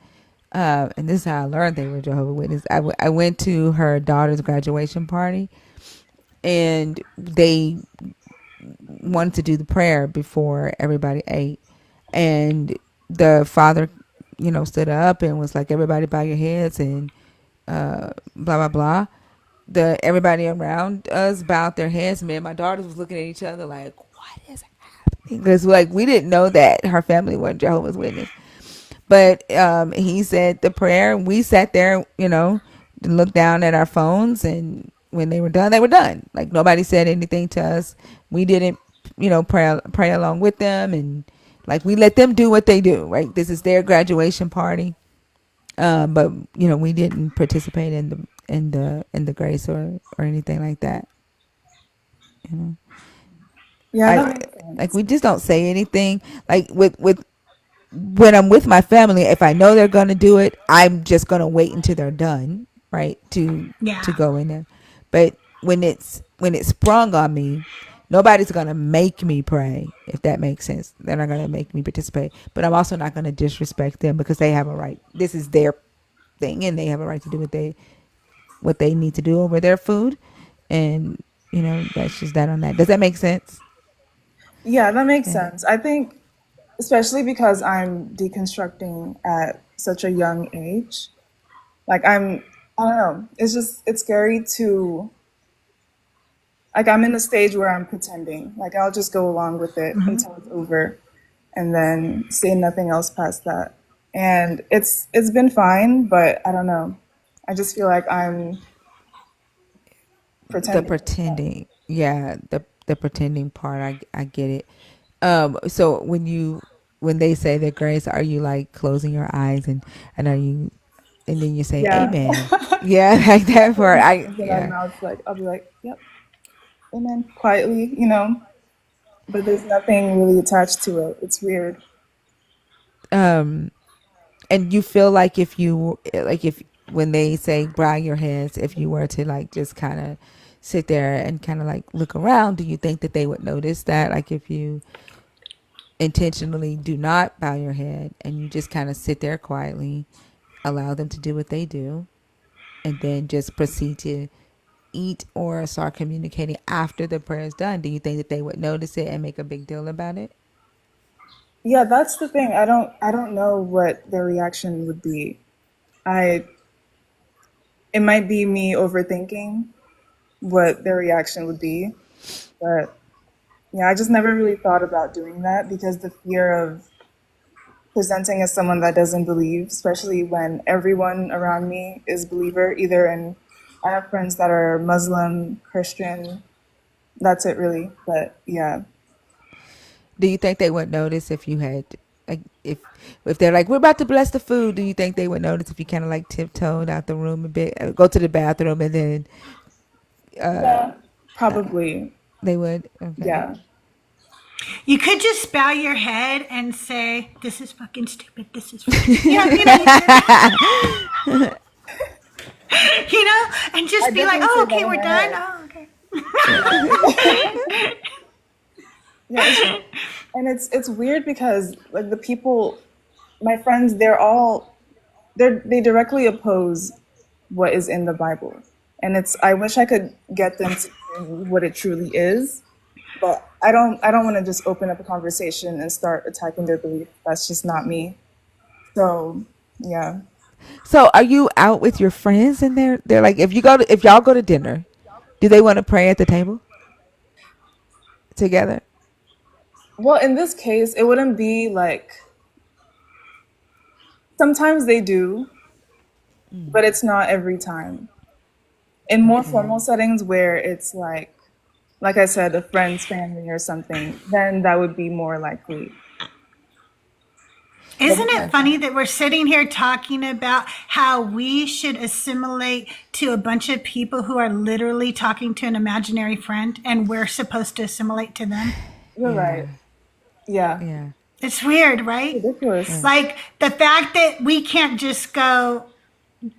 And this is how I learned they were Jehovah Witness. I went to her daughter's graduation party, and they wanted to do the prayer before everybody ate, and the father, stood up and was like, "Everybody, bow your heads," and blah blah blah. The everybody around us bowed their heads. Me and my daughters was looking at each other like, "What is happening?" Because like we didn't know that her family was Jehovah's Witness. But he said the prayer, and we sat there, looked down at our phones, and when they were done, they were done. Like nobody said anything to us. We didn't, pray along with them, and like we let them do what they do. Right, this is their graduation party. But we didn't participate in the grace or anything like that. You know, yeah, that I makes like sense. we just don't say anything. Like with when I'm with my family, if I know they're gonna do it, I'm just gonna wait until they're done, right? To Yeah. go in there. But when it's sprung on me, nobody's gonna make me pray, if that makes sense. They're not gonna make me participate. But I'm also not gonna disrespect them because they have a right. This is their thing, and they have a right to do what they need to do over their food. And that's just that on that. Does that make sense? Yeah, that makes Yeah. sense. I think especially because I'm deconstructing at such a young age. Like I don't know. It's scary to like I'm in a stage where I'm pretending. Like I'll just go along with it until it's over and then say nothing else past that. And it's been fine, but I don't know. I just feel like I'm The pretending. pretending, yeah, the pretending part, I get it. So when they say the grace, are you like closing your eyes and are you and then you say Yeah. amen? Yeah, like that Put part. my I hands in my yeah. mouth, like I'll be like, "Yep, amen," quietly, but there's nothing really attached to it. It's weird. Um, and you feel like if when they say bow your heads, if you were to like just kind of sit there and kind of like look around, do you think that they would notice that? Like if you intentionally do not bow your head and you just kind of sit there quietly, allow them to do what they do, and then just proceed to eat or start communicating after the prayer is done, do you think that they would notice it and make a big deal about it? Yeah, that's the thing. I don't know what their reaction would be. I It might be me overthinking what their reaction would be, but yeah, I just never really thought about doing that because the fear of presenting as someone that doesn't believe, especially when everyone around me is believer, either in I have friends that are Muslim, Christian, that's it really. But yeah. Do you think they would notice if you had like if they're like we're about to bless the food? Do you think they would notice if you kind of like tiptoed out the room a bit, go to the bathroom, and then uh, Yeah. Probably. they would? Okay. Yeah. You could just bow your head and say, "This is fucking stupid. This is fucking," and I just be like, definitely "Oh, say that okay, in we're my done. head. Oh, okay." Yeah, and it's weird because like the people my friends, they directly oppose what is in the Bible. And I wish I could get them to see what it truly is, but I don't want to just open up a conversation and start attacking their belief. That's just not me. So, yeah. So are you out with your friends and they're like if y'all go to dinner, do they want to pray at the table together? Well, in this case, it wouldn't be like Sometimes they do, but it's not every time. In more formal settings where it's like I said, a friend's family or something, then that would be more likely. Isn't it funny that we're sitting here talking about how we should assimilate to a bunch of people who are literally talking to an imaginary friend, and we're supposed to assimilate to them? You're right. Yeah. Yeah. It's weird, right? Ridiculous. Like the fact that we can't just go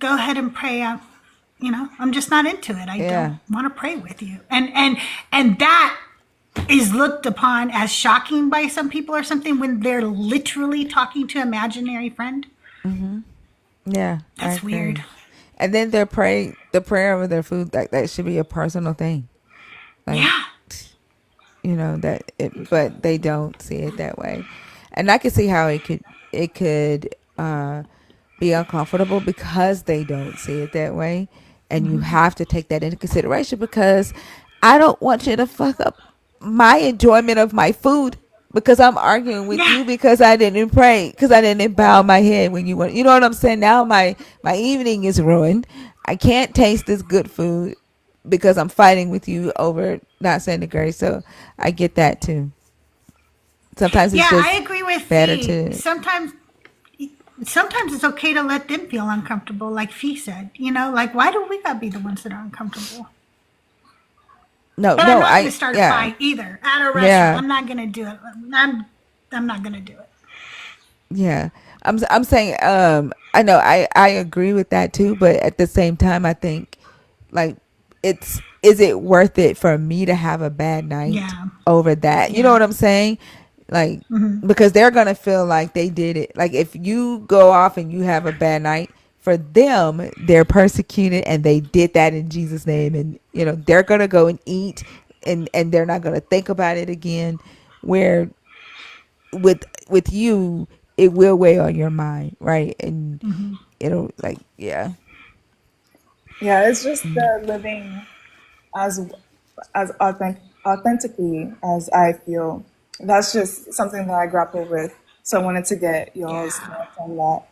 ahead and pray. I'm just not into it. I don't want to pray with you. And that is looked upon as shocking by some people or something when they're literally talking to an imaginary friend. Mm-hmm. Yeah. That's weird. And then the prayer over their food, that should be a personal thing. Like, yeah. But they don't see it that way. And I can see how it could be uncomfortable because they don't see it that way. And you have to take that into consideration, because I don't want you to fuck up my enjoyment of my food because I'm arguing with you because I didn't pray, because I didn't bow my head when you went. You know what I'm saying? Now my evening is ruined. I can't taste this good food because I'm fighting with you over not saying the grace. So I get that too. Sometimes it's just I agree with better Fee. to Sometimes it's okay to let them feel uncomfortable, like Fee said. Like, why do we gotta be the ones that are uncomfortable? But I'm not gonna start a fight either at a restaurant. Yeah. I'm not gonna do it. I'm not gonna do it. Yeah. I'm saying I know I agree with that too, but at the same time I think, like, is it worth it for me to have a bad night over that? You know what I'm saying? Like, because they're going to feel like they did it. Like, if you go off and you have a bad night, for them, they're persecuted and they did that in Jesus' name. And, they're going to go and eat and they're not going to think about it again. Where with you, it will weigh on your mind, right? And it'll, like, Yeah, it's just the living as authentically as I feel. That's just something that I grapple with. So I wanted to get y'all's thoughts on that.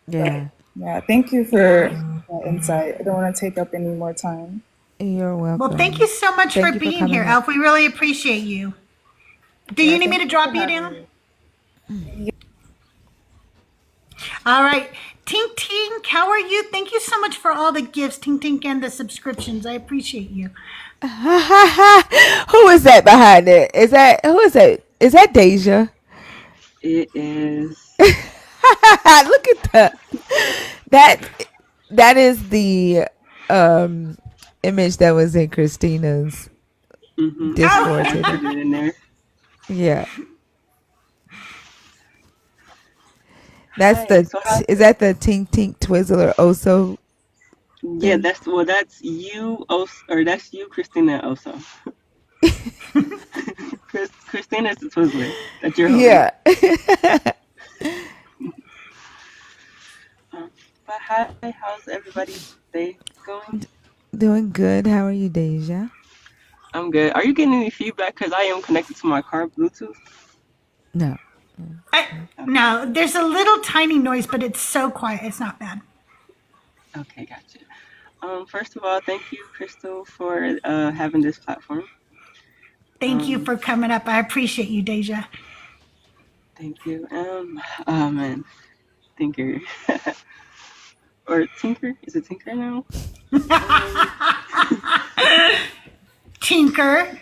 Yeah. Yeah, thank you for that insight. I don't want to take up any more time. You're welcome. Well, thank you so much for being here, Elf. We really appreciate you. Do you need me to drop you down? All right. Tink Tink, how are you? Thank you so much for all the gifts, Tink Tink, and the subscriptions. I appreciate you. Who is that behind it? Who is that? Is that Deja? It is. Look at that is the image that was in Christina's Discord today. In there. Yeah. That's is that the Tink Tink Twizzler Oso? Yeah, that's you, or that's you, Christina also. Christina's the Twizzler that you're holding. Yeah. But hi, how's everybody's day going? Doing good. How are you, Deja? I'm good. Are you getting any feedback? Because I am connected to my car Bluetooth. No. No, there's a little tiny noise, but it's so quiet. It's not bad. Okay, gotcha. First of all, thank you, Crystal, for having this platform. Thank you for coming up. I appreciate you, Deja. Thank you. Oh man, Tinker. Or Tinker? Is it Tinker now? Tinker.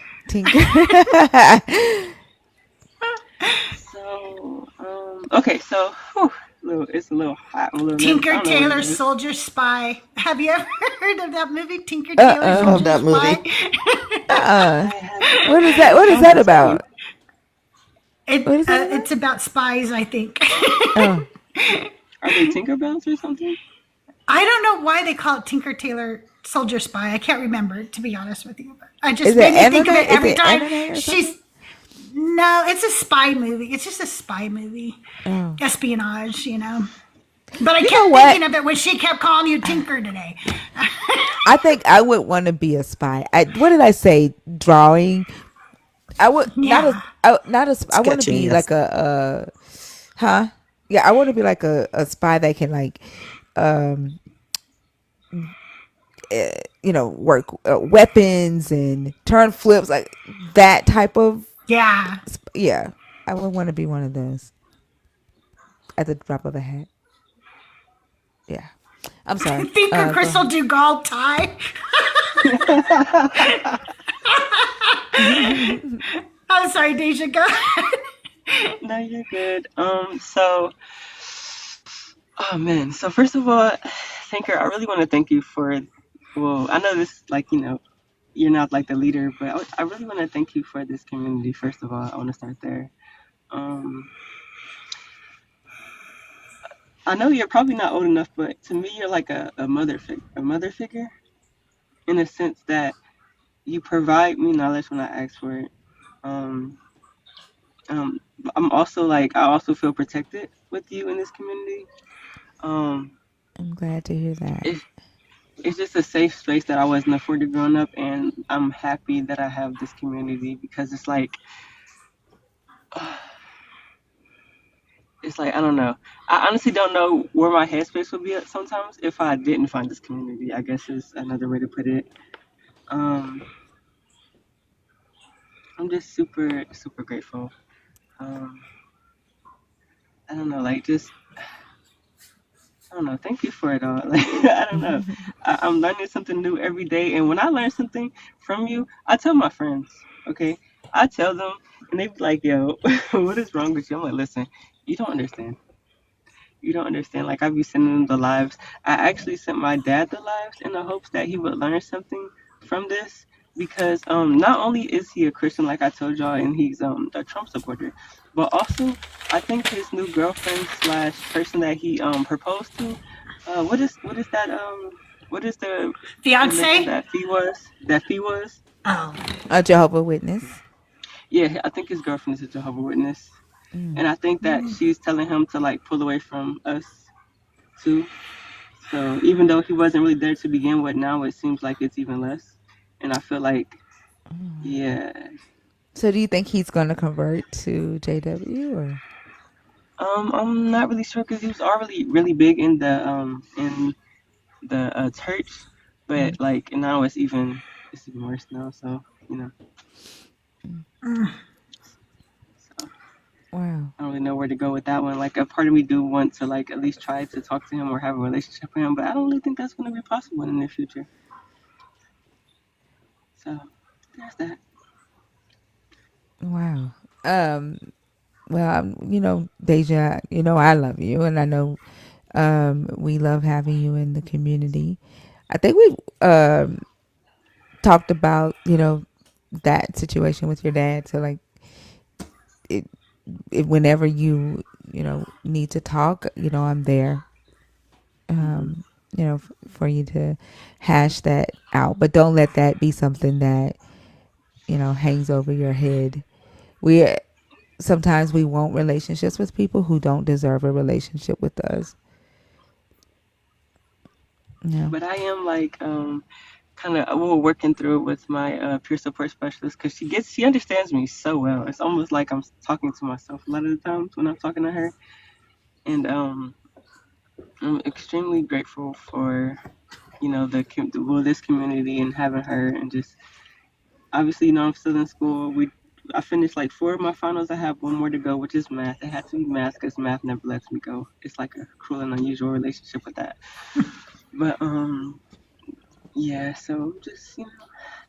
So, okay, so it's a little hot. Tinker Tailor Soldier Spy. Have you ever heard of that movie, Tinker Tailor Soldier that Spy? What is that? What is that about? It's about spies, I think. Are they Tinkerbells or something? I don't know why they call it Tinker Tailor Soldier Spy. I can't remember, to be honest with you. But I just made me think of it every time. No, it's a spy movie. It's just a spy movie. Espionage, But I kept thinking of it when she kept calling you Tinker today. I think I would want to be a spy. What did I say? Drawing. I would not a. I want to be like a. Yeah, I want to be like a spy that can like, um, work weapons and turn flips, like that type of. Yeah. Yeah, I would want to be one of those at the drop of a hat. Yeah, I'm sorry. Thinker Go Crystal ahead. Dugal tie. I'm sorry, Deja. Go ahead. No, you're good. Oh man. So first of all, Thinker, I really want to thank you for. Well, I know this, like you're not like the leader, but I really want to thank you for this community. First of all, I want to start there. Um, I know you're probably not old enough, but to me, you're like a mother figure, in a sense that you provide me knowledge when I ask for it. Um, um, I'm also like I also feel protected with you in this community. Um, I'm glad to hear that. it's it's just a safe space that I wasn't afforded growing up, and I'm happy that I have this community because it's like I don't know. I honestly don't know where my headspace would be at sometimes if I didn't find this community. I guess is another way to put it. Um, I'm just super grateful. Um, I don't know, like just I don't know. Thank you for it all. Like I don't know. I'm learning something new every day, and when I learn something from you, I tell my friends. Okay, I tell them, and they be like, "Yo, what is wrong with you?" I'm like, "Listen, you don't understand. You don't understand. Like I be sending them the lives. I actually sent my dad the lives in the hopes that he would learn something from this because not only is he a Christian like I told y'all and he's a Trump supporter, but also I think his new girlfriend slash person that he proposed to, what is that what is the religion Fiance? that fee was? Oh. A Jehovah Witness. Yeah, I think his girlfriend is a Jehovah Witness. Mm. And I think that she's telling him to like pull away from us too. So even though he wasn't really there to begin with, now it seems like it's even less. And I feel like, yeah. So do you think he's going to convert to JW or? I'm not really sure because he was already really big in the church, but like now it's even worse now. So you know, so Wow. I don't really know where to go with that one. Like a part of me do want to like at least try to talk to him or have a relationship with him, but I don't really think that's going to be possible in the near future. So there's that. Wow. Well, Deja, I love you, and I know we love having you in the community. I think we've talked about, that situation with your dad. So, like, whenever you need to talk, I'm there, Mm-hmm. for you to hash that out. But don't let that be something that, hangs over your head. We Sometimes we want relationships with people who don't deserve a relationship with us. Yeah. But I am like kind of we were working through it with my peer support specialist because she understands me so well. It's almost like I'm talking to myself a lot of the times when I'm talking to her, and I'm extremely grateful for this community and having her and just obviously I'm still in school. I finished like 4 of my finals. I have one more to go, which is math. It had to be math because math never lets me go. It's like a cruel and unusual relationship with that. But yeah, so I'm just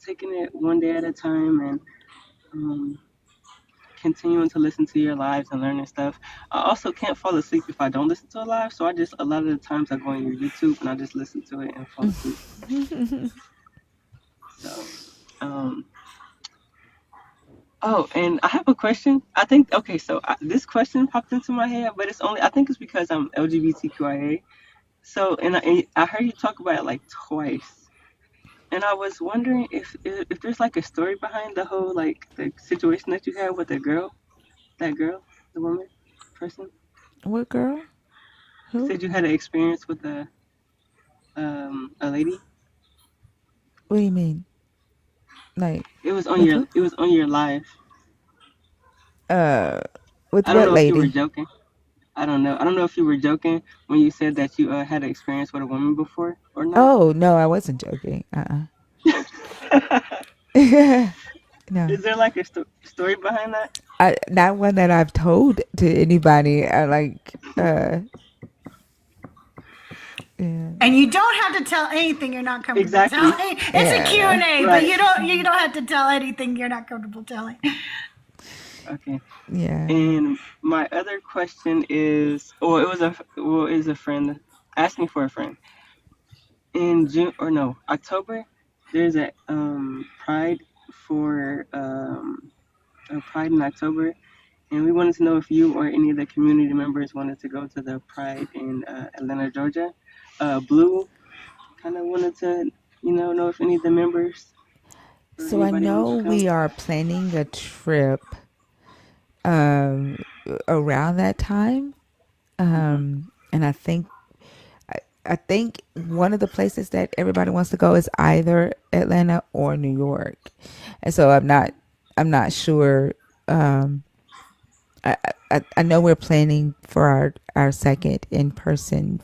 taking it one day at a time and um, continuing to listen to your lives and learning stuff. I also can't fall asleep if I don't listen to a live, so a lot of the times I go on your YouTube and I just listen to it and fall asleep. So, um, oh, and I have a question. I think okay, so this question popped into my head, but I think it's because I'm LGBTQIA. So, and I heard you talk about it like twice. And I was wondering if there's like a story behind the whole like the situation that you had with that girl, the woman, person. What girl? You Who? said you had an experience with a lady. What do you mean? Like, It was on with who? your live. Uh, with I don't what know if you were lady? joking. I don't know. I don't know if you were joking when you said that you had an experience with a woman before or not. Oh no, I wasn't joking. No, Is there like a story behind that? not one that I've told to anybody. I like, yeah, And you don't have to tell anything you're not comfortable Exactly. telling. It's a yeah. Q&A, but Right. you don't have to tell anything you're not comfortable telling. Okay. Yeah. And my other question is, well, it is a friend asking for a friend in June or no October. There's a Pride for a Pride in October, and we wanted to know if you or any of the community members wanted to go to the Pride in Atlanta, Georgia. Blue kind of wanted to, know if any of the members or So I anybody wanted know to come. we are planning a trip um around that time. Hmm. And I think one of the places that everybody wants to go is either Atlanta or New York. And so I'm not sure. Um, I know we're planning for our second in person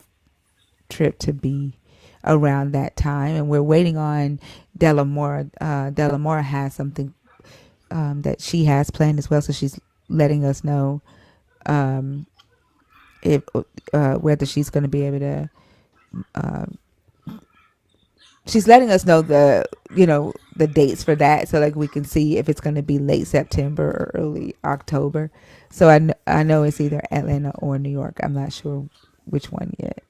trip to be around that time, and we're waiting on Delamora. Delamora has something that she has planned as well, so she's letting us know um, if whether she's going to be able to. Um, she's letting us know the dates for that, so like we can see if it's going to be late September or early October. So I know it's either Atlanta or New York. I'm not sure which one yet.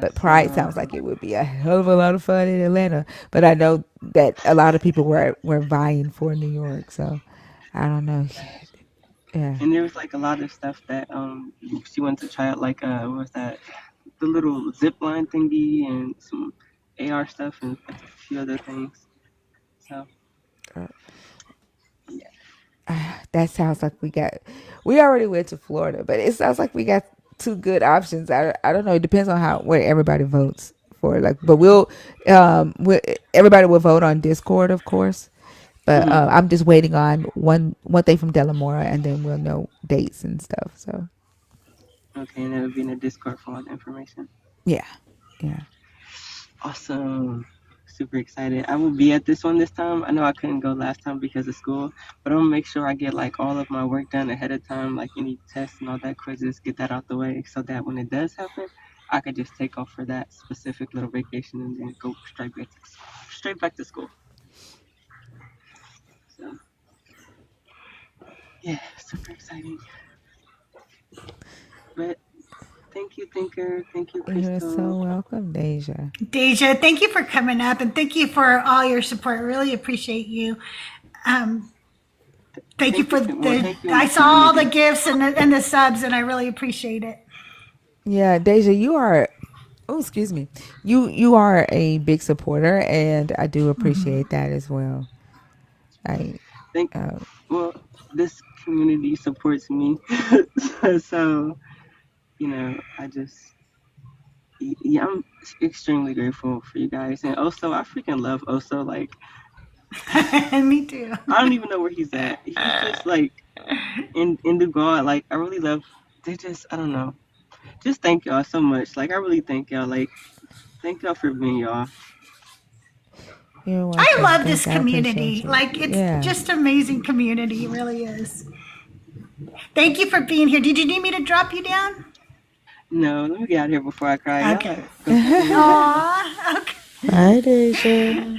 But Pride sounds like it would be a hell of a lot of fun in Atlanta. But I know that a lot of people were vying for New York, so I don't know. Yeah. And there was like a lot of stuff that she wanted to try out, like what was that, the little zip line thingy and some AR stuff and a few other things. So That sounds like we already went to Florida, but it sounds like we got two good options. I don't know. It depends on what everybody votes for. Like, but everybody will vote on Discord, of course. But mhm. I'm just waiting on one thing from Delamora, and then we'll know dates and stuff. So Okay, and it'll be in the Discord for all the information. yeah, yeah. Awesome. Super excited. I will be at this one this time. I know I couldn't go last time because of school, but I'm gonna make sure I get like all of my work done ahead of time, like any tests and all that quizzes, get that out the way so that when it does happen, I could just take off for that specific little vacation and then go straight back to school. So yeah, super exciting. But thank you, Thinker. Thank you, You're Crystal. so welcome, Deja. Deja, thank you for coming up and thank you for all your support. I really appreciate you. Thank you for Thank you in I the saw all the community. gifts and the subs and I really appreciate it. Yeah, Deja, you are. Oh, excuse me. You are a big supporter, and I do appreciate that as well. I Thank uh, Well, this community supports me, so I just yeah, I'm extremely grateful for you guys, and also I freaking love Oso. Like Me too. I don't even know where he's at. He's just like in Dugal. Like I really love. They just I don't know. Just thank y'all so much. Like I really thank y'all. Like thank y'all for being y'all. you're I welcome. love this Thank I appreciate community. you. Like it's Yeah. just amazing community. It really is. Thank you for being here. Did you need me to drop you down? No, let me get out of here before I cry. Okay. Y'all Aw, okay. Bye, Deja.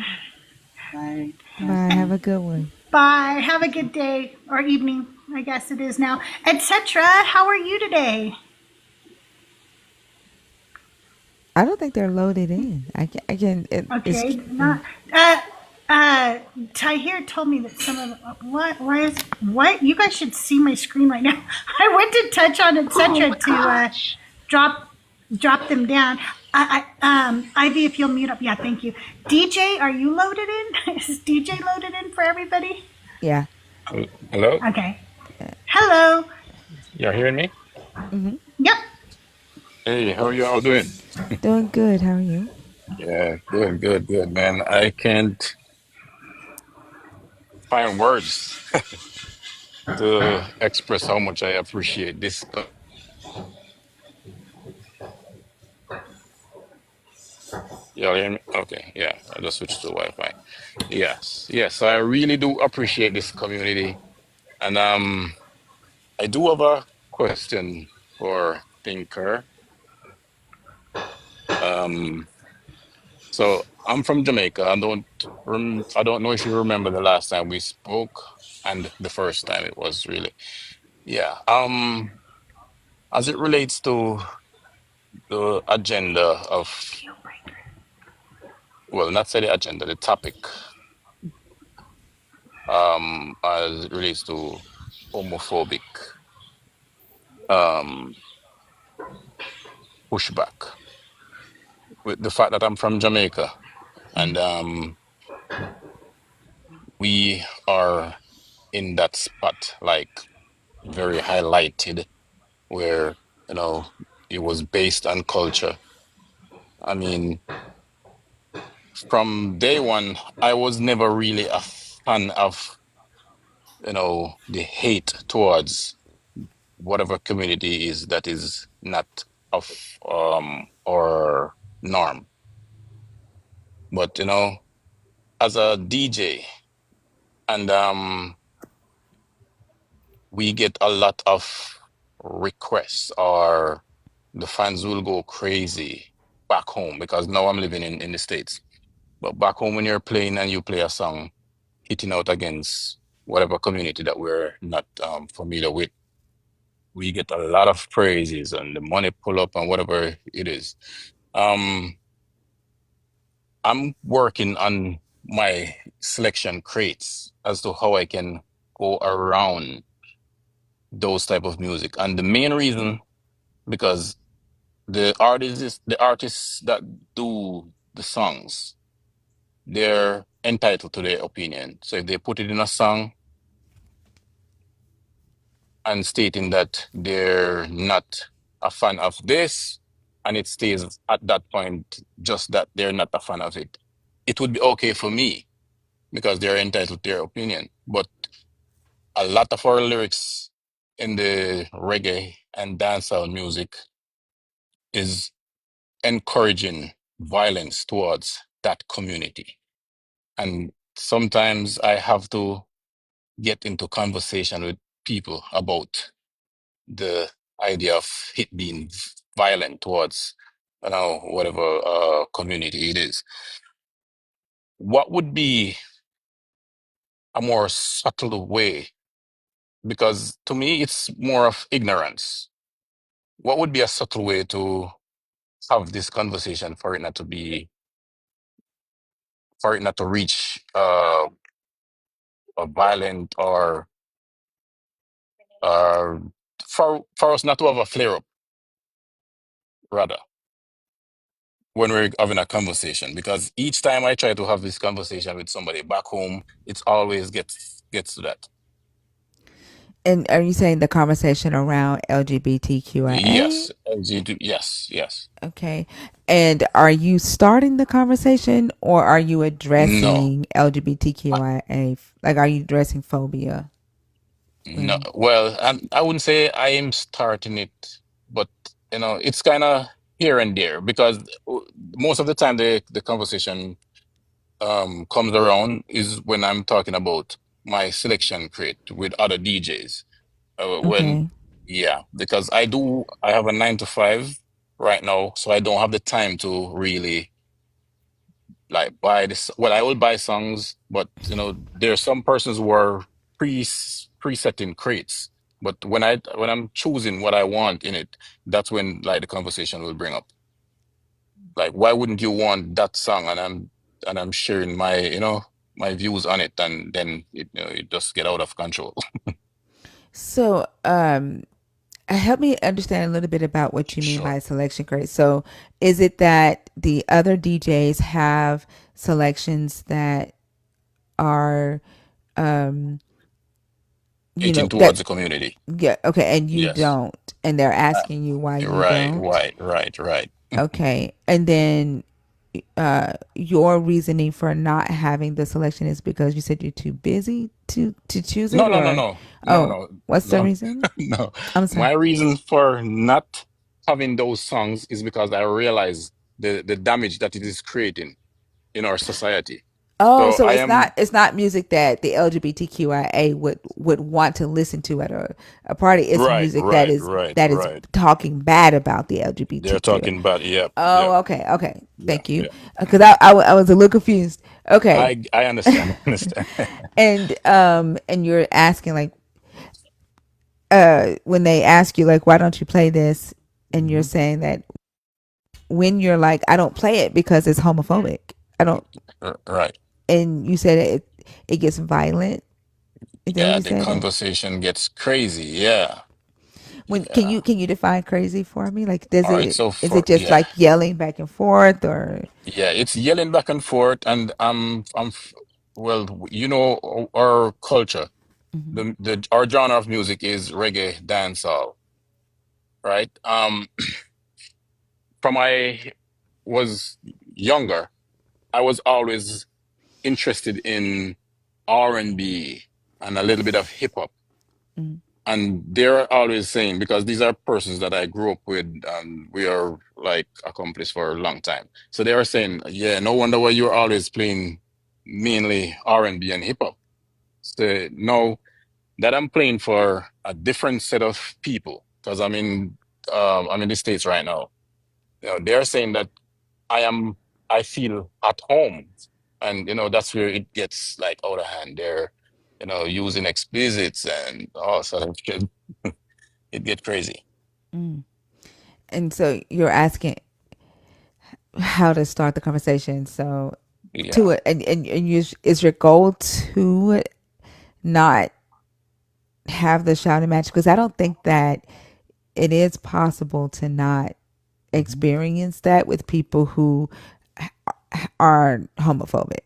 Bye. Bye. Have a good one. Bye. Have a good day or evening. I guess it is now. Etc. How are you today? I don't think they're loaded in. I can. It's. Okay. Not. Tahir told me that some of the, what? Why is what? You guys should see my screen right now. I went to touch on etc. to drop them down. Ivy, if you'll mute up. Yeah, thank you. DJ, are you loaded in? Is DJ loaded in for everybody? Yeah. Hello? Okay. Hello. Y'all hearing me? Mm-hmm. Yep. Hey, how are you all doing? Doing good. How are you? Yeah, good, man. I can't find words to express how much I appreciate this. Y'all hear me? Okay, yeah. I just switched to Wi-Fi. Yes, yes. So I really do appreciate this community, and I do have a question for Thinker. Um, so I'm from Jamaica. I don't know if you remember the last time we spoke, and the first time it was really, yeah. As it relates to the agenda of, well, not say the agenda, the topic, as it relates to homophobic um pushback, with the fact that I'm from Jamaica, and we are in that spot, like very highlighted, where it was based on culture. I mean, from day one, I was never really a fan of the hate towards whatever community is that is not of or norm. But as a DJ, and we get a lot of requests, or the fans will go crazy back home, because now I'm living in the States. But back home, when you're playing and you play a song hitting out against whatever community that we're not familiar with, we get a lot of praises and the money pull up and whatever it is. Um, I'm working on my selection crates as to how I can go around those type of music. And the main reason, because the artists that do the songs, they're entitled to their opinion. So if they put it in a song and stating that they're not a fan of this, and it stays at that point just that they're not a fan of it, it would be okay for me, because they're entitled to their opinion. But a lot of our lyrics in the reggae and dancehall music is encouraging violence towards that community. And sometimes I have to get into conversation with people about the idea of it being violent towards whatever community it is. What would be a more subtle way? Because to me, it's more of ignorance. What would be a subtle way to have this conversation for it not to be, for it not to reach a violent, or uh, for us not to have a flare up, rather, when we're having a conversation? Because each time I try to have this conversation with somebody back home, it's always gets to that. And are you saying the conversation around LGBTQIA? Yes, yes, yes. Okay. And are you starting the conversation, or are you No, addressing LGBTQIA? Like, are you addressing phobia? no. Well, I wouldn't say I am starting it, but it's kind of here and there, because most of the time the conversation comes around is when I'm talking about my selection crate with other DJs. When Okay. Yeah, because I have a 9 to 5 right now, so I don't have the time to really like buy this. Well, I will buy songs, but there are some persons who are preset in crates. But when I'm choosing what I want in it, that's when like the conversation will bring up. Like, why wouldn't you want that song? And I'm sharing my my views on it, and then it just get out of control. So, help me understand a little bit about what you mean Sure. by selection crate. So, is it that the other DJs have selections that are, um, Hitting that, towards the community. yeah, okay, and you Yes. don't, and they're Uh, asking you why you right, don't? right, right, right. Okay, and then your reasoning for not having the selection is because you said you're too busy to choose No, it, no, no, or no, no, oh, no, what's the no, reason? no. I'm sorry. My reason for not having those songs is because I realize the damage that it is creating in our society. Oh, So so I am it's not music that the LGBTQIA would want to listen to at a party. It's right, music right, right, that is right. talking bad about the They're LGBTQ. talking about, yep, Oh, yep, okay, okay. yeah, Thank you. yeah. Because I was a little confused. Okay. I understand, I understand. And you're asking like when they ask you like why don't you play this, and you're Hmm. saying that when you're like I don't play it because it's homophobic. I don't. Right. And you said it gets violent. Is that what Yeah, you the said? conversation gets crazy. Yeah, When yeah. can you define crazy for me? Like, does All right. it So is for it just yeah, like yelling back and forth or? yeah, it's yelling back and forth, and well, you know, our culture, Mhm. the our genre of music is reggae dancehall, right? From I was younger, I was always interested in R&B and a little bit of hip hop. Mhm. And they're always saying, because these are persons that I grew up with and we are like accomplished for a long time. So they are saying, yeah, no wonder why you're always playing mainly R&B and hip hop. So now that I'm playing for a different set of people, because I'm in the States right now. You know, they're saying that I feel at home. And that's where it gets like out of hand. They're, using explicits and all sort of shit. It get crazy. Mm. And so you're asking how to start the conversation. So Yeah. to it, and is your goal to not have the shouting match? Because I don't think that it is possible to not Hmm. experience that with people who are homophobic,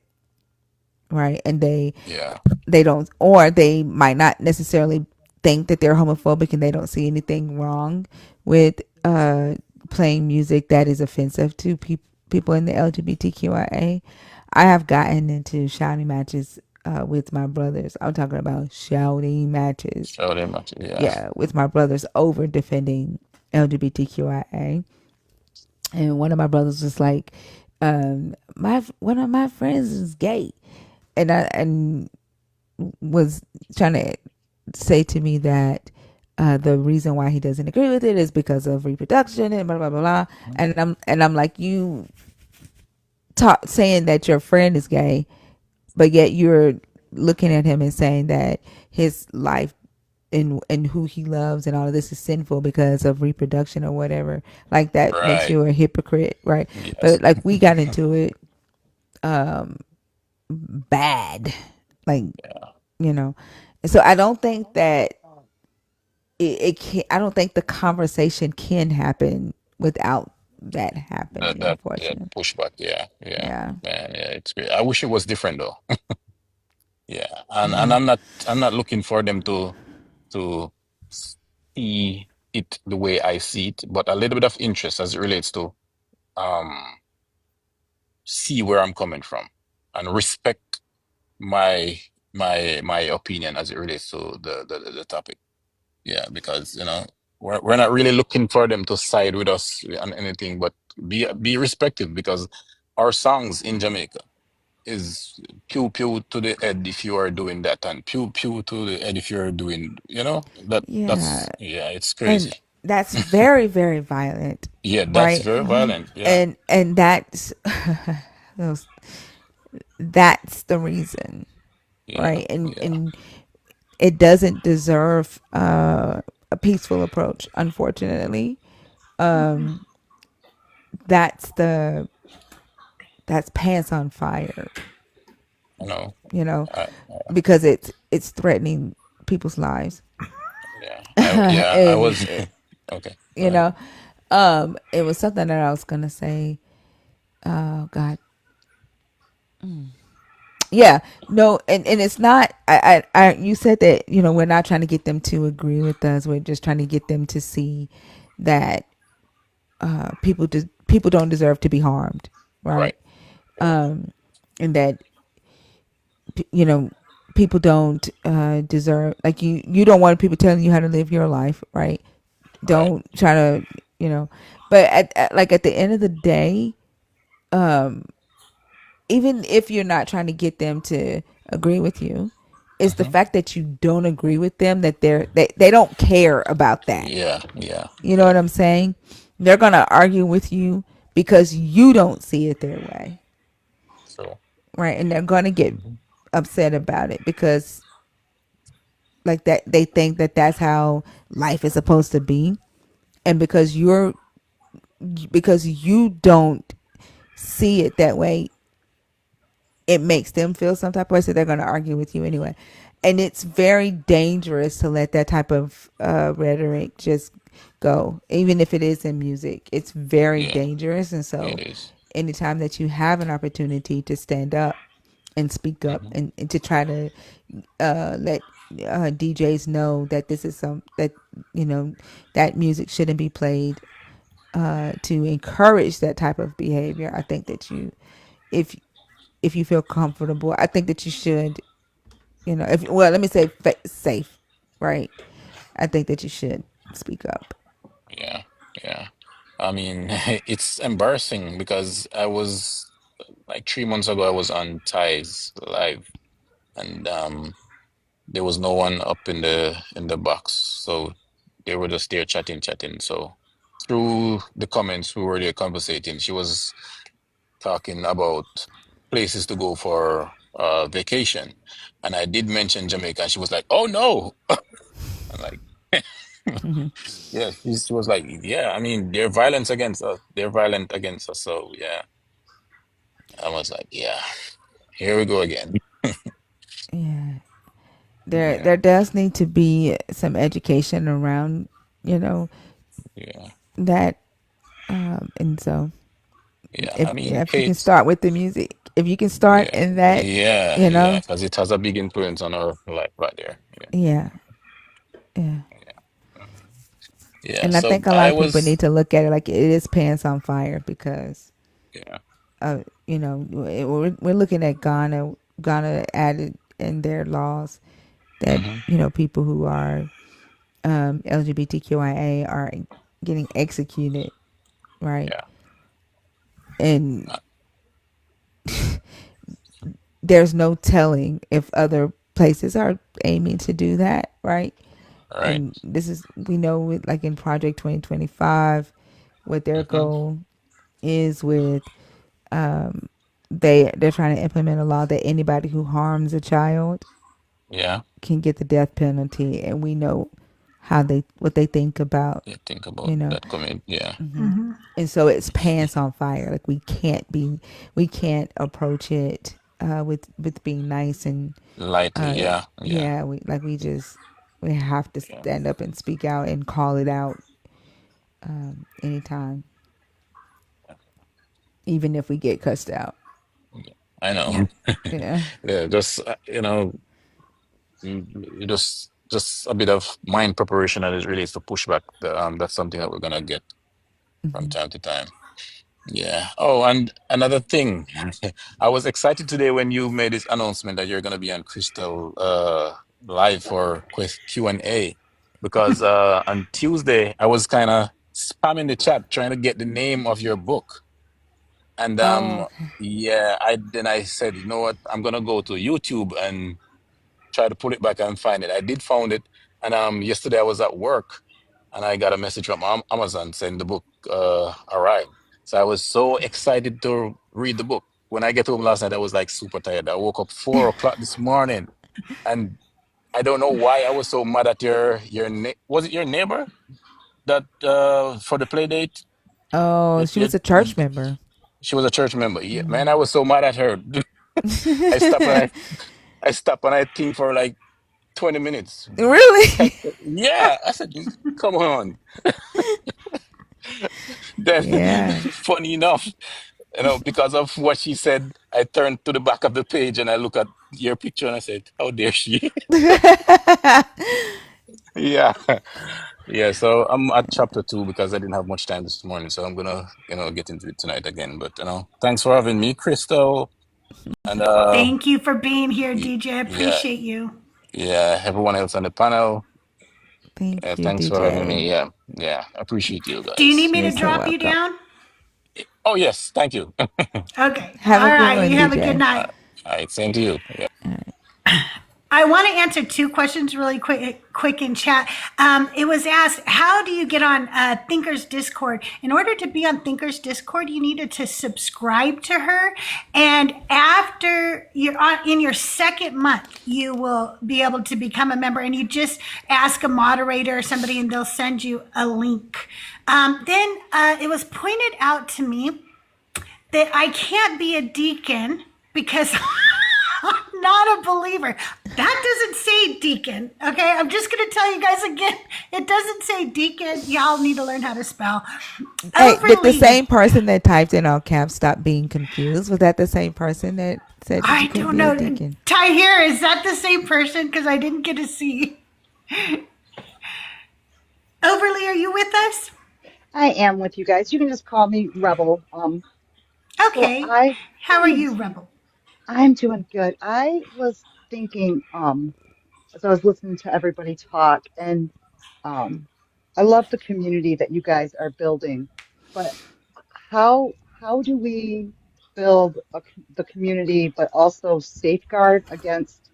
right? And Yeah. they don't, or they might not necessarily think that they're homophobic, and they don't see anything wrong with playing music that is offensive to people in the LGBTQIA. I have gotten into shouting matches with my brothers. I'm talking about shouting matches. Show them much. Yeah. Yeah, with my brothers over defending LGBTQIA. And one of my brothers was like, my one of my friends is gay, and was trying to say to me that the reason why he doesn't agree with it is because of reproduction and blah blah blah blah. And I'm like, you saying that your friend is gay, but yet you're looking at him and saying that his life and who he loves and all of this is sinful because of reproduction or whatever. Like that makes Right. you a hypocrite, right? Yes. But like we got into it bad, like Yeah. you know. So I don't think that it can. I don't think the conversation can happen without that happening. That Unfortunately, pushback. Yeah. Yeah. yeah, Man. Yeah. It's great. I wish it was different though. Yeah. And yeah, I'm not looking for them to see it the way I see it, but a little bit of interest as it relates to um see where I'm coming from and respect my my opinion as it relates to the topic. Yeah, because we're not really looking for them to side with us on anything, but be respectful because our songs in Jamaica is pew pew to the head if you are doing that, and pew pew to the head if you're doing yeah. that's yeah, it's And crazy. that's very very violent, Yeah, that's right? very violent. Yeah, And that's those- that's the reason, yeah, right? And yeah. and it doesn't deserve a peaceful approach, unfortunately. Um, that's the that's pants on fire, I know. you know, I, because it's threatening people's lives. yeah, I And was okay. Go you ahead. know, it was something that I was gonna say. Oh God, yeah, no, and it's not. You said that we're not trying to get them to agree with us. We're just trying to get them to see that people don't deserve to be harmed, right? Right, right, And that you know people don't deserve, like you don't want people telling you how to live your life, right? right. Don't try to, but like at the end of the day, even if you're not trying to get them to agree with you, it's the fact that you don't agree with them, that they don't care about that. Yeah, yeah, You know yeah. what I'm saying? They're gonna argue with you because you don't see it their way, So, right? And they're gonna get upset about it because like that they think that that's how life is supposed to be, and because you don't see it that way, it makes them feel some type of way, so they're going to argue with you anyway. And it's very dangerous to let that type of rhetoric just go, even if it is in music. It's very yeah, dangerous. And so it is. anytime that you have an opportunity to stand up and speak up, Mm-hmm. and to try to let DJs know that this is that you know that music shouldn't be played, to encourage that type of behavior, I think that if if you feel comfortable, I think that you should, if well, let me say safe, right? I think that you should speak up. Yeah, yeah. I mean, it's embarrassing because I was like 3 months ago, I was on Ties live, and there was no one up in the box, so they were just there chatting. So through the comments, we were there conversating. She was talking about places to go for vacation, and I did mention Jamaica, and she was like, "Oh no!" I'm like, "Yeah." She was like, "Yeah, I mean, they're violent against us. They're violent against us." So yeah, I was like, "Yeah, here we go again." Yeah, Yeah, there does need to be some education around, you know, yeah, that, and so yeah. I mean, if you can hate. start with the music, if you can start Yeah, in that, yeah, you yeah, know, because it has a big influence on our life right there. Yeah, yeah, yeah. yeah. And I So think a lot I of people was, need to look at it like it is pants on fire because yeah, we're looking at Ghana added in their laws that hmm, people who are LGBTQIA are getting executed, right? yeah, And there's no telling if other places are aiming to do that, right? all right. And this is, we know, with like in Project 2025, what their Mm-hmm. goal is with, um, they're trying to implement a law that anybody who harms a child Yeah, can get the death penalty, and we know what they think about, yeah. Think you about know. that comment. Yeah, And so it's pants on fire. Like we can't approach it with being nice and lightly. Yeah, yeah, yeah, we have to yeah. stand up and speak out and call it out, anytime, even if we get cussed out. Yeah. I Yeah. know. Yeah. Yeah, just just a bit of mind preparation as it relates to pushback. That's something that we're gonna get from time to time. Yeah. Oh, and another thing, I was excited today when you made this announcement that you're gonna be on Crystal live for Q&A, because on Tuesday I was kind of spamming the chat trying to get the name of your book, and Oh, yeah, I said, you know what, I'm gonna go to YouTube and try to pull it back and find it. I did found it, and yesterday I was at work, and I got a message from Amazon saying the book arrived. So I was so excited to read the book. When I get home last night, I was like super tired. I woke up 4 o'clock this morning, and I don't know why I was so mad at was it your neighbor that for the play date? oh, That she was a church member. she was a church member. Yeah, man, I was so mad at her. I stopped and I stopped and I think for like 20 minutes. Really? Yeah, I said, come on. Then, Yeah. funny enough, because of what she said, I turned to the back of the page and I look at your picture and I said, how dare she? Yeah. Yeah, so I'm at chapter 2 because I didn't have much time this morning. So I'm gonna, get into it tonight again. But, thanks for having me, Crystal. And Thank you for being here, y- DJ. I yeah, appreciate you. yeah, everyone else on the panel. Thank you, Thanks for having DJ. me. Yeah, yeah, I appreciate you Do you need guys. me You're to so drop you welcome. down? Oh yes, thank you. Okay. Have All a good right. one, You have a good DJ. night. All right, same to you. Yeah. I want to answer two questions really quick in chat. It was asked, how do you get on Thinker's Discord? In order to be on Thinker's Discord, you needed to subscribe to her. And after you're in your second month, you will be able to become a member. And you just ask a moderator or somebody and they'll send you a link. Then it was pointed out to me that I can't be a deacon because I'm not a believer. That doesn't say deacon. Okay, I'm just going to tell you guys again. It doesn't say deacon. Y'all need to learn how to spell. Hey, did the Overly. same person that typed in all caps stop being confused? Was that the same person that said that I you couldn't don't be a know. deacon? Tahir, is that the same person? Because I didn't get to see. Overly, are you with us? I am with you guys. You can just call me Rebel. So Okay. How are you, Rebel? I'm doing good. I was thinking, as I was listening to everybody talk, and um, I love the community that you guys are building, but how do we build the community, but also safeguard against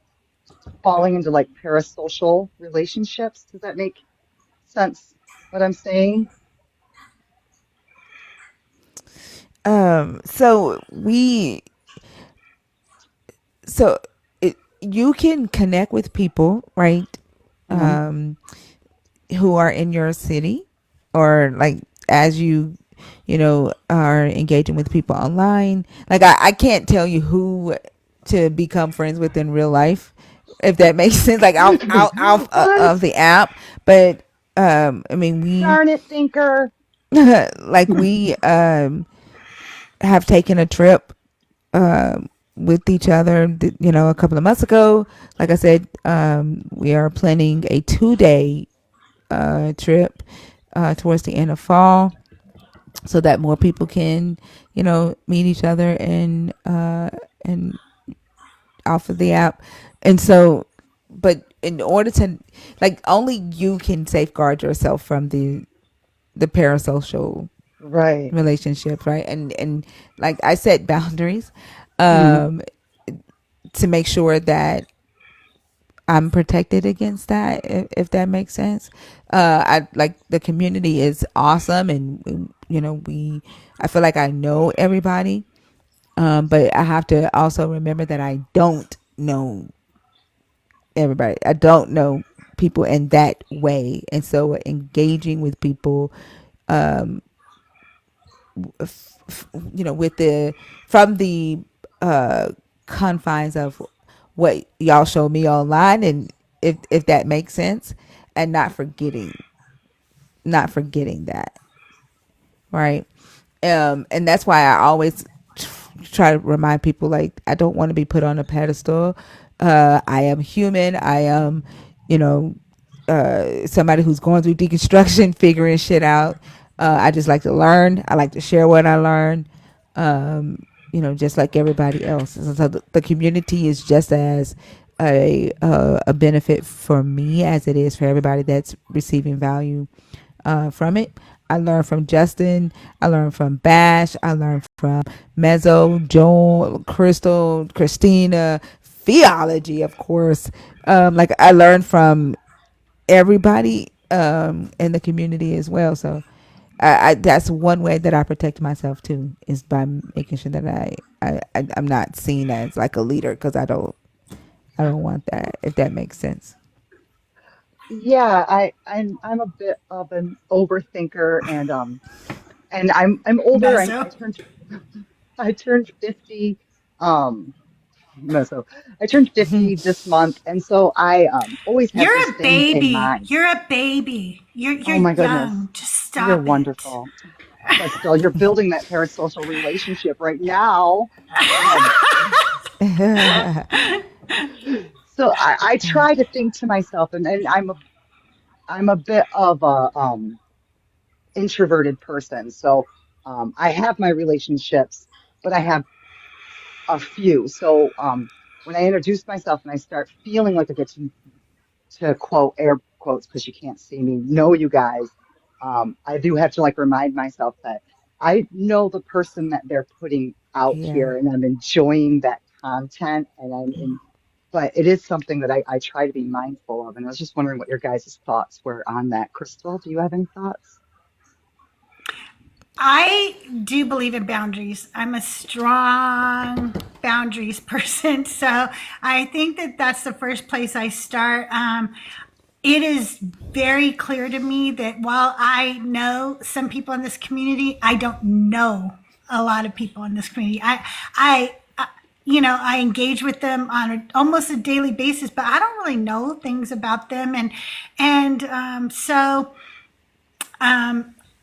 falling into like parasocial relationships? Does that make sense? What I'm saying? So so you can connect with people, right? Mhm. Who are in your city, or like as you are engaging with people online. Like I can't tell you who to become friends with in real life, if that makes sense. Like out What? of the app, but I mean we Darn it, thinker. like we have taken a trip with each other, a couple of months ago. Like I said, we are planning a 2-day trip towards the end of fall, so that more people can, meet each other and off of the app. And so, but in order to, like, only you can safeguard yourself from the parasocial Right. relationships, right? And like I set boundaries Mhm. um to make sure that I'm protected against that, if that makes sense. I like the community is awesome, and I feel like I know everybody, but I have to also remember that I don't know everybody. I don't know people in that way, and so engaging with people, um, with the from the uh confines of what y'all show me online, and if that makes sense, and not forgetting that, right? And that's why I always try to remind people, like, I don't want to be put on a pedestal. I am human. I am, you know somebody who's going through deconstruction, figuring shit out. I just like to learn. I like to share what I learn, just like everybody else. And so the community is just as a benefit for me as it is for everybody that's receiving value from it. I learned from Justin. I learned from Bash. I learned from Mezzo, Joel, Crystal, Christina, theology, of course. Like I learned from everybody in the community as well. So I that's one way that I protect myself too, is by making sure that I'm not seen as like a leader, because I don't want that, if that makes sense. Yeah, I'm a bit of an overthinker, and I'm older. I Mezzo. turned 50. No, so I turned 50 this month, and so I always have You're these a things in baby. mind. You're a baby. Oh You're my goodness, young. Just you're stop it. wonderful. But still, you're building that parasocial relationship right now. Um, so I try to think to myself, and I'm a bit of a introverted person. So I have my relationships, but I have a few. So when I introduce myself and I start feeling like I get to quote air quotes because you can't see me, know you guys, I do have to like remind myself that I know the person that they're putting out Yeah. here, and I'm enjoying that content, and but it is something that I try to be mindful of. And I was just wondering what your guys' thoughts were on that. Crystal, do you have any thoughts? I do believe in boundaries. I'm a strong boundaries person. So I think that that's the first place I start. It is very clear to me that while I know some people in this community, I don't know a lot of people in this community. I engage with them on almost a daily basis, but I don't really know things about them. And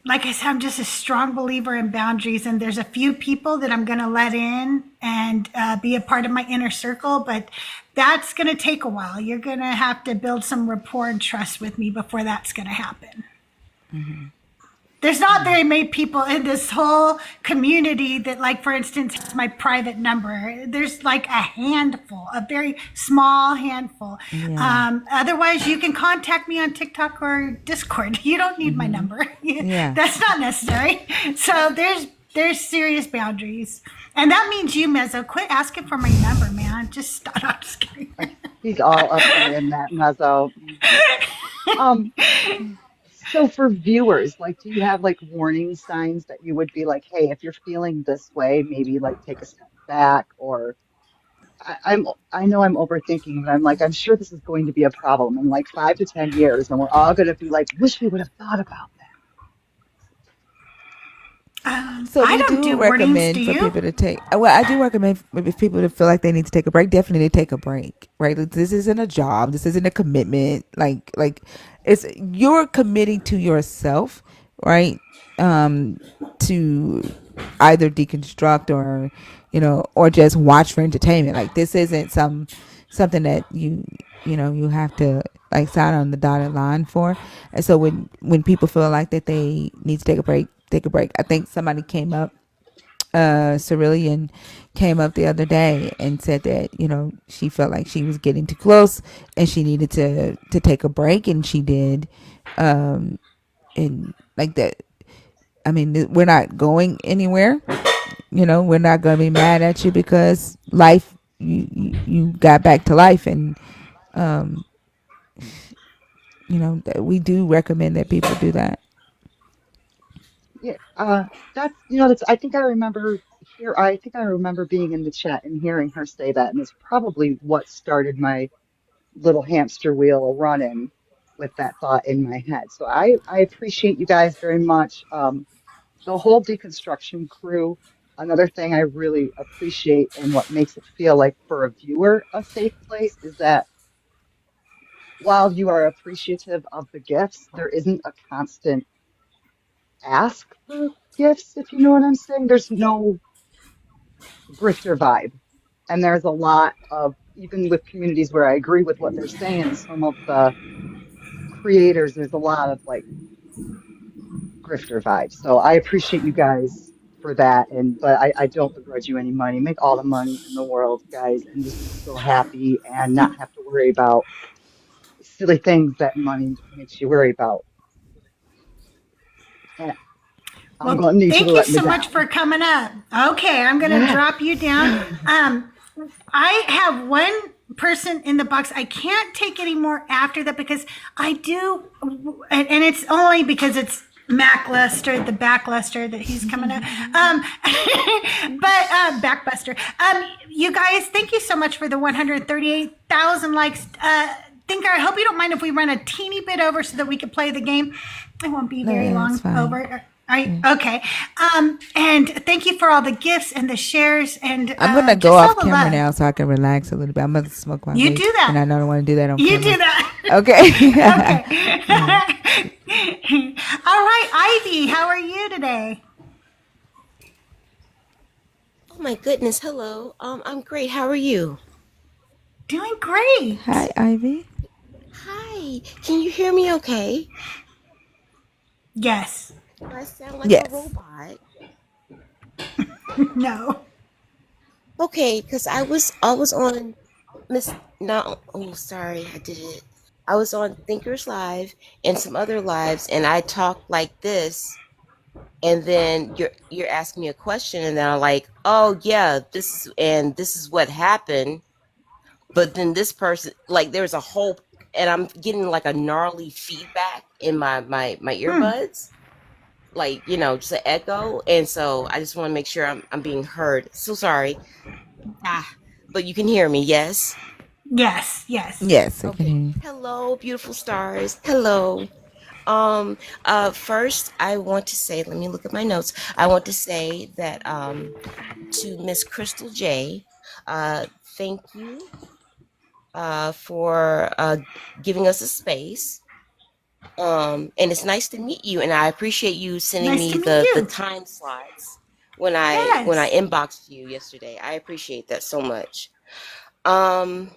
like I said, I'm just a strong believer in boundaries, and there's a few people that I'm going to let in and be a part of my inner circle, but that's going to take a while. You're going to have to build some rapport and trust with me before that's going to happen. Mm-hmm. There's not very many people in this whole community that, like, for instance, has my private number. There's like a handful, a very small handful. Yeah. Otherwise, you can contact me on TikTok or Discord. You don't need my number. Yeah. That's not necessary. So there's serious boundaries. And that means you, Mezzo, quit asking for my number, man. Just stop. I'm just kidding. He's all up there in that mezzo. Um, so for viewers, like, do you have like warning signs that you would be like, hey, if you're feeling this way, maybe like take a step back, or I know I'm overthinking, but I'm like, I'm sure this is going to be a problem in like 5 to 10 years, and we're all going to be like, wish we would have thought about So I we don't do do warnings, do recommend for you? people to take. Well, I do recommend if people to feel like they need to take a break. Definitely take a break. Right. This isn't a job. This isn't a commitment. Like it's you're committing to yourself, right? To either deconstruct or or just watch for entertainment. Like this isn't something that you have to like sign on the dotted line for. And so when people feel like that they need to take a break, take a break. I think somebody came up, Cerulean came up the other day and said that she felt like she was getting too close and she needed to take a break, and she did. And like that, I mean, we're not going anywhere. We're not going to be mad at you because life, you got back to life. And that we do recommend that people do that. Yeah, that's that's. I think I remember here. I think I remember being in the chat and hearing her say that, and it's probably what started my little hamster wheel running with that thought in my head. So I appreciate you guys very much. The whole deconstruction crew. Another thing I really appreciate and what makes it feel like for a viewer a safe place is that while you are appreciative of the gifts, there isn't a constant ask for gifts, if you know what I'm saying. There's no grifter vibe. And there's a lot of, even with communities where I agree with what they're saying, some of the creators, there's a lot of like grifter vibes. So I appreciate you guys for that. But I don't begrudge you any money. Make all the money in the world, guys, and just be so happy and not have to worry about silly things that money makes you worry about. And I'm Well, going to need you to thank you let me so much down. for coming up. Okay, I'm going to Yeah. drop you down. I have one person in the box. I can't take any more after that because I do, and it's only because it's Mac Lester, the backluster that he's coming up. But Backbuster. You guys, thank you so much for the 138,000 likes. Thinker, I hope you don't mind if we run a teeny bit over so that we can play the game. It won't be very No, long it's fine. over. Okay. And thank you for all the gifts and the shares and I'm gonna just go all off the camera love. now so I can relax a little bit. I'm gonna smoke my You vape, do that. and I don't want to do that on You camera. do that. Okay. Okay. All right, Ivy, how are you today? Oh my goodness, hello. I'm great. How are you? Doing great. Hi, Ivy. Hi. Can you hear me okay? Yes. Do I sound like a Yes. robot? No. Okay, because I was on Miss no oh sorry, I did it. I was on Thinkers Live and some other lives and I talked like this and then you're asking me a question, and then I'm like, oh yeah, this is what happened. But then this person, like, there's a whole, and I'm getting like a gnarly feedback in my earbuds, like, just an echo. And so I just want to make sure I'm being heard. So sorry. But you can hear me, yes? Yes, yes. Yes, I can Okay. hear you. Hello, beautiful stars. Hello. First I want to say, let me look at my notes. I want to say that to Miss CrystalJae, thank you for giving us a space. And it's nice to meet you, and I appreciate you sending Nice me to meet the you. time slots when I Yes. inboxed you yesterday. I appreciate that so much. Um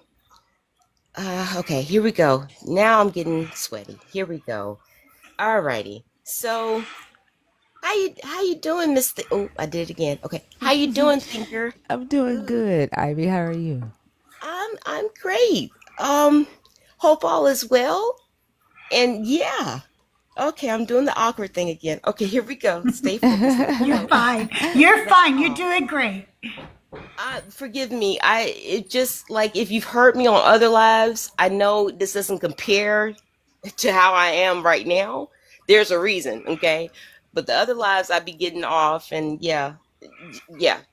okay, here we go. Now I'm getting sweaty. Here we go. Alrighty. So how you doing, Mr. Oh, I did it again. Okay. How you doing, Thinker? I'm doing good, Ivy. How are you? I'm great. Hope all is well. And yeah. Okay, I'm doing the awkward thing again. Okay, here we go. Stay focused. Let me You're know. fine. You're Let's fine. You're doing great. forgive me. It just, like, if you've heard me on other lives, I know this doesn't compare to how I am right now. There's a reason, okay? But the other lives I be getting off, and yeah,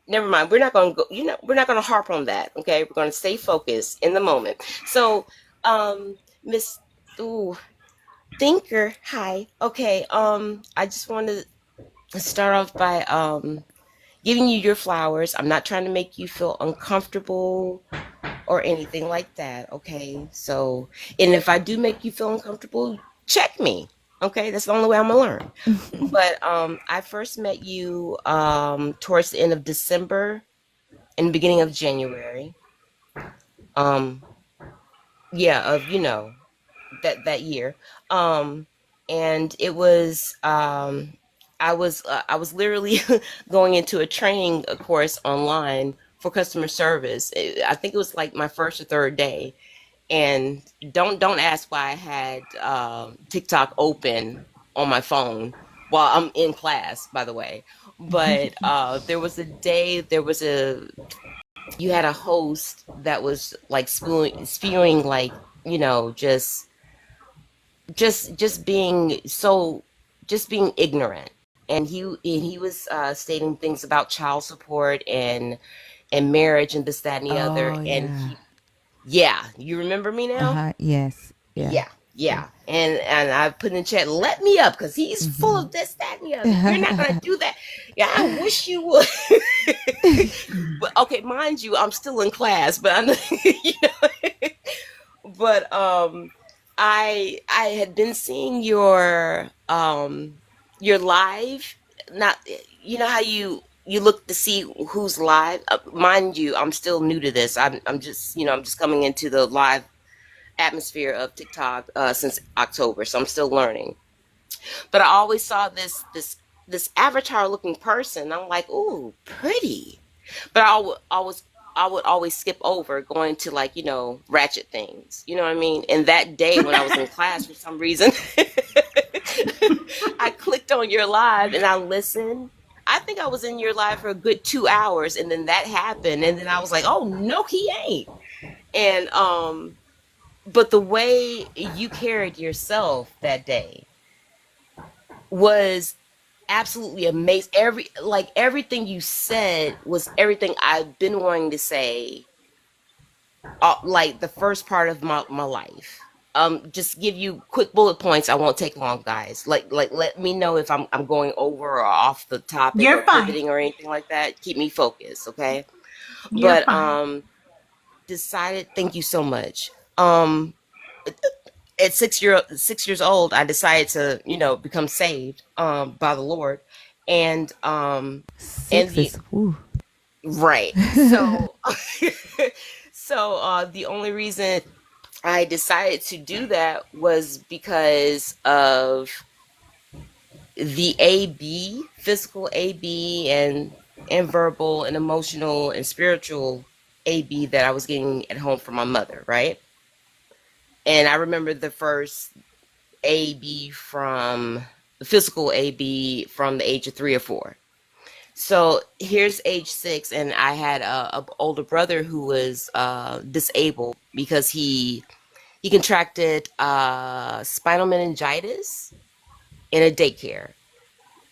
never mind. We're not gonna go, we're not gonna harp on that, okay? We're gonna stay focused in the moment. So, Miss Ooh, Thinker, hi. Okay, I just wanted to start off by giving you your flowers. I'm not trying to make you feel uncomfortable or anything like that, okay? So, and if I do make you feel uncomfortable, check me, okay? That's the only way I'm gonna learn. But I first met you towards the end of December and the beginning of January. Um, yeah, of that year. Um, and it was I was literally going into a training course online for customer service. I think it was like my first or third day. And don't ask why I had TikTok open on my phone while I'm in class, by the way. But there was a day, you had a host that was like spewing like, just being so, just being ignorant. And he was stating things about child support and marriage and this, that, and the other. Oh And yeah. yeah, you remember me now? Yes. Yeah. Yeah. And I put in the chat, let me up, because he's full of this, that, and the other. You're not gonna do that. Yeah, I wish you would. But okay, mind you, I'm still in class, but I'm but I had been seeing your live, not, how you look to see who's live. Mind you, I'm still new to this. I'm just, I'm just coming into the live atmosphere of TikTok since October, so I'm still learning. But I always saw this avatar looking person. I'm like, ooh, pretty. But I would always skip over going to, like, ratchet things. You know what I mean? And that day when I was in class, for some reason, I clicked on your live and I listened. I think I was in your live for a good 2 hours, and then that happened, and then I was like, oh no, he ain't. And but the way you carried yourself that day was absolutely amazing. Everything you said was everything I've been wanting to say, like the first part of my life. Just give you quick bullet points. I won't take long, guys. Like let me know if I'm going over or off the topic or You're fine. pivoting or anything like that. Keep me focused, okay? You're But fine. decided, thank you so much. At 6 years old, I decided to, become saved by the Lord. And and Six the is woo. right. So so the only reason I decided to do that was because of the AB, physical AB, and verbal and emotional and spiritual AB that I was getting at home from my mother, right? And I remember the first AB from physical AB from the age of 3 or 4. So here's age 6, and I had a older brother who was disabled because he contracted spinal meningitis in a daycare,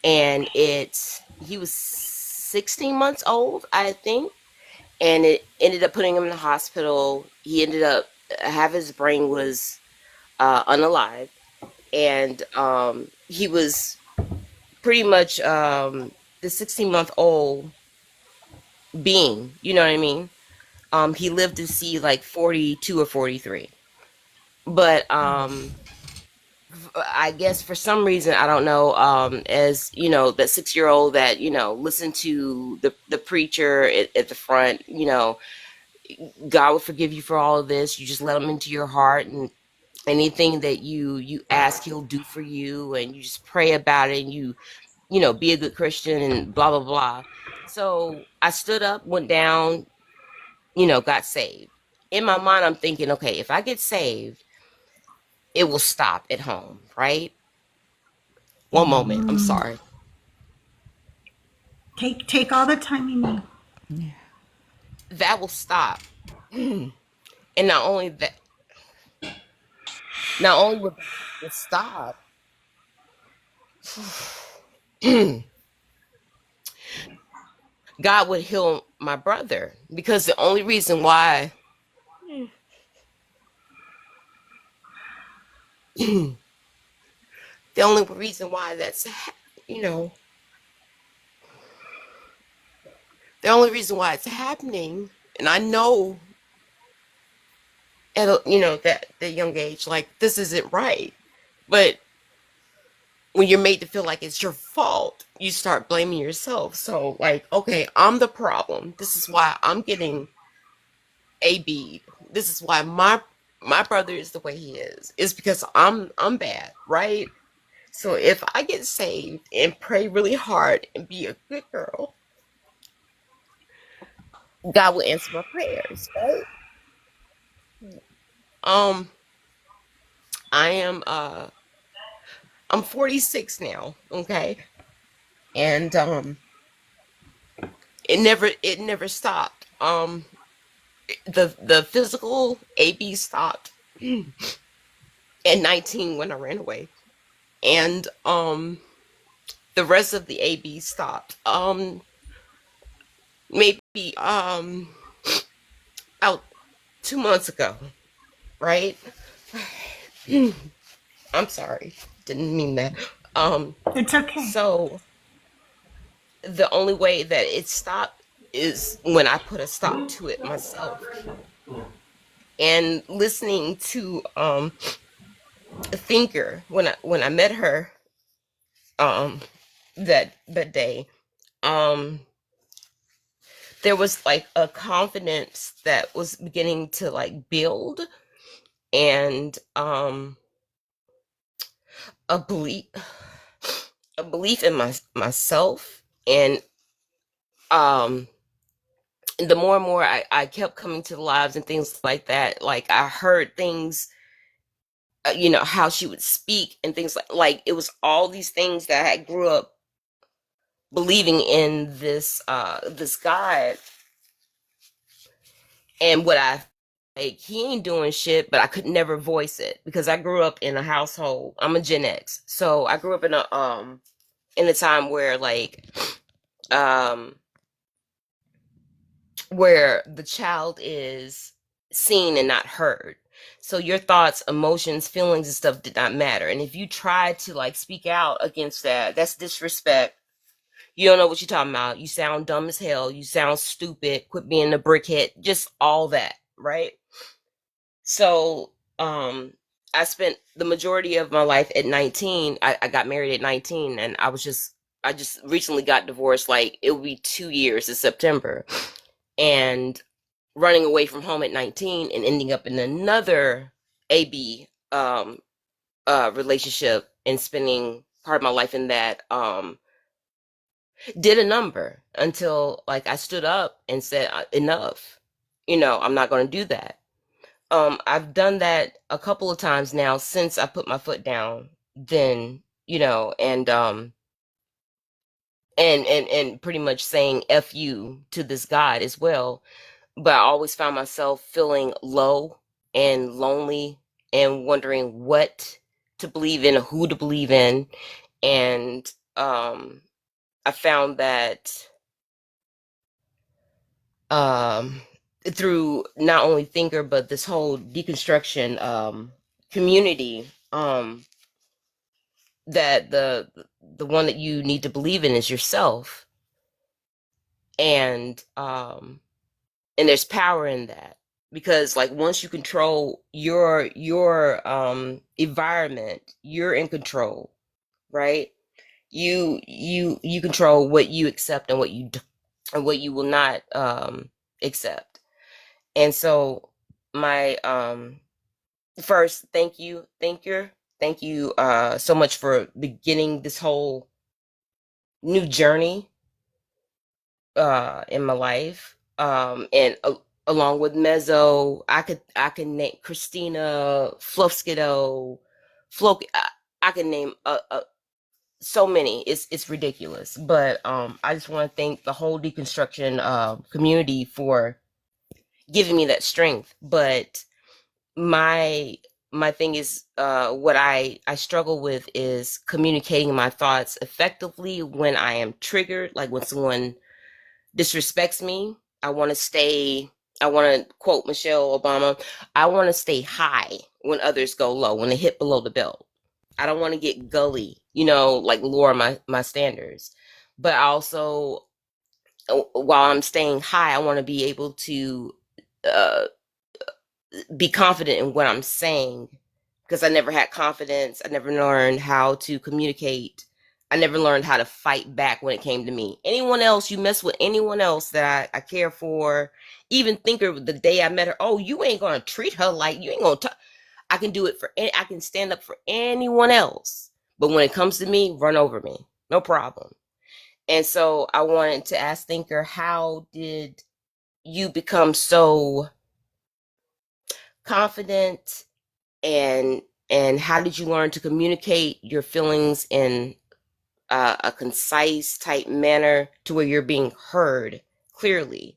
and he was 16 months old, I think, and it ended up putting him in the hospital. He ended up half his brain was unalive, and he was pretty much the 16-month-old being, you know what I mean? He lived to see like 42 or 43. But I guess for some reason, I don't know, as you know, that 6-year-old that, you know, listened to the preacher at the front, you know, God will forgive you for all of this. You just let him into your heart, and anything that you ask, he'll do for you, and you just pray about it, and you know, be a good Christian and blah, blah, blah. So I stood up, went down, you know, got saved. In my mind, I'm thinking, okay, if I get saved, it will stop at home, right? One moment. I'm sorry. Take all the time you need. That will stop. And not only will it stop, God would heal my brother, because the only reason why the only reason why that's, you know, the only reason why it's happening, and I know at a, you know, that young age, like, this isn't right, but when you're made to feel like it's your fault, you start blaming yourself. So like, okay, I'm the problem. This is why I'm getting AB'd. This is why my brother is the way he is. It's because I'm bad, right? So if I get saved and pray really hard and be a good girl, God will answer my prayers, right? I'm 46 now, okay? And it never stopped. The physical AB stopped at 19 when I ran away. And the rest of the AB stopped. Maybe out 2 months ago, right? I'm sorry. Didn't mean that. It's okay. So the only way that it stopped is when I put a stop to it myself. And listening to a thinker, when I met her that day, there was like a confidence that was beginning to like build, and a belief in myself. And the more and more I kept coming to the lives and things like that, like I heard things, you know, how she would speak and things like it was all these things that I grew up believing in, this God. And what I like, he ain't doing shit, but I could never voice it because I grew up in a household. I'm a Gen X, so I grew up in a time where like where the child is seen and not heard. So your thoughts, emotions, feelings, and stuff did not matter. And if you try to like speak out against that, that's disrespect. You don't know what you're talking about. You sound dumb as hell. You sound stupid. Quit being a brickhead. Just all that, right? So I spent the majority of my life at 19. I got married at 19, and I just recently got divorced. Like, it will be 2 years in September. And running away from home at 19 and ending up in another AB relationship and spending part of my life in that did a number until like I stood up and said, enough, you know, I'm not going to do that. I've done that a couple of times now since I put my foot down. Then, and pretty much saying F you to this God as well. But I always found myself feeling low and lonely and wondering what to believe in, who to believe in. And I found that through not only Thinker, but this whole deconstruction community, that the one that you need to believe in is yourself. And there's power in that, because like once you control your environment, you're in control, right? You control what you accept and what you and what you will not accept. And so my first, thank you, Thinker. Thank you so much for beginning this whole new journey in my life. And along with Mezzo, I could name Christina, Fluffskido, Floki. I can name so many. It's ridiculous. But I just want to thank the whole deconstruction community for giving me that strength. But my thing is, what I struggle with is communicating my thoughts effectively when I am triggered, like when someone disrespects me. I want to quote Michelle Obama, I want to stay high when others go low, when they hit below the belt. I don't want to get gully, like lower my standards. But also, while I'm staying high, I want to be able to be confident in what I'm saying, because I never had confidence. I never learned how to communicate. I never learned how to fight back when it came to me. Anyone else, you mess with anyone else that I care for, even Thinker, the day I met her, oh, you ain't going to treat her like, you ain't going to talk. I can do it I can stand up for anyone else. But when it comes to me, run over me. No problem. And so I wanted to ask Thinker, how did you become so confident, and how did you learn to communicate your feelings in a concise type manner to where you're being heard clearly?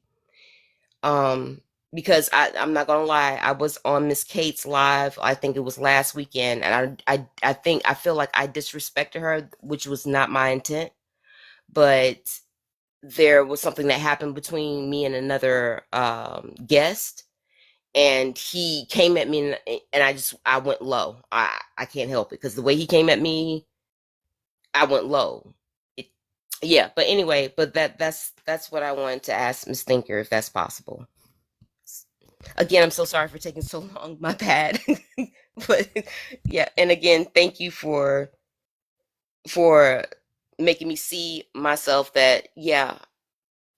Because I'm not gonna lie, I was on Miss Kate's live, I think it was last weekend, and I feel like I disrespected her, which was not my intent. But there was something that happened between me and another guest, and he came at me, and I went low. I can't help it, because the way he came at me, I went low. Yeah, but anyway, but that's what I wanted to ask Miss Thinker, if that's possible. Again, I'm so sorry for taking so long. My bad. But yeah, and again, thank you for making me see myself that, yeah,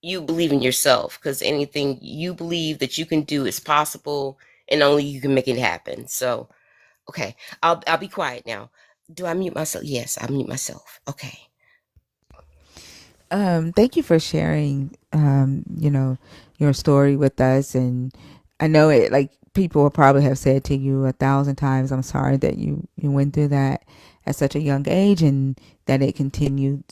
you believe in yourself, because anything you believe that you can do is possible, and only you can make it happen. So, okay, I'll be quiet now. Do I mute myself? Yes, I mute myself. Okay. Thank you for sharing, your story with us. And I know it, like, people will probably have said to you 1,000 times, I'm sorry that you went through that at such a young age, and that it continued,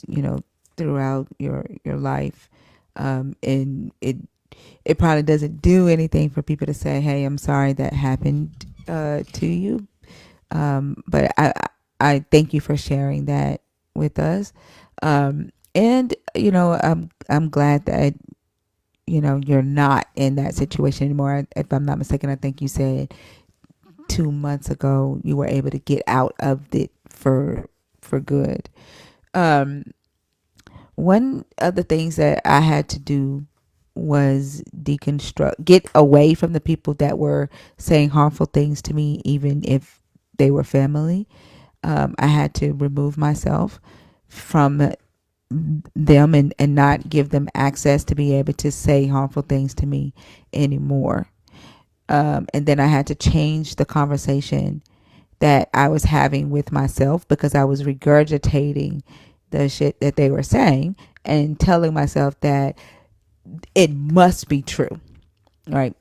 throughout your life. And it probably doesn't do anything for people to say, hey, I'm sorry that happened to you. But I thank you for sharing that with us. And I'm glad that you're not in that situation anymore. If I'm not mistaken, I think you said 2 months ago you were able to get out of it for good. One of the things that I had to do was get away from the people that were saying harmful things to me, even if they were family. I had to remove myself from them, and not give them access to be able to say harmful things to me anymore. And then I had to change the conversation that I was having with myself, because I was regurgitating the shit that they were saying and telling myself that it must be true. Right?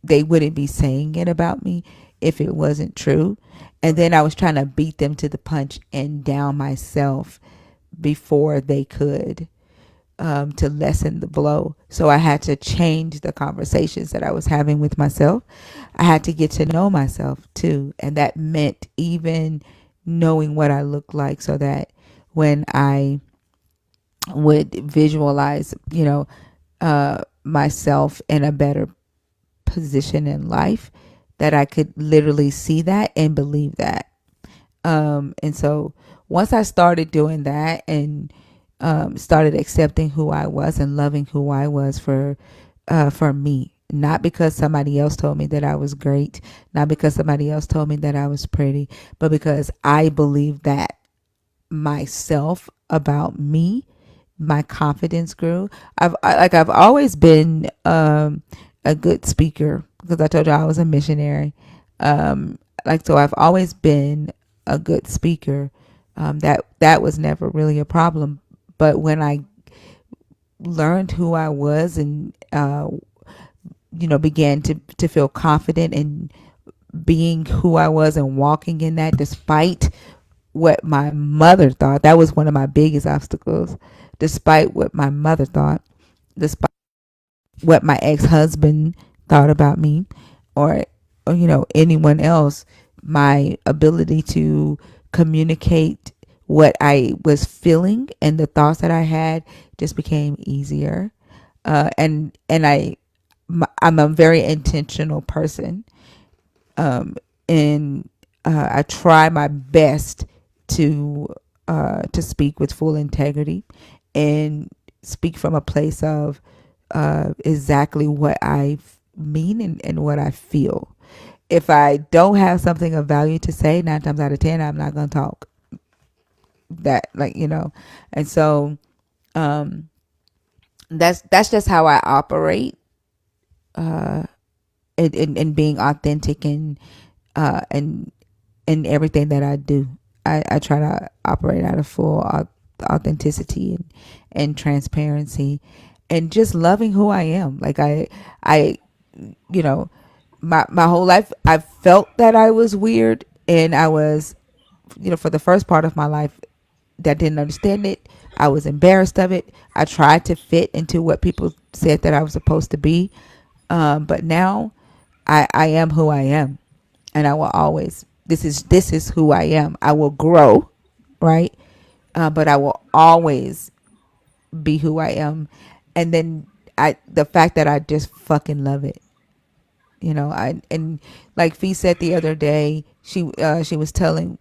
They wouldn't be saying it about me if it wasn't true. And then I was trying to beat them to the punch and down myself before they could, to lessen the blow. So I had to change the conversations that I was having with myself. I had to get to know myself too. And that meant even knowing what I looked like, so that when I would visualize, myself in a better position in life, that I could literally see that and believe that. And so once I started doing that and started accepting who I was and loving who I was for me, not because somebody else told me that I was great, not because somebody else told me that I was pretty, but because I believed that myself about me, my confidence grew. I've always been a good speaker, because I told you I was a missionary. So I've always been a good speaker. That was never really a problem. But when I learned who I was and began to feel confident in being who I was and walking in that, despite what my mother thought. That was one of my biggest obstacles. Despite what my mother thought, despite what my ex-husband thought about me, or anyone else, my ability to communicate what I was feeling and the thoughts that I had just became easier. I'm a very intentional person, and I try my best to speak with full integrity and speak from a place of exactly what I mean and what I feel. If I don't have something of value to say, 9 times out of 10, I'm not going to talk. And so that's just how I operate, in being authentic and in everything that I do. I try to operate out of full authenticity and transparency, and just loving who I am. Like my whole life, I felt that I was weird, and I was, for the first part of my life, that didn't understand it. I was embarrassed of it. I tried to fit into what people said that I was supposed to be. But now I am who I am, and I will always, this is who I am. I will grow, right? But I will always be who I am. And then the fact that I just fucking love it. And like Fee said the other day, she was telling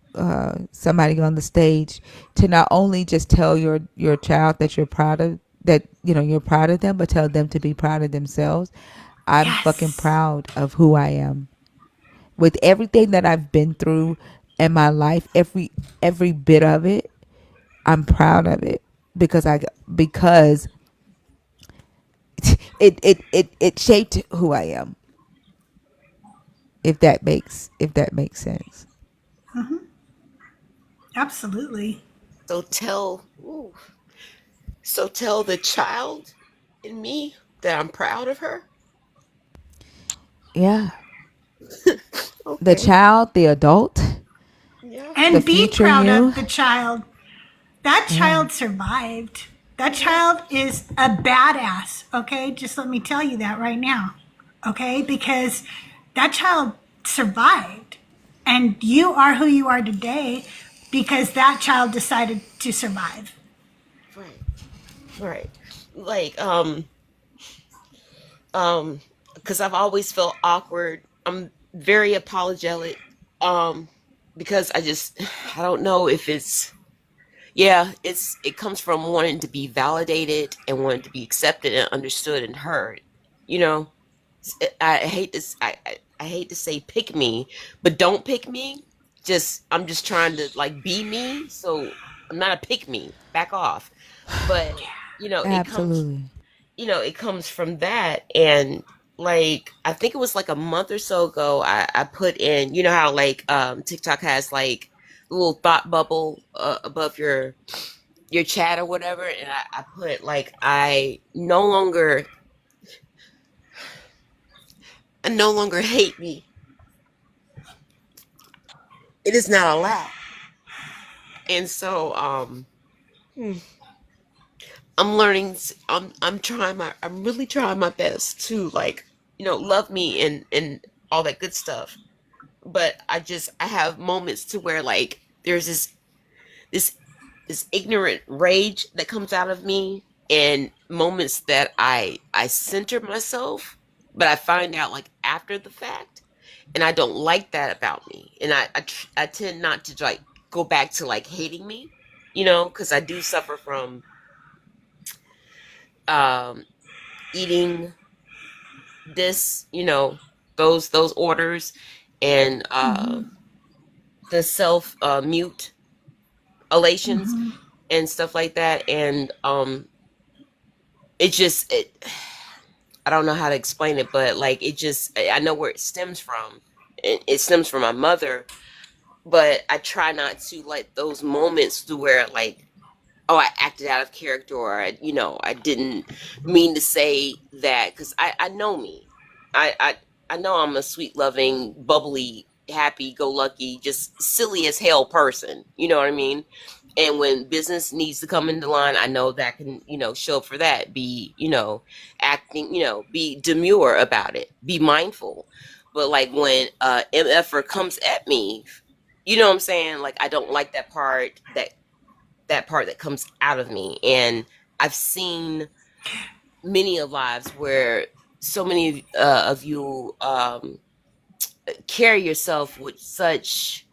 somebody on the stage to not only just tell your child that you're proud of, that you're proud of them, but tell them to be proud of themselves. I'm fucking proud of who I am. With everything that I've been through in my life, every bit of it, I'm proud of it, because it shaped who I am. If that makes sense. Absolutely. So tell the child in me that I'm proud of her. Yeah. Okay. The child, the adult, Yeah. And the be future proud you. of the child. That child survived. That child is a badass, okay? Just let me tell you that right now, okay? Because that child survived. And you are who you are today because that child decided to survive. Right. Right. Like because I've always felt awkward. I'm very apologetic. Because I don't know if it comes from wanting to be validated and wanting to be accepted and understood and heard. You know, I hate this. I hate to say pick me, but don't pick me. I'm just trying to like be me. So I'm not a pick me. Back off. But Absolutely. it comes from that. And like I think it was like a month or so ago, I put in, how like TikTok has like a little thought bubble above your chat or whatever, and I put like I no longer hate me. It is not allowed. And so I'm learning. I'm really trying my best to like love me and all that good stuff. But I have moments to where like there's this this ignorant rage that comes out of me, and moments that I center myself, but I find out like after the fact, and I don't like that about me, and I tend not to like go back to like hating me, because I do suffer from um eating those orders, and the self mute elations and stuff like that, and it I don't know how to explain it, but like I know where it stems from. It stems from my mother, but I try not to let those moments to where like, oh, I acted out of character, or I didn't mean to say that, because I know me. I know I'm a sweet, loving, bubbly, happy go lucky, just silly as hell person. You know what I mean? And when business needs to come into line, I know that can show up for that. Be acting, be demure about it. Be mindful. But like when MFer comes at me, you know what I'm saying? Like I don't like that part that comes out of me. And I've seen many of lives where so many of you carry yourself with such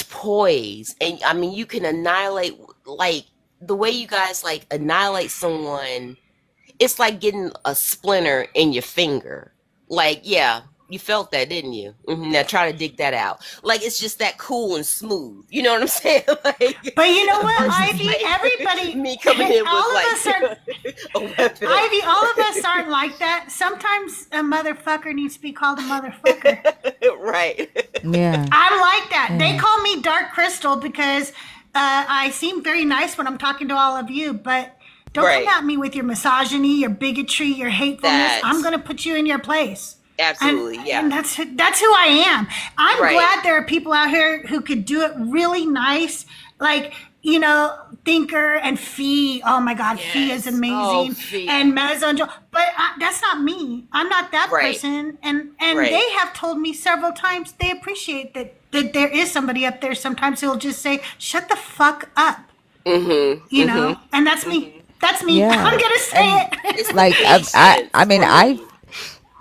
poise, and I mean you can annihilate, like the way you guys like annihilate someone. It's like getting a splinter in your finger. Like, yeah, you felt that, didn't you? Now try to dig that out. Like, it's just that cool and smooth. You know what I'm saying? Like, But you know what, versus, Ivy? like, Everybody, me coming in all of with us are, like a weapon. Ivy, all of us aren't like that. Sometimes a motherfucker needs to be called a motherfucker. Right. Yeah. I'm like that. Yeah. They call me Dark Crystal because I seem very nice when I'm talking to all of you, but don't Right. come at me with your misogyny, your bigotry, your hatefulness. I'm going to put you in your place. Absolutely, yeah. And that's who I am. I'm Right. glad there are people out here who could do it really nice, like Thinker and Fee. Oh my God, Fee is amazing. Oh, Fee. And Mezzo, but that's not me. I'm not that Right. person. And Right. they have told me several times they appreciate that there is somebody up there sometimes who'll just say, "Shut the fuck up," you know. And that's me. That's me. Yeah. I'm gonna say it. Like I mean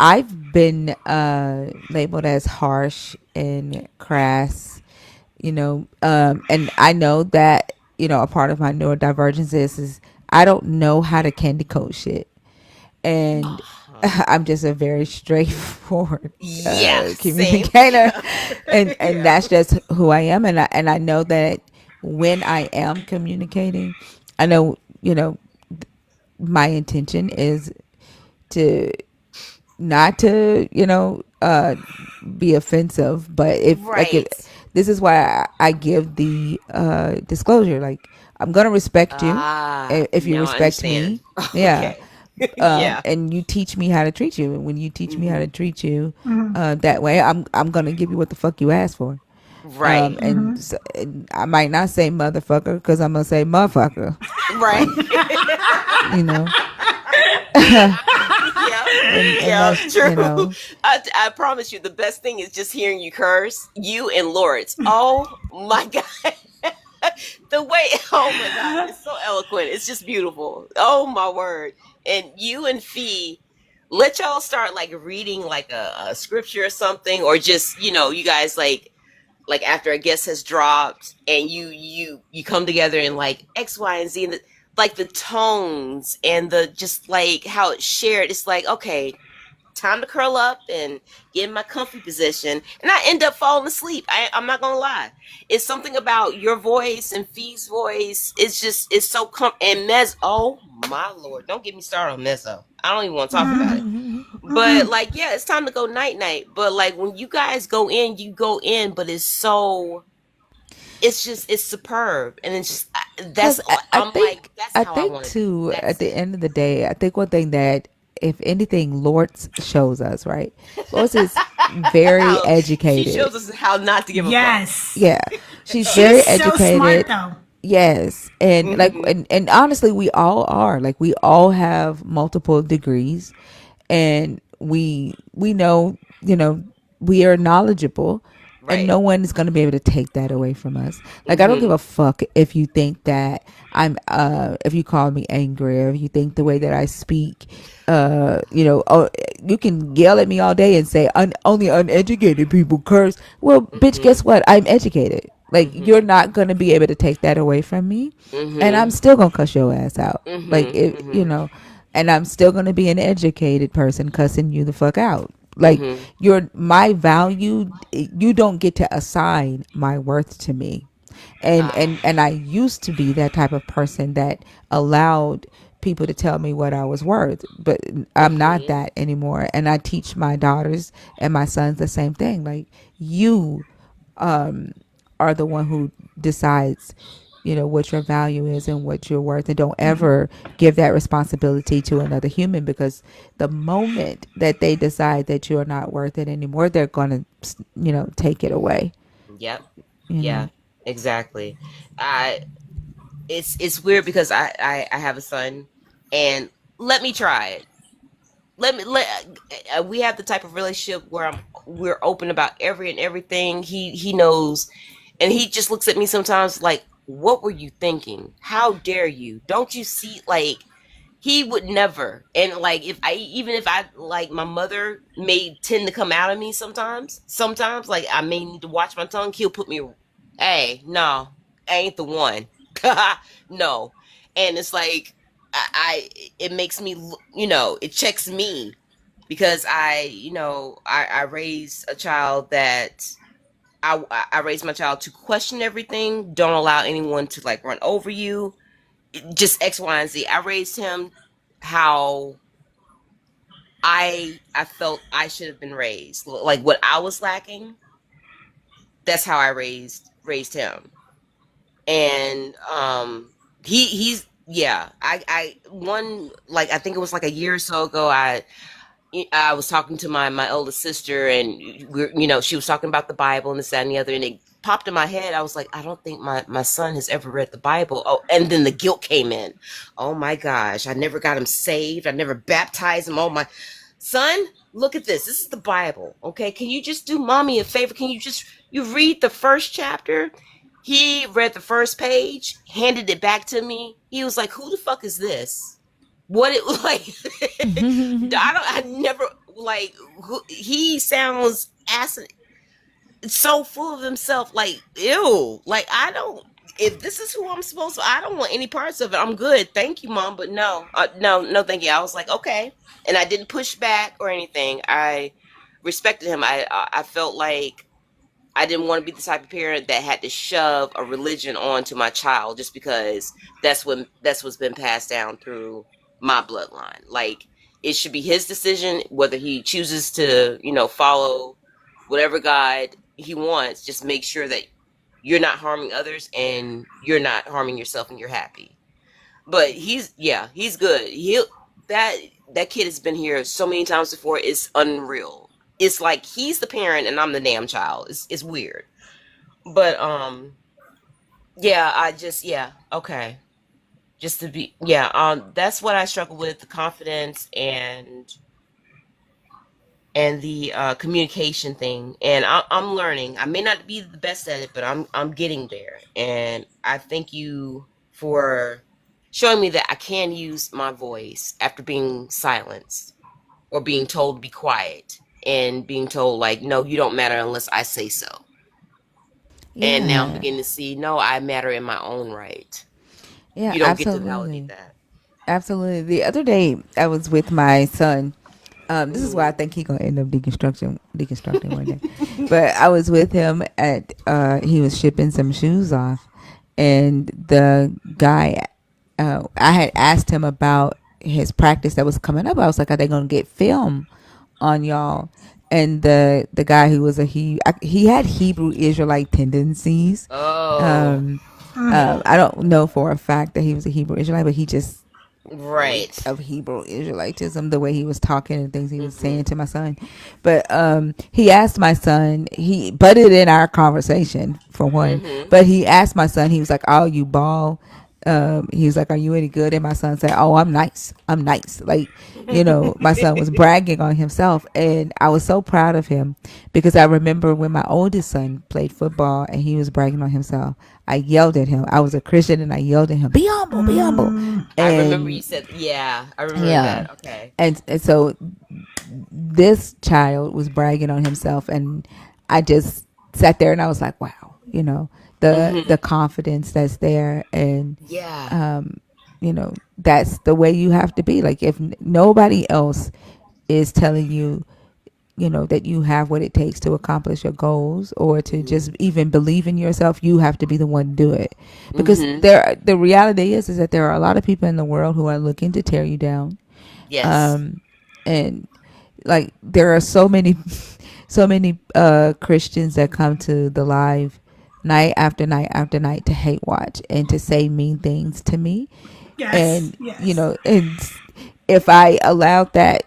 I've been labeled as harsh and crass, and I know that a part of my neurodivergence is I don't know how to candy coat shit, and I'm just a very straightforward Yeah, same. communicator, Yeah. and that's just who I am, and I know that when I am communicating, I know my intention is to not to be offensive, but if this is why I give the disclosure, like I'm gonna respect you if you now I respect me. understand. Yeah. Okay. Yeah. And you teach me how to treat you, and when you teach me how to treat you that way, I'm gonna give you what the fuck you asked for. Right. And I might not say motherfucker because I'm gonna say motherfucker. Right. Yeah, that's, true. I promise you, the best thing is just hearing you curse, you and Lawrence. Oh my God. The way, oh my God, it's so eloquent. It's just beautiful. Oh my word. And you and Fee, let y'all start like reading like a scripture or something, or just, you guys like after a guest has dropped and you come together and like X, Y, and Z, and like the tones and the just like how it's shared. It's like, okay, time to curl up and get in my comfy position, and I end up falling asleep. I'm not gonna lie. It's something about your voice and Fee's voice. It's so and Mez. Oh my Lord, don't get me started on Mezzo. I don't even want to talk about it. But like, yeah, it's time to go night night. But like when you guys go in, you go in, but it's superb, and it's just that's. I'm like, that's how I want too. At the end of the day, I think one thing that, if anything, Lord shows us, right? Lord says very How she educated. shows us how not to give a fuck. Yes. Yeah, she's very She's so smart educated. though. Yes, and like, Hmm. and honestly, we all are. Like, we all have multiple degrees, and we know, we are knowledgeable, and Right. no one is going to be able to take that away from us. Like, I don't give Hmm. a fuck if you think that if you call me angry, or if you think the way that I speak, you can yell at me all day and say only uneducated people curse. Well, bitch, Hmm. guess what? I'm educated. Like, you're Hmm. not going to be able to take that away from me, and I'm Hmm. still going to cuss your ass out. Like, Hmm. it, Hmm. and I'm still going to be an educated person cussing you the fuck out. Like, Hmm. my value, you don't get to assign my worth to me. and Ah. and and I used to be that type of person that allowed people to tell me what I was worth, but I'm not Hmm. that anymore. And I teach my daughters and my sons the same thing. Like, you um are the one who decides, what your value is and what you're worth, and don't ever give that responsibility to another human, because the moment that they decide that you're not worth it anymore, they're going to, take it away, Yep. you Yeah. know. Exactly. I. It's weird because I have a son, and let me try it. We have the type of relationship where we're open about every and everything. He knows, and he just looks at me sometimes like, what were you thinking? How dare you? Don't you see, like, he would never. And like, if I, like, my mother may tend to come out of me sometimes like I may need to watch my tongue. He'll put me, hey, no, I ain't the one. No. And it's like, it makes me, it checks me, because I raised a child that I raised my child to question everything. Don't allow anyone to, like, run over you. Just X, Y, and Z. I raised him how I felt I should have been raised. Like, what I was lacking, that's how I raised him. And he's, yeah. I one, like, I think it was like a year or so ago, I was talking to my eldest sister, and she was talking about the Bible and this, that, and the other, and it popped in my head. I was like, I don't think my son has ever read the Bible. Oh, and then the guilt came in. Oh my gosh, I never got him saved. I never baptized him. Oh my son, look at this. This is the Bible. Okay, can you just do mommy a favor? Can you read the first chapter? He read the first page, handed it back to me. He was like, "Who the fuck is this?" What it like? I never, like, he sounds so full of himself. Like, ew. Like, I don't. If this is who I'm supposed to, I don't want any parts of it. I'm good. Thank you, mom, but no, no, thank you. I was like, okay, and I didn't push back or anything. I respected him. I felt like I didn't want to be the type of parent that had to shove a religion onto my child just because that's what's been passed down through my bloodline. Like, it should be his decision whether he chooses to, follow whatever God he wants. Just make sure that you're not harming others and you're not harming yourself and you're happy. But he's good. That that kid has been here so many times before. It's unreal. It's like he's the parent and I'm the damn child. It's weird. But yeah, okay. Just to be, that's what I struggle with, the confidence and the communication thing. And I'm learning. I may not be the best at it, but I'm getting there. And I thank you for showing me that I can use my voice after being silenced or being told to be quiet and being told, like, no, you don't matter unless I say so. And now I'm Yeah. beginning to see, no, I matter in my own right. Yeah, You don't get to validate absolutely. that. Absolutely. The other day I was with my son. This is why I Mm. think he gonna end up deconstructing one day. But I was with him at he was shipping some shoes off, and the guy, I had asked him about his practice that was coming up. I was like, "Are they gonna get film on y'all?" And the guy who was he had Hebrew Israelite tendencies. Oh. Um, Yeah. I don't know for a fact that he was a Hebrew Israelite, but he just Right. of Hebrew Israelitism, the way he was talking and things he was saying to my son. But he asked my son, he butted in our conversation for one, but he asked my son, he was like, "Oh, you ball." He was like, "Are you any good?" And my son said, "Oh, I'm nice. I'm nice." Like, my son was bragging on himself, and I was so proud of him because I remember when my oldest son played football and he was bragging on himself. I yelled at him. I was a Christian and I yelled at him, "Be humble, be humble." I remember you And said, yeah, I remember yeah, that. Okay. and so this child was bragging on himself, and I just sat there and I was like, wow, the confidence that's there, and Yeah. that's the way you have to be. Like, if nobody else is telling you, that you have what it takes to accomplish your goals or to just even believe in yourself, you have to be the one to do it. Because the reality is that there are a lot of people in the world who are looking to tear you down. Yes. And like, there are so many so many Christians that come to the live night after night after night to hate watch and to say mean things to me. Yes, And yes. and if I allowed that,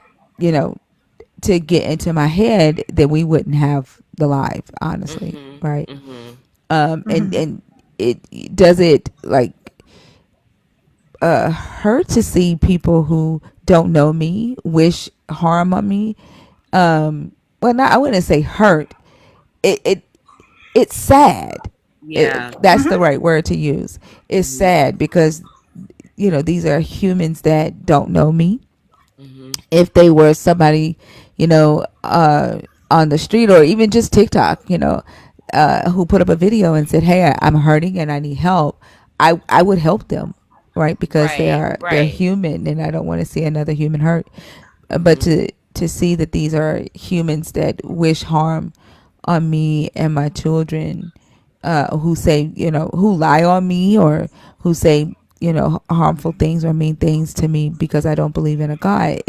to get into my head, then we wouldn't have the live, honestly, right? And it does it, like, hurt to see people who don't know me wish harm on me. Well, not, I wouldn't say hurt. It it's sad. Yeah. That's the right word to use. It's sad because these are humans that don't know me. If they were somebody, on the street or even just TikTok, who put up a video and said, "Hey, I'm hurting and I need help," I would help them, right? Because Right. they're Right. human, and I don't want to see another human hurt. But to see that these are humans that wish harm on me and my children, who say, who lie on me, or who say, harmful things or mean things to me because I don't believe in a God.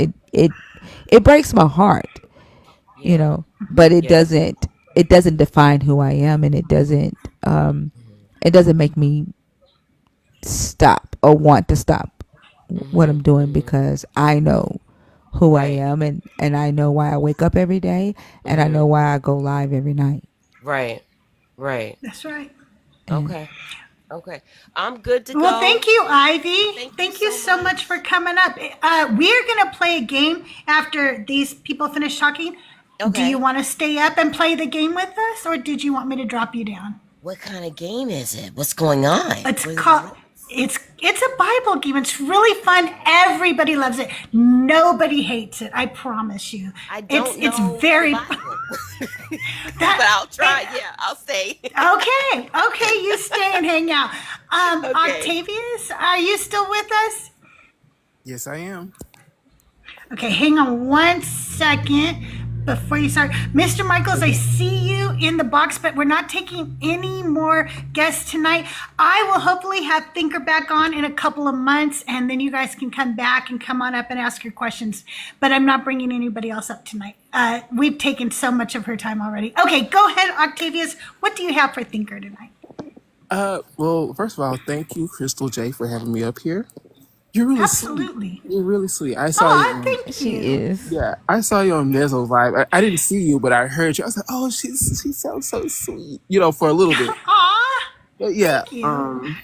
It breaks my heart, Yeah. but Yes. it doesn't define who I am, and it doesn't make me stop or want to stop what I'm doing, because I know who I Right. am, and I know why I wake up every day, and I know why I go live every night. Right. Right. That's right. And Okay. Okay. I'm good to Well, go. thank you, Ivy. Thank you Thank you so so much for much. coming up. We're going to play a game after these people finish talking. Do you Okay. want to stay up and play the game with us, or did you want me to drop you down? What kind of game is it? What's going on? It's What is called. it? It's a Bible game. It's really fun. Everybody loves it. Nobody hates it. I promise you. I It's don't it's know the very Bible, but that. I'll try. Yeah, I'll stay. Okay. You stay and hang out. Okay. Octavius, are you still with us? Yes, I am. Okay, hang on one second before you start. Mr. Michaels, I see you in the box, but we're not taking any more guests tonight. I will hopefully have Thinker back on in a couple of months, and then you guys can come back and come on up and ask your questions. But I'm not bringing anybody else up tonight. We've taken so much of her time already. Okay, go ahead, Octavius. What do you have for Thinker tonight? Well, first of all, thank you, CrystalJae, for having me up here. You're really sweet. Absolutely. You're really sweet. I saw you Oh, on, thank she you. is. yeah, I saw you on Mezzo Vibe. I didn't see you, but I heard you. I was like, oh, she sounds so sweet, for a little bit. Aw, But yeah, thank you.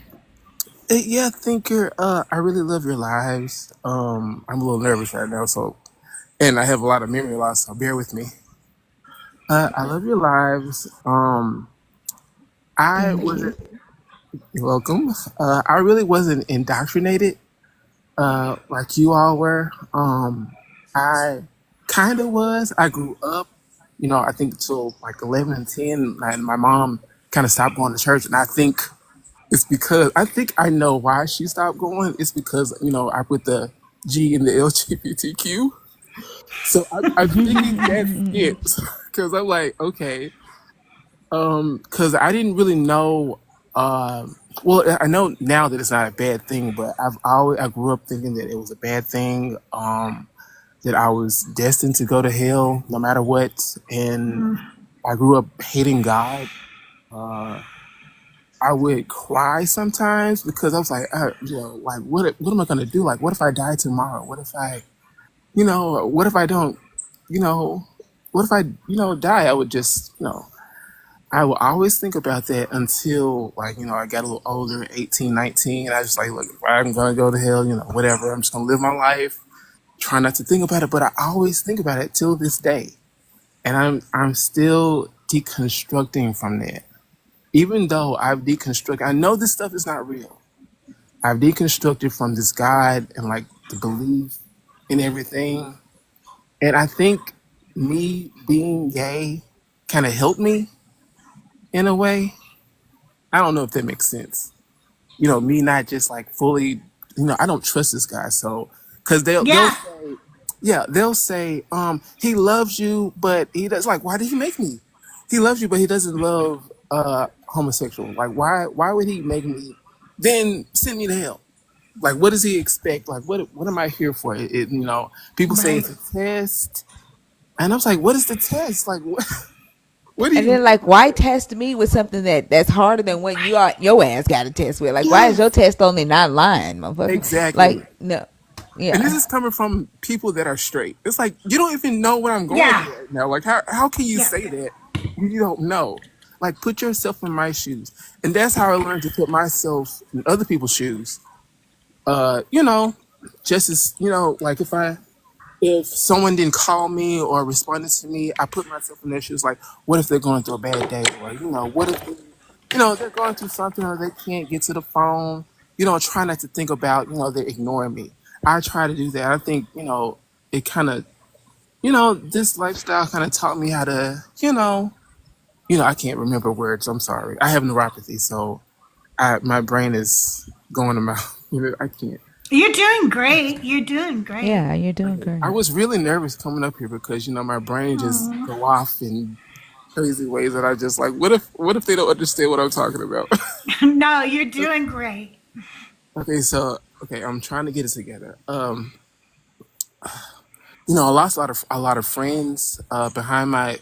yeah, Thinker, I really love your lives. I'm a little nervous right now, and I have a lot of memory loss, so bear with me. I love your lives. I Thank wasn't, you. you're welcome. I really wasn't indoctrinated like you all were. I kind of was. I grew up, I think till like 11 and 10, and my mom kind of stopped going to church. And I think I know why she stopped going. It's because, I put the G in the LGBTQ. So I'm thinking that's it. Because I'm like, okay. Because I didn't really know. Well, I know now that it's not a bad thing, but I grew up thinking that it was a bad thing. That I was destined to go to hell no matter what, and I grew up hating God. I would cry sometimes because I was like, like what am I gonna do? Like, what if I die tomorrow? What if I, what if I don't, you know, what if I, die? I would just, I will always think about that until like, I got a little older, 18, 19. And I just like, look, if I'm going to go to hell, whatever, I'm just going to live my life. Try not to think about it. But I always think about it till this day. And I'm still deconstructing from that. Even though I've deconstructed, I know this stuff is not real. I've deconstructed from this God and like the belief in everything. And I think me being gay kind of helped me in a way. I don't know if that makes sense. Me not just like fully, I don't trust this guy. So, cause they'll Yeah. say, yeah, they'll say, he loves you, but he does like, why did he make me? He loves you, but he doesn't love, homosexual. Like, why would he make me then send me to hell? Like, what does he expect? Like, what am I here for? People say Right. it's a test. And I was like, what is the test? Like, what do And you then mean? like, why test me with something that's harder than what your ass got to test with? Like, why is Yes, your test only 9 lines, motherfucker? exactly. Like, no, And this yeah, is coming from people that are straight. It's like you don't even know what I'm going Yeah. through right now. Like how can you Yeah. say that when you don't know? Like put yourself in my shoes. And that's how I learned to put myself in other people's shoes. Uh, you know, just as like if someone didn't call me or responded to me, I put myself in their shoes. Like, what if they're going through a bad day, or what if they're going through something, or they can't get to the phone. Try not to think about they're ignoring me. I try to do that. I think it kind of this lifestyle kind of taught me how to I can't remember words. I'm sorry. I have neuropathy, so my brain is going to my I can't. You're doing great. You're doing great. yeah. You're doing Okay. I great. was really nervous coming up here because my brain just Aw. go off in crazy ways that I just like. What if they don't understand what I'm talking about? No, you're doing great. Okay, so I'm trying to get it together. I lost a lot of friends behind my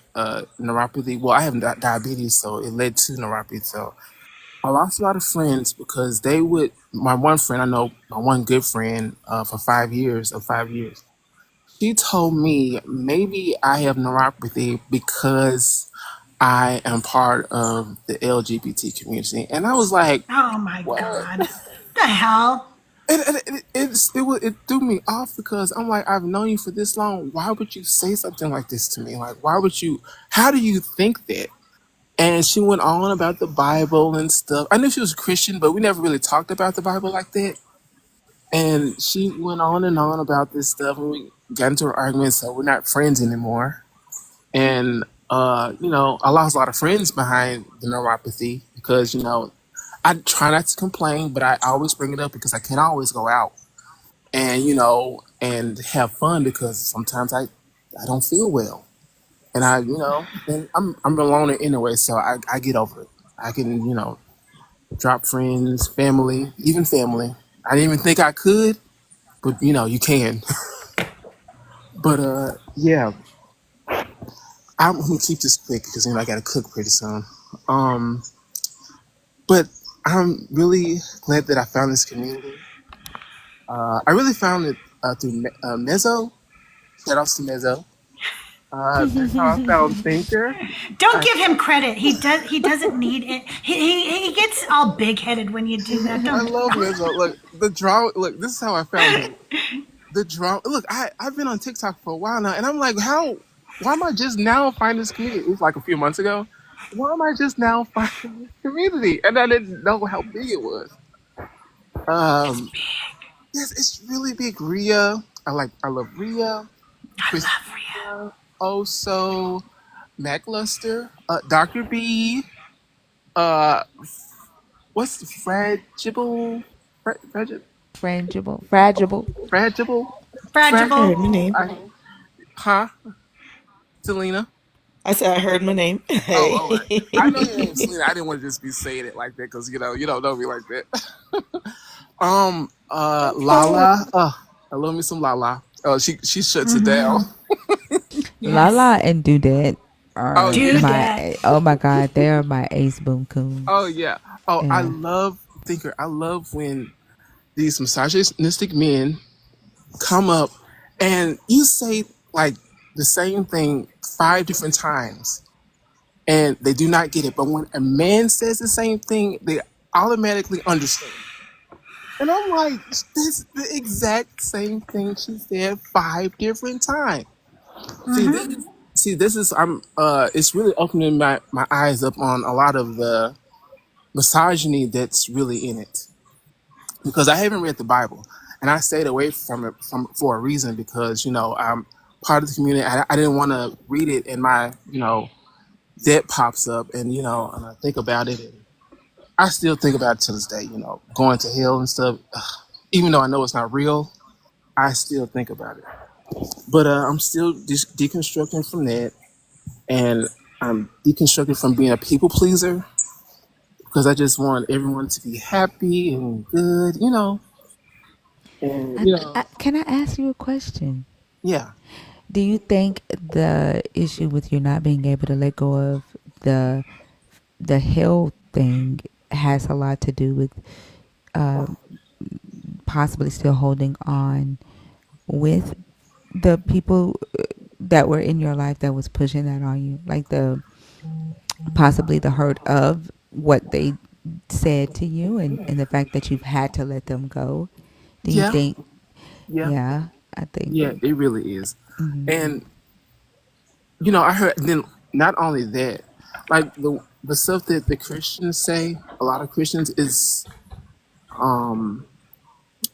neuropathy. Well, I have diabetes, so it led to neuropathy. So I lost a lot of friends because they would. My one friend, I know, my one good friend for 5 years of 5 years. She told me maybe I have neuropathy because I am part of the LGBT community, and I was like, Oh my "What?" God. The hell? It threw me off because I'm like, I've known you for this long. Why would you say something like this to me? Like, why would you? How do you think that? And she went on about the Bible and stuff. I knew she was a Christian, but we never really talked about the Bible like that. And she went on and on about this stuff, and we got into an argument, so we're not friends anymore. And I lost a lot of friends behind the neuropathy because I try not to complain, but I always bring it up because I can't always go out and and have fun because sometimes I don't feel well, and and I'm a loner anyway, so I get over it. I can drop friends, family, even family. I didn't even think I could, but you can. But yeah, I'm gonna keep this quick because I got to cook pretty soon. Um, but I'm really glad that I found this community. I really found it through Mezzo. Shout outs to Mezzo. That's how I found Thinker. Don't I, give him credit. He doesn't need it. He gets all big headed when you do that. I Don't. love Mezzo. Look, the draw. Look, this is how I found him. The draw. Look, I've been on TikTok for a while now, and I'm like, how? Why am I just now finding this community? It was like a few months ago. Why am I just now finding this community? And I didn't know how big it was. It's Um, big. yes, it's really big. Rhea, I love Rhea. I love Rhea. Christina, also Macluster, Dr. B, uh, what's the Fragile, Fragile, Fragile. Fragile, I Fragile. heard my name. Huh? Selena. I said I heard my name. Oh, all right. I know your name, Hey. Selena. I didn't want to just be saying it like that because you don't know me like that. Okay. Lala. I love me some Lala. She shuts it down. Mm-hmm. Yes. Lala and Dudette Oh are yeah. Do that. my, oh my God, they are my ace boom Oh coons. yeah. Oh, I Yeah. love thinker. I love when these misogynistic men come up and you say like the same thing 5 different times and they do not get it. But when a man says the same thing, they automatically understand. And I'm like, that's the exact same thing she said 5 different times. See, this is I'm it's really opening my eyes up on a lot of the misogyny that's really in it. Because I haven't read the Bible, and I stayed away from it for a reason. Because I'm part of the community. I didn't want to read it, and my debt pops up, and and I think about it, and I still think about it to this day. Going to hell and stuff. Even though I know it's not real, I still think about it. But I'm still deconstructing from that, and I'm deconstructing from being a people pleaser because I just want everyone to be happy and good. And Can I ask you a question? yeah. Do you think the issue with you not being able to let go of the the hell thing has a lot to do with uh, possibly still holding on with the people that were in your life that was pushing that on you, like the possibly the hurt of what they said to you, and the fact that you've had to let them go? Do you Yeah, think? yeah, Yeah, I think. yeah, it really is. Hmm. And I heard then not only that, like the stuff that the Christians say, a lot of Christians is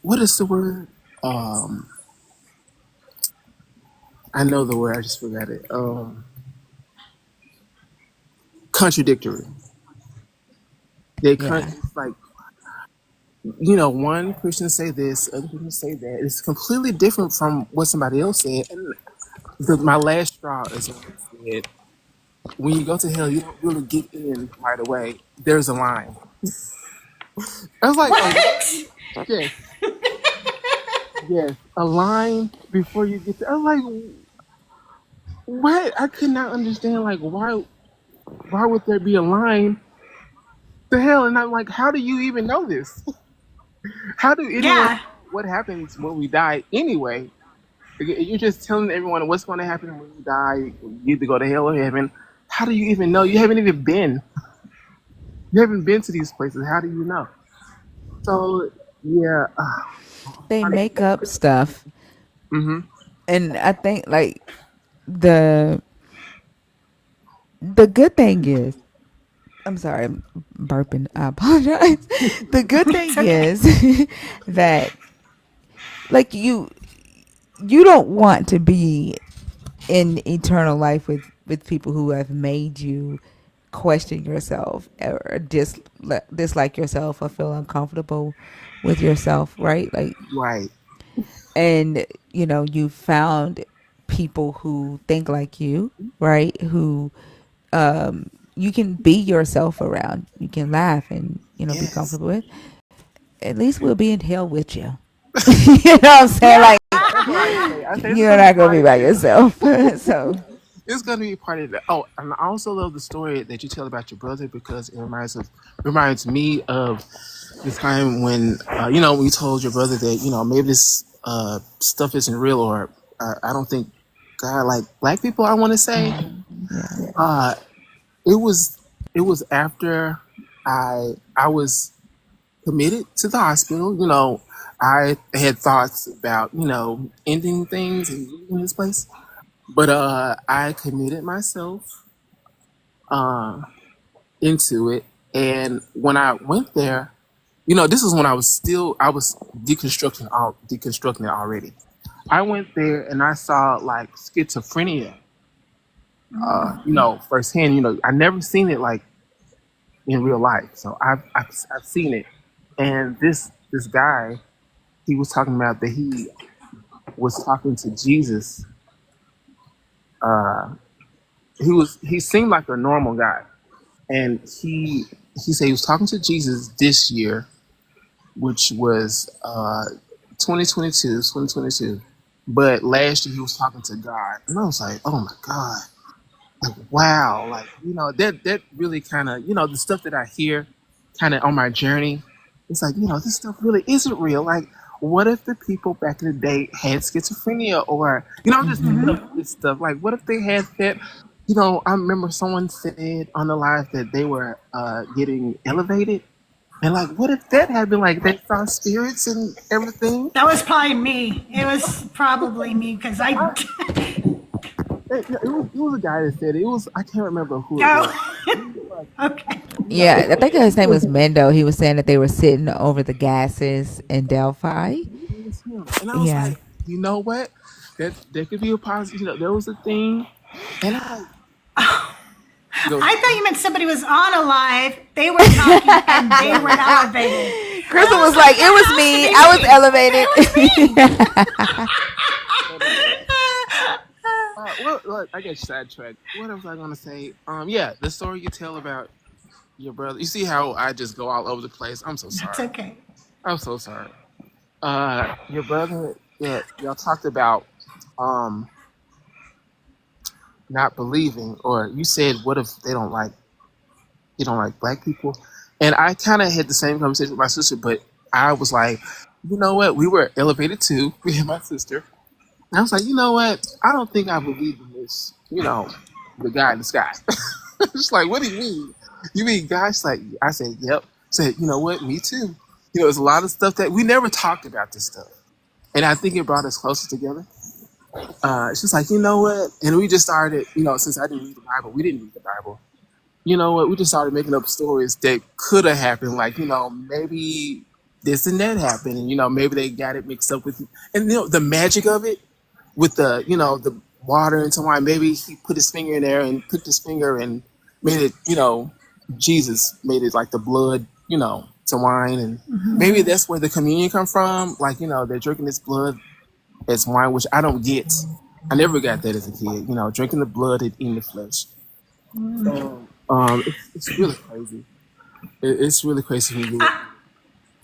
what is the word? Um I know the word, I just forgot it. Contradictory. Yeah. It's like one Christian say this, other Christian say that. It's completely different from what somebody else said. And my last straw is when they said, when you go to hell, you don't really get in right away. There's a line. I was like, a What? line? Yes, yes, a line before you get there. I was like, what? I could not understand, like, why would there be a line to hell? And I'm like, how do you even know this? How do anyone Yeah. know what happens when we die anyway? You're just telling everyone what's going to happen when you die. You either go to hell or heaven. How do you even know? You haven't even been. You haven't been to these places. How do you know? So yeah. They make up stuff, Mm-hmm. and I think like the the good thing is, I'm sorry, I'm burping. I apologize. The good It's thing okay. is that like you don't want to be in eternal life with people who have made you question yourself or dislike yourself or feel uncomfortable with yourself, right? Like, Right. and you found people who think like you, right? Who you can be yourself around, you can laugh and be Yes. comfortable with. At least we'll be in hell with you. You know what I'm saying? Yeah. Like, That's what I say. I say it's you're gonna be not gonna part be of by that. yourself. So It's gonna be part of that. Oh, and I also love the story that you tell about your brother because it reminds me of the time when when you told your brother that maybe this stuff isn't real, or I don't think God like black people. I want to say yeah. uh, it was after I was committed to the hospital. I had thoughts about ending things and leaving this place, but I committed myself uh, into it, and when I went there, this is when I was deconstructing it already. I went there and I saw like schizophrenia, firsthand. I never seen it like in real life, so I've seen it. And this guy, he was talking about that he was talking to Jesus. Uh, he seemed like a normal guy, and he said he was talking to Jesus this year, which was 2022, but last year he was talking to God, and I was like, oh my God. like wow, like that really kind of the stuff that I hear kind of on my journey. It's like this stuff really isn't real. Like, what if the people back in the day had schizophrenia, or I'm just thinking of this stuff. Like, what if they had that? I remember someone said on the live that they were getting elevated, and like, what if that happened? Like, they saw spirits and everything. That was probably me. It was probably me because I. It was a guy that said it. It was, I can't remember who it was. Oh, okay. Yeah, I think his name was Mendo. He was saying that they were sitting over the gases in Delphi. It was him. And I was Yeah. like, you know what? That could be a positive. There was a thing, and I thought you meant somebody was on a live. They were talking and they were elevated. Crystal was like, "It was me. I was elevated." Well, I get sidetracked. What was I gonna say? Yeah, the story you tell about your brother. You see how I just go all over the place. I'm so sorry. It's okay. I'm so sorry. Your brother. Yeah, y'all talked about not believing, or you said, what if they don't like black people? And I kind of had the same conversation with my sister, but I was like, you know what? We were elevated too, me and my sister. And I was like, you know what? I don't think I believe in this, the guy in the sky. It's like, what do you mean? You mean guys? Like, I said, yep. Said, you know what? Me too. There's a lot of stuff that we never talked about this stuff. And I think it brought us closer together. It's just like, you know what? And we just started, since I didn't read the Bible, we didn't read the Bible. You know what? We just started making up stories that could have happened. Like, maybe this and that happened. And, maybe they got it mixed up with, and the magic of it with the, the water and so on. Maybe he put his finger in there and pricked his finger and made it, Jesus made it like the blood, to wine. And maybe that's where the communion come from. Like, they're drinking this blood as wine, which I don't get. I never got that as a kid. Drinking the blood and eating the flesh. It's really crazy. It's really crazy.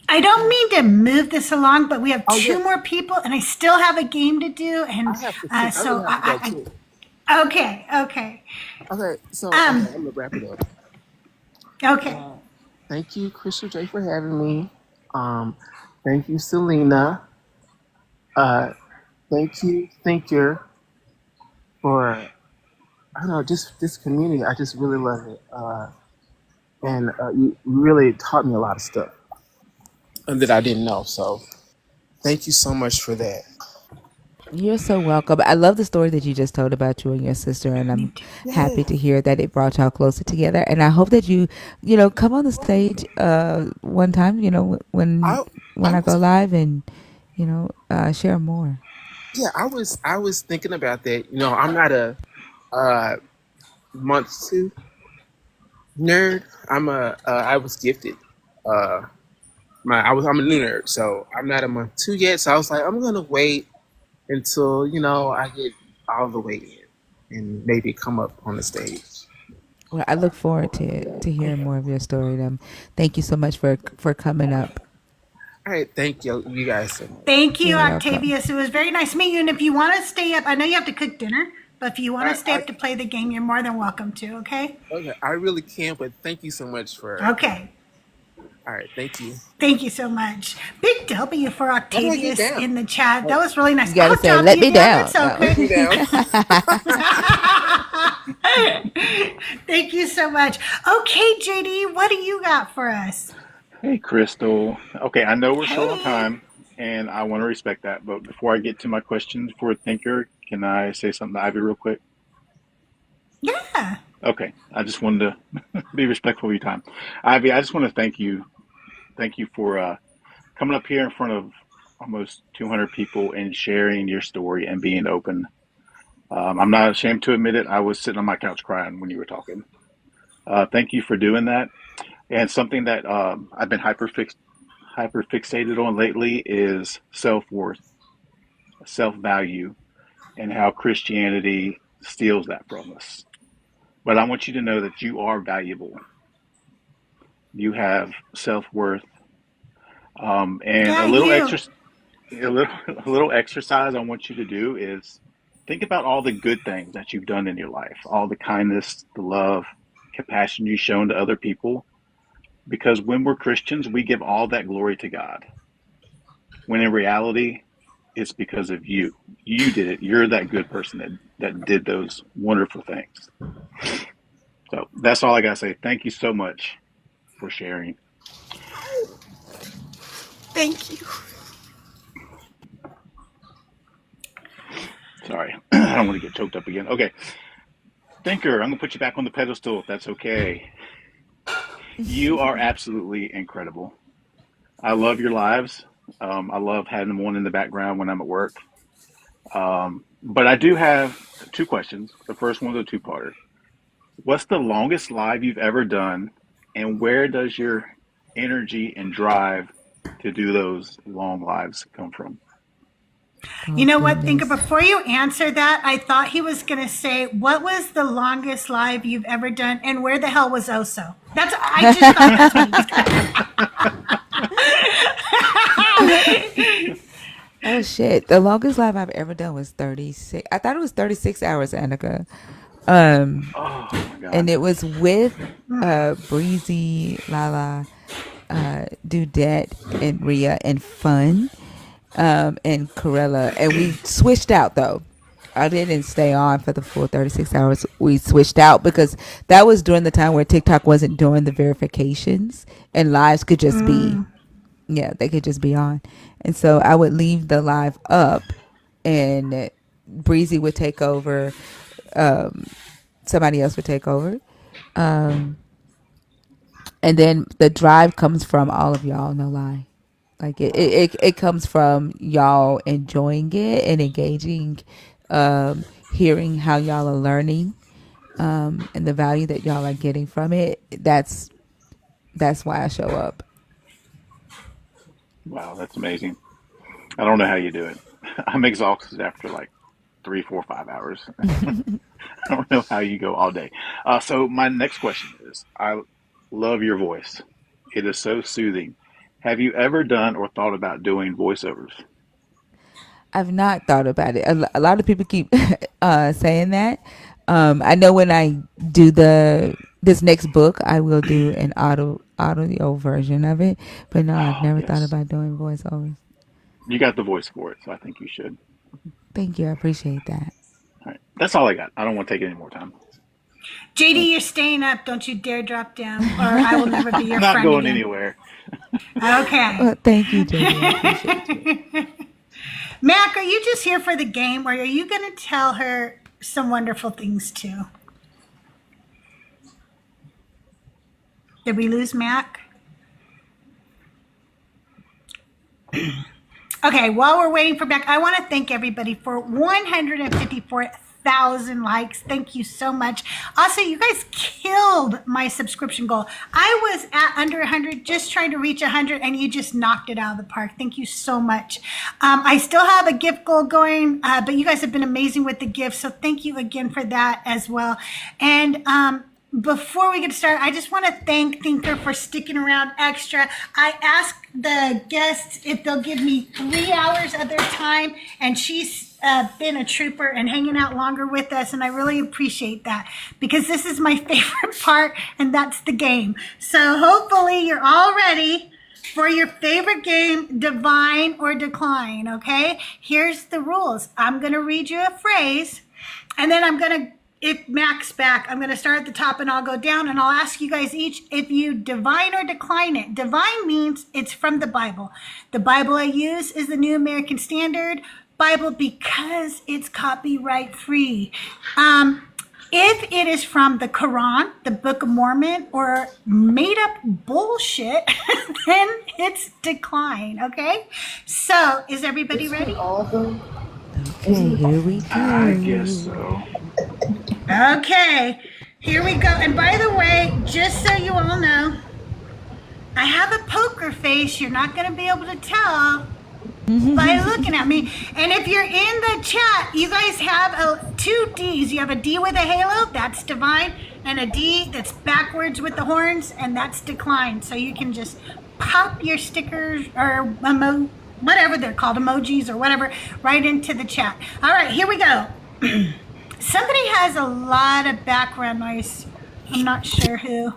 I don't mean to move this along, but we have two more people, and I still have a game to do. And okay. Okay, so I'm gonna wrap it up. Okay. Thank you, CrystalJae, for having me. Thank you, Selena. Thank you, Thinker, for just this community. I just really love it, and you really taught me a lot of stuff that I didn't know. So, thank you so much for that. You're so welcome. I love the story that you just told about you and your sister, and I'm happy to hear that it brought y'all closer together. And I hope that you come on the stage one time, when I go live and share more. Yeah, I was thinking about that. I'm not a month 2 nerd. I was gifted. I'm a new nerd, so I'm not a month 2 yet. So I was like, I'm gonna wait until I get all the way in and maybe come up on the stage. Well, I look forward to hearing more of your story. Thank you so much for coming up. All right, thank you guys so much. Thank you, Octavius. It was very nice meeting you. And if you want to stay up, I know you have to cook dinner, but if you want to stay up to play the game, you're more than welcome to. Okay. Okay, I really can't, but thank you so much for. Okay. All right, thank you. Thank you so much. Big W for Octavius in the chat. That was really nice. You gotta say, let me down. Thank you so much. Okay, JD, what do you got for us? Hey, Crystal. Okay, I know we're short on time, and I want to respect that. But before I get to my questions for Thinker, can I say something to Ivy real quick? Yeah. Okay, I just wanted to be respectful of your time. Ivy, I just want to thank you. Thank you for coming up here in front of almost 200 people and sharing your story and being open. I'm not ashamed to admit it. I was sitting on my couch crying when you were talking. Thank you for doing that. And something that I've been hyper fixated on lately is self-worth, self-value, and how Christianity steals that from us. But I want you to know that you are valuable. You have self-worth. And a little exercise I want you to do is think about all the good things that you've done in your life, all the kindness, the love, compassion you've shown to other people. Because when we're Christians, we give all that glory to God. When in reality, it's because of you. You did it. You're that good person that did those wonderful things. So that's all I got to say. Thank you so much for sharing. Thank you. Sorry, I don't want to get choked up again. Okay, Thinker, I'm going to put you back on the pedestal if that's okay. You are absolutely incredible. I love your lives. I love having them on in the background when I'm at work. But I do have two questions. The first one's a two-parter. What's the longest live you've ever done, and where does your energy and drive to do those long lives come from? You know what, Thinker, before you answer that, I thought he was going to say, what was the longest live you've ever done, and where the hell was Oso? I just thought that's what Oh shit! The longest live I've ever done was 36. I thought it was 36 hours, Annika. Oh my God! And it was with Breezy, Lala, Dudette, and Rhea, and Fun, and Corella, and we switched out though. I didn't stay on for the full 36 hours. We switched out because that was during the time where TikTok wasn't doing the verifications, and lives could just be, yeah, they could just be on. And so I would leave the live up, and Breezy would take over. Somebody else would take over. And then the drive comes from all of y'all, no lie. Like it comes from y'all enjoying it and engaging, hearing how y'all are learning, and the value that y'all are getting from it. That's why I show up. Wow, that's amazing. I don't know how you do it. I'm exhausted after like 3, 4, 5 hours. I don't know how you go all day. So my next question is, I love your voice. It is so soothing. Have you ever done or thought about doing voiceovers? I've not thought about it. A lot of people keep saying that. I know when I do this next book, I will do an audio version of it. But no, I've never thought about doing voiceovers. You got the voice for it, so I think you should. Thank you. I appreciate that. All right. That's all I got. I don't want to take any more time. JD, you're staying up. Don't you dare drop down, or I will never be your Not friend going again. Anywhere. Okay. Well, thank you, JD. I appreciate you. Mac, are you just here for the game, or are you going to tell her some wonderful things too? Did we lose Mac? Okay, while we're waiting for Mac, I want to thank everybody for 154,000 likes. Thank you so much. Also, you guys killed my subscription goal. I was at under 100, just trying to reach 100, and you just knocked it out of the park. Thank you so much. I still have a gift goal going, but you guys have been amazing with the gifts, so thank you again for that as well. And before we get started, I just want to thank Thinker for sticking around extra. I asked the guests if they'll give me 3 hours of their time, and she's been a trooper and hanging out longer with us, and I really appreciate that because this is my favorite part, and that's the game. So hopefully you're all ready for your favorite game, Divine or Decline, okay? Here's the rules. I'm going to read you a phrase, and then I'm going to, if Mac's back, I'm going to start at the top and I'll go down, and I'll ask you guys each if you divine or decline it. Divine means it's from the Bible. The Bible I use is the New American Standard Bible because it's copyright free. If it is from the Quran, the Book of Mormon, or made up bullshit, then it's decline, okay? So, is everybody ready? Okay, here we go. I guess so. Okay, here we go. And by the way, just so you all know, I have a poker face. You're not going to be able to tell by looking at me. And if you're in the chat, you guys have 2 D's. You have a D with a halo, that's divine, and a D that's backwards with the horns, and that's decline. So you can just pop your stickers or whatever they're called, emojis or whatever, right into the chat. All right, here we go. Somebody has a lot of background noise. I'm not sure who.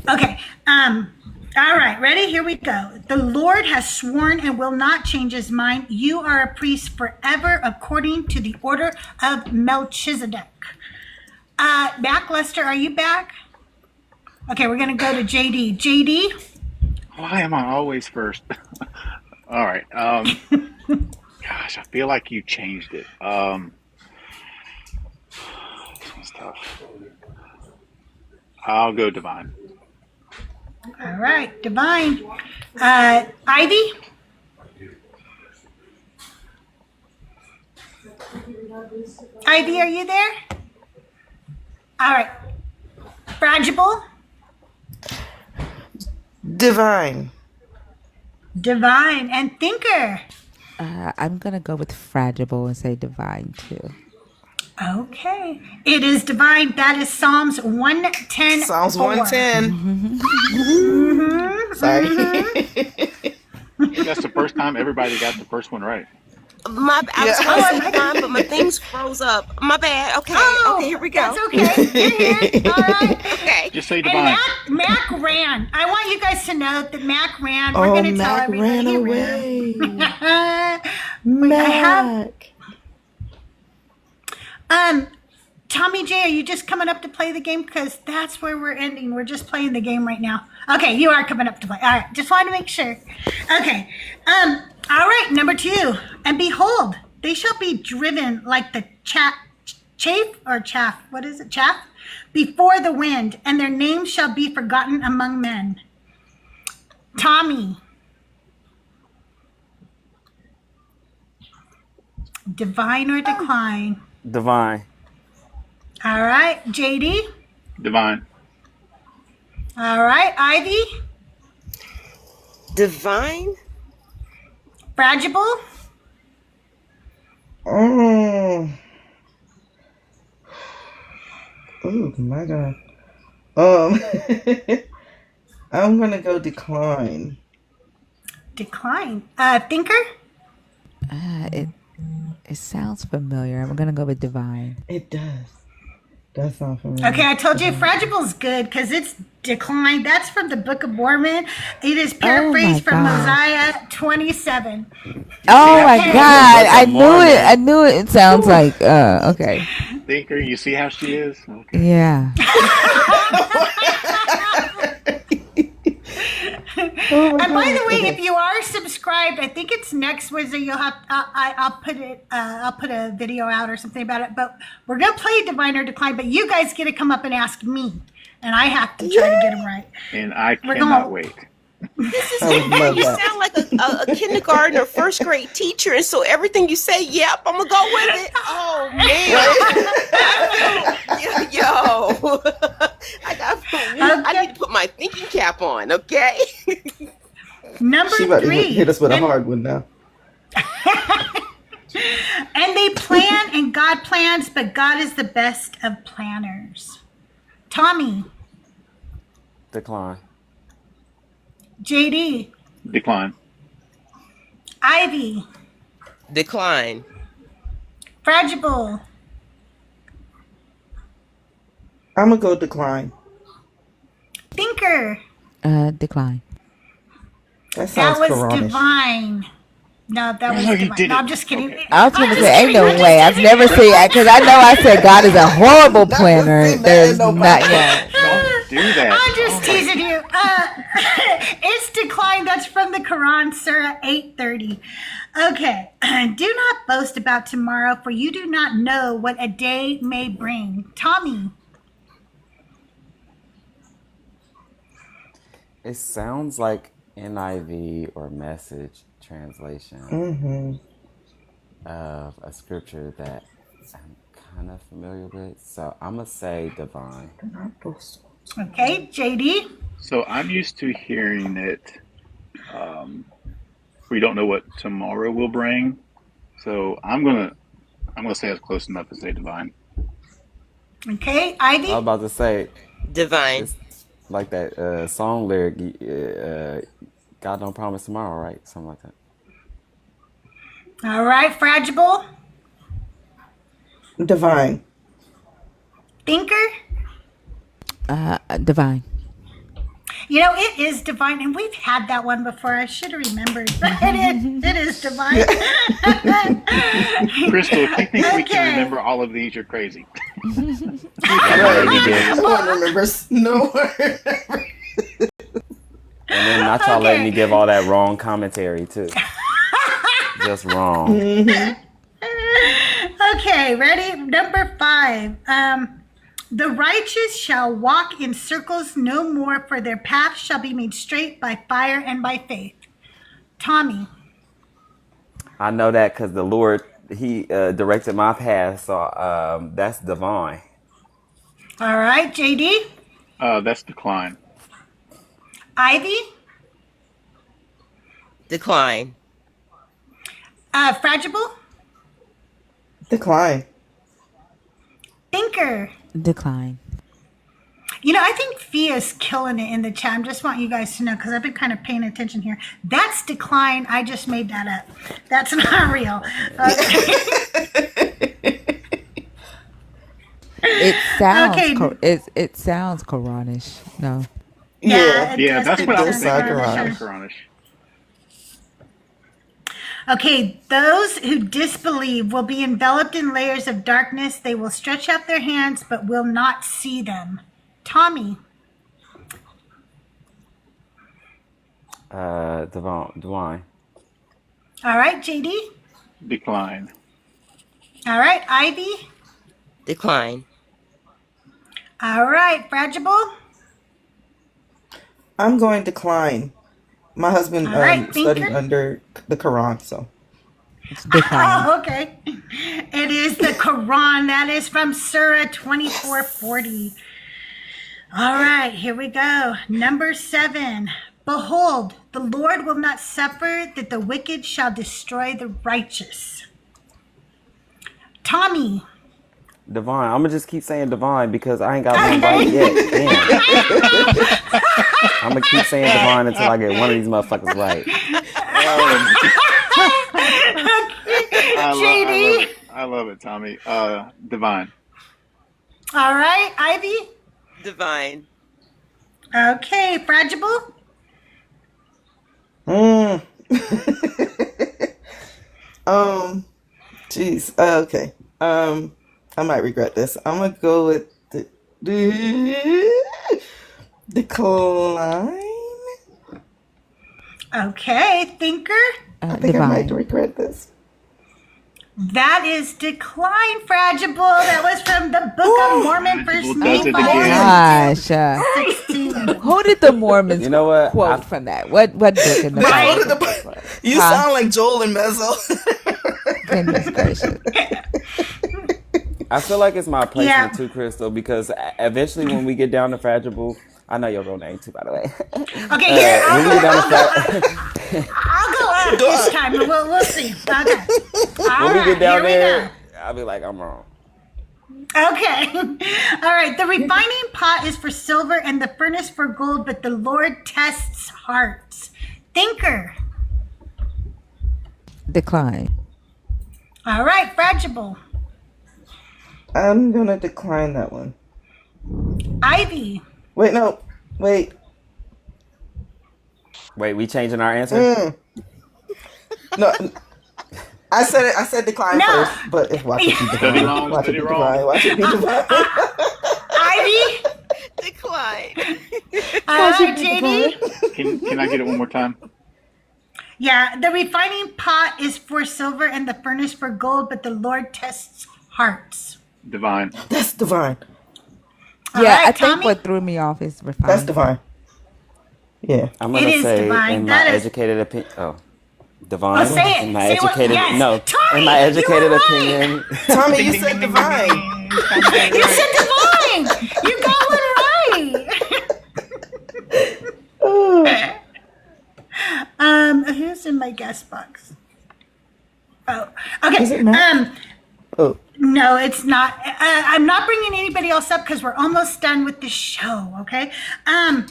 Okay. All right, ready? Here we go. The Lord has sworn and will not change his mind. You are a priest forever according to the order of Melchizedek. Mac, Lester, are you back? Okay, we're going to go to JD. JD? Why am I always first? All right. Gosh, I feel like you changed it. This one's tough. I'll go divine. All right, divine. Ivy? Ivy, are you there? All right. Fragile? Divine. Divine. And thinker? I'm going to go with fragile and say divine too. Okay. It is divine. That is Psalms 110. Psalms 110. Sorry. That's the first time everybody got the first one right. I was going to say divine, but my things froze up. My bad. Okay. Okay, here we go. That's okay. You're here. All right. Okay. Just say divine. And Mac ran. I want you guys to know that Mac ran. We're going to tell everybody ran he away. Mac. Tommy J, are you just coming up to play the game? Because that's where we're ending. We're just playing the game right now. Okay, you are coming up to play. All right, just wanted to make sure. Okay. All right, number 2. And behold, they shall be driven like the chaff. What is it? Chaff? Before the wind, and their names shall be forgotten among men. Tommy. Divine or decline? Divine. All right, JD. Divine. All right, Ivy. Divine. Fragile. Oh my God. I'm gonna go decline. Decline. Thinker. It sounds familiar. I'm gonna go with divine. It does. That sounds familiar. Okay, I told you Fragible's good because it's decline. That's from the Book of Mormon. It is paraphrased from Mosiah 27. Oh my God! I knew it. I knew it. It sounds like okay. Thinker, you see how she is? Okay. Yeah. And by the way, if you are subscribed, I think it's next Wednesday. You'll have I'll put it. I'll put a video out or something about it. But we're gonna play Divine or Decline. But you guys get to come up and ask me, and I have to try to get them right. And I cannot wait. This is you sound like a kindergarten or first grade teacher, and so everything you say, yep, I'm gonna go with it. Oh man, yo, I need to put my thinking cap on, okay? Number She about to 3. hit us with a hard one now. And they plan, and God plans, but God is the best of planners. Tommy. Decline. JD. Decline. Ivy. Decline. Fragile. I'm gonna go decline. Thinker. Decline. That was Quranish. divine. No, that was divine. No, I'm just kidding. Okay. I was gonna say, ain't no way. I've never seen it because I know I said God is a horrible planner. There's not yet. Don't do that. I'm just teasing you. It's decline. That's from the Quran, Surah 8:30. Okay. Do not boast about tomorrow, for you do not know what a day may bring. Tommy. It sounds like NIV or Message translation of a scripture that I'm kind of familiar with. So I'm going to say divine. Okay, JD. So I'm used to hearing it. We don't know what tomorrow will bring. So I'm gonna say it's close enough to say divine. Okay, Ivy. I was about to say divine. It's like that song lyric. God don't promise tomorrow, right? Something like that. All right, Fragile. Divine. Thinker? Divine. You know, it is divine, and we've had that one before. I should have remembered, but it is divine. Crystal, if you think we can Okay. remember all of these, you're crazy. I don't remember. No. And then not y'all letting me give all that wrong commentary too. Just wrong. Okay, ready? Number 5. The righteous shall walk in circles no more, for their path shall be made straight by fire and by faith. Tommy. I know that because the Lord, he directed my path, so that's divine. All right, JD. That's decline. Ivy. Decline. Fragible. Decline. Thinker. Decline. You know, I think Fia's killing it in the chat. I just want you guys to know, because I've been kind of paying attention here. That's decline. I just made that up. That's not real. It sounds Okay. it sounds Quranish. No. Yeah, that's what I was sound thinking. Quranish. Quranish. Okay, those who disbelieve will be enveloped in layers of darkness. They will stretch out their hands, but will not see them. Tommy. Divine. All right, JD. Decline. All right, Ivy. Decline. All right, Fragible. I'm going to decline. My husband All right, studied Thinker? under the Quran, so. Decline. Oh, okay. It is the Quran. That is from Surah 2440. All right, here we go. Number 7. Behold, the Lord will not suffer that the wicked shall destroy the righteous. Tommy. Divine. I'm gonna just keep saying divine because I ain't got one right yet. Damn. I'm gonna keep saying divine until I get one of these motherfuckers right. JD. I love it, Tommy. Divine. All right, Ivy. Divine. Okay, Fragible. Jeez. Okay. I might regret this. I'm gonna go with the decline. Okay, Thinker. I think I might regret this. That is decline, Fragible. That was from the Book of Mormon, First Nephi. Gosh. 16. Who did the Mormons You know what? quote from that? What book in the Bible? You sound like Joel and Mezzo. Goodness gracious. I feel like it's my placement Yeah. too, Crystal, because eventually when we get down to Fragible, I know your real name too, by the way. Okay, here, when we get down to I'll go up this time. We'll see. Okay. when we get down there, I'll be like, I'm wrong. Okay. All right. The refining pot is for silver and the furnace for gold, but the Lord tests hearts. Thinker. Decline. All right. Fragible. I'm gonna decline that one. Ivy. Wait, no. Wait. Wait, we changing our answer? No. I said it. I said decline first, but watch it be Study divine. wrong, Watch it study be wrong. divine. Watch it be divine. Ivy. Decline. All right, JD. Can I get it one more time? Yeah. The refining pot is for silver and the furnace for gold, but the Lord tests hearts. Divine. That's divine. All Yeah, right, I think Tommy? what threw me off is refined. That's divine. Yeah. I'm gonna It is say divine. in my That is- divine. Oh, say it. In my Say what- educated yes. no. Tommy, in my you educated were right. opinion. Tommy, you said divine. You said divine. You got one right. Who's in my guest box? Oh, okay. Is it Matt? Oh. No, it's not. I'm not bringing anybody else up because we're almost done with the show. Okay. I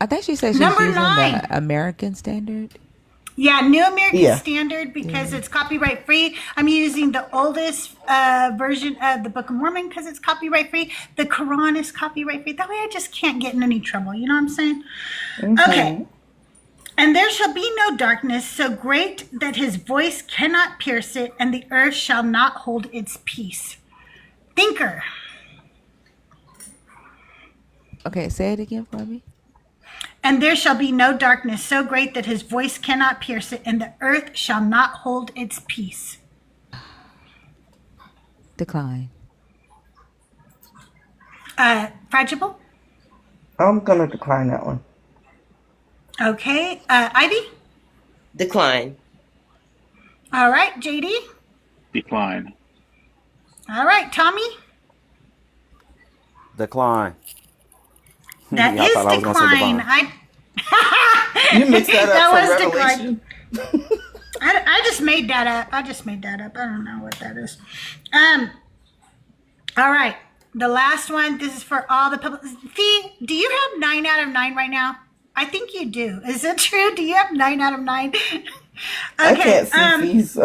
think she said she's Number using 9. the American standard. Yeah, New American Yeah. Standard, because it's copyright free. I'm using the oldest version of the Book of Mormon because it's copyright free. The Quran is copyright free. That way I just can't get in any trouble. You know what I'm saying? Okay. And there shall be no darkness so great that his voice cannot pierce it, and the earth shall not hold its peace. Thinker. Okay, say it again for me. And there shall be no darkness so great that his voice cannot pierce it, and the earth shall not hold its peace. Decline. Fragile? I'm gonna decline that one. Okay. Ivy? Decline. All right. JD? Decline. All right. Tommy? Decline. That I is thought I was gonna say decline. You mixed that up That from was Revelation. decline. I just made that up. I don't know what that is. All right. The last one. This is for all the public. Fee, do you have 9 out of 9 right now? I think you do. Is it true? Do you have 9 out of 9? Okay. I can't see Fee's.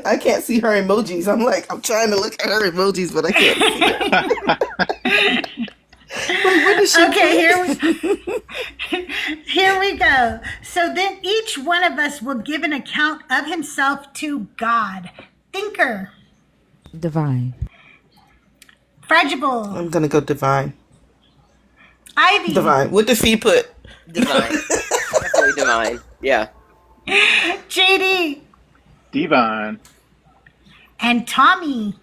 I can't see her emojis. I'm trying to look at her emojis, but I can't see it. Okay, here we go. So then each one of us will give an account of himself to God. Thinker. Divine. Fragile. I'm gonna go divine. Ivy. Divine. What did Fee put? Divine. Definitely divine. Yeah. JD. Divine. And Tommy.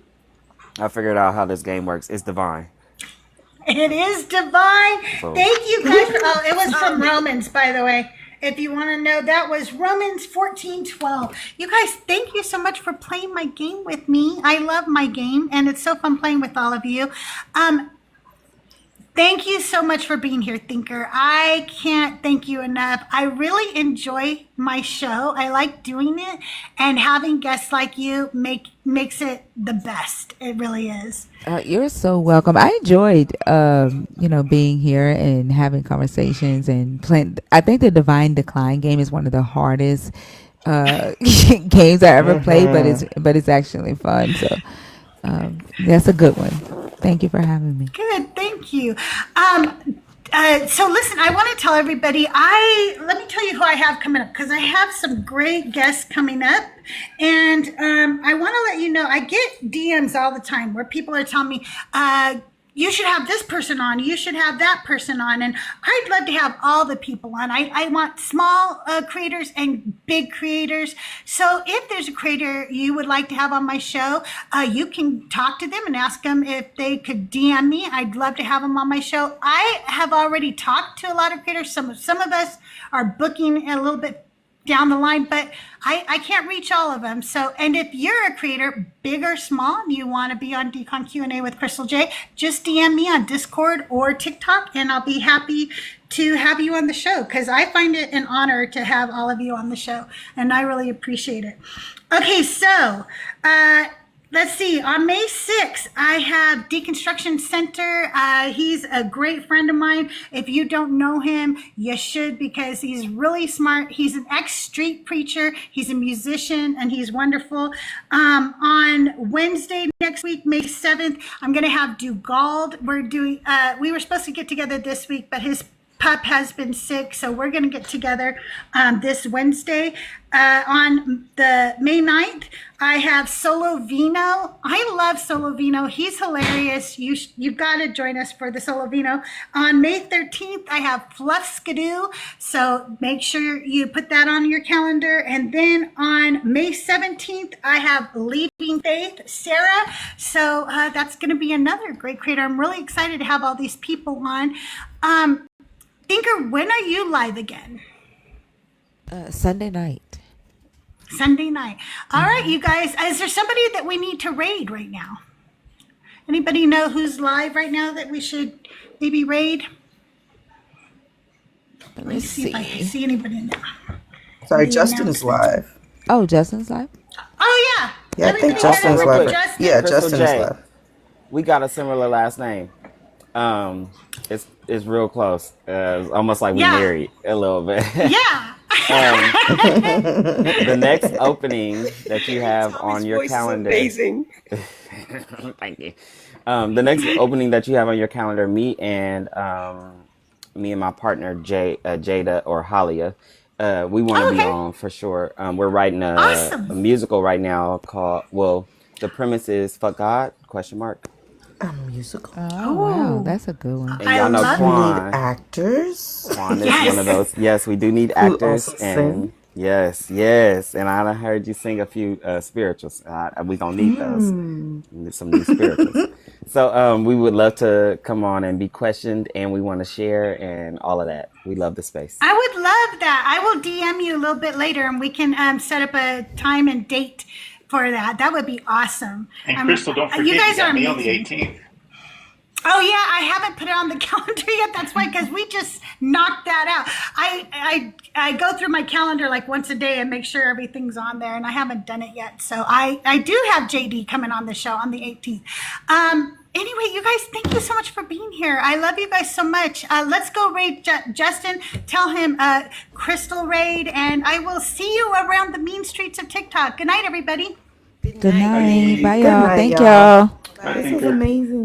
I figured out how this game works. It's divine. It is divine. So- Thank you guys. It was from Romans, by the way. If you want to know, that was Romans 14:12. You guys, thank you so much for playing my game with me. I love my game, and it's so fun playing with all of you. Thank you so much for being here, Thinker. I can't thank you enough. I really enjoy my show. I like doing it, and having guests like you makes it the best. It really is. You're so welcome. I enjoyed, being here and having conversations and playing. I think the Divine Decline game is one of the hardest games I ever played, but it's actually fun. So that's a good one. Thank you for having me. Good, thank you. So listen, I want to tell everybody, let me tell you who I have coming up, because I have some great guests coming up, and I want to let you know, I get DMs all the time where people are telling me, you should have this person on, you should have that person on, and I'd love to have all the people on. I want small creators and big creators. So if there's a creator you would like to have on my show, you can talk to them and ask them if they could DM me. I'd love to have them on my show. I have already talked to a lot of creators. Some of us are booking a little bit down the line, but I can't reach all of them. So, and if you're a creator, big or small, and you want to be on Decon Q&A with CrystalJae, just DM me on Discord or TikTok, and I'll be happy to have you on the show, because I find it an honor to have all of you on the show, and I really appreciate it. Okay, so let's see. On May 6th, I have Deconstruction Center. He's a great friend of mine. If you don't know him, you should, because he's really smart. He's an ex-street preacher. He's a musician, and he's wonderful. On Wednesday next week, May 7th, I'm going to have Dugald. We were supposed to get together this week, but his pup has been sick, so we're going to get together this Wednesday. On the May 9th, I have Solo Vino. I love Solo Vino. He's hilarious. You've got to join us for the Solo Vino. On May 13th, I have Fluff Skidoo, so make sure you put that on your calendar. And then on May 17th, I have Leading Faith, Sarah. So that's going to be another great creator. I'm really excited to have all these people on. Thinker, when are you live again? Sunday night. Sunday night. All right, you guys. Is there somebody that we need to raid right now? Anybody know who's live right now that we should maybe raid? Let me see if I can see anybody in there. Sorry, Justin is live. Oh, Justin's live? Oh, yeah. Yeah, I think Justin's real live. quick. Yeah, Crystal Justin is J, live. We got a similar last name. It's real close. It's almost like we Yeah. married a little bit. Yeah. The next opening that you have on your voice is calendar. amazing. Thank you. The next opening that you have on your calendar, me and my partner Jada or Halia, we want to be on for sure. We're writing a musical right now called. The premise is "Fuck God?" ? A musical. Oh wow, that's a good one. And y'all know We need Quan. actors. Quan is one of those. Yes, we do need Who actors, also and sing. yes, and I done heard you sing a few spirituals. We gonna need those. Need some new spirituals. So we would love to come on and be questioned, and we want to share and all of that. We love the space. I would love that. I will DM you a little bit later, and we can set up a time and date for that. That would be awesome. And Crystal, don't forget, you guys are me on the amazing. 18th. Oh yeah, I haven't put it on the calendar yet. That's why, because we just knocked that out. I go through my calendar like once a day and make sure everything's on there, and I haven't done it yet. So I do have JD coming on the show on the 18th. Anyway, you guys, thank you so much for being here. I love you guys so much. Let's go raid Justin. Tell him Crystal raid, and I will see you around the mean streets of TikTok. Good night, everybody. Good night. Bye, Good y'all. night, Thank y'all. y'all. This is amazing.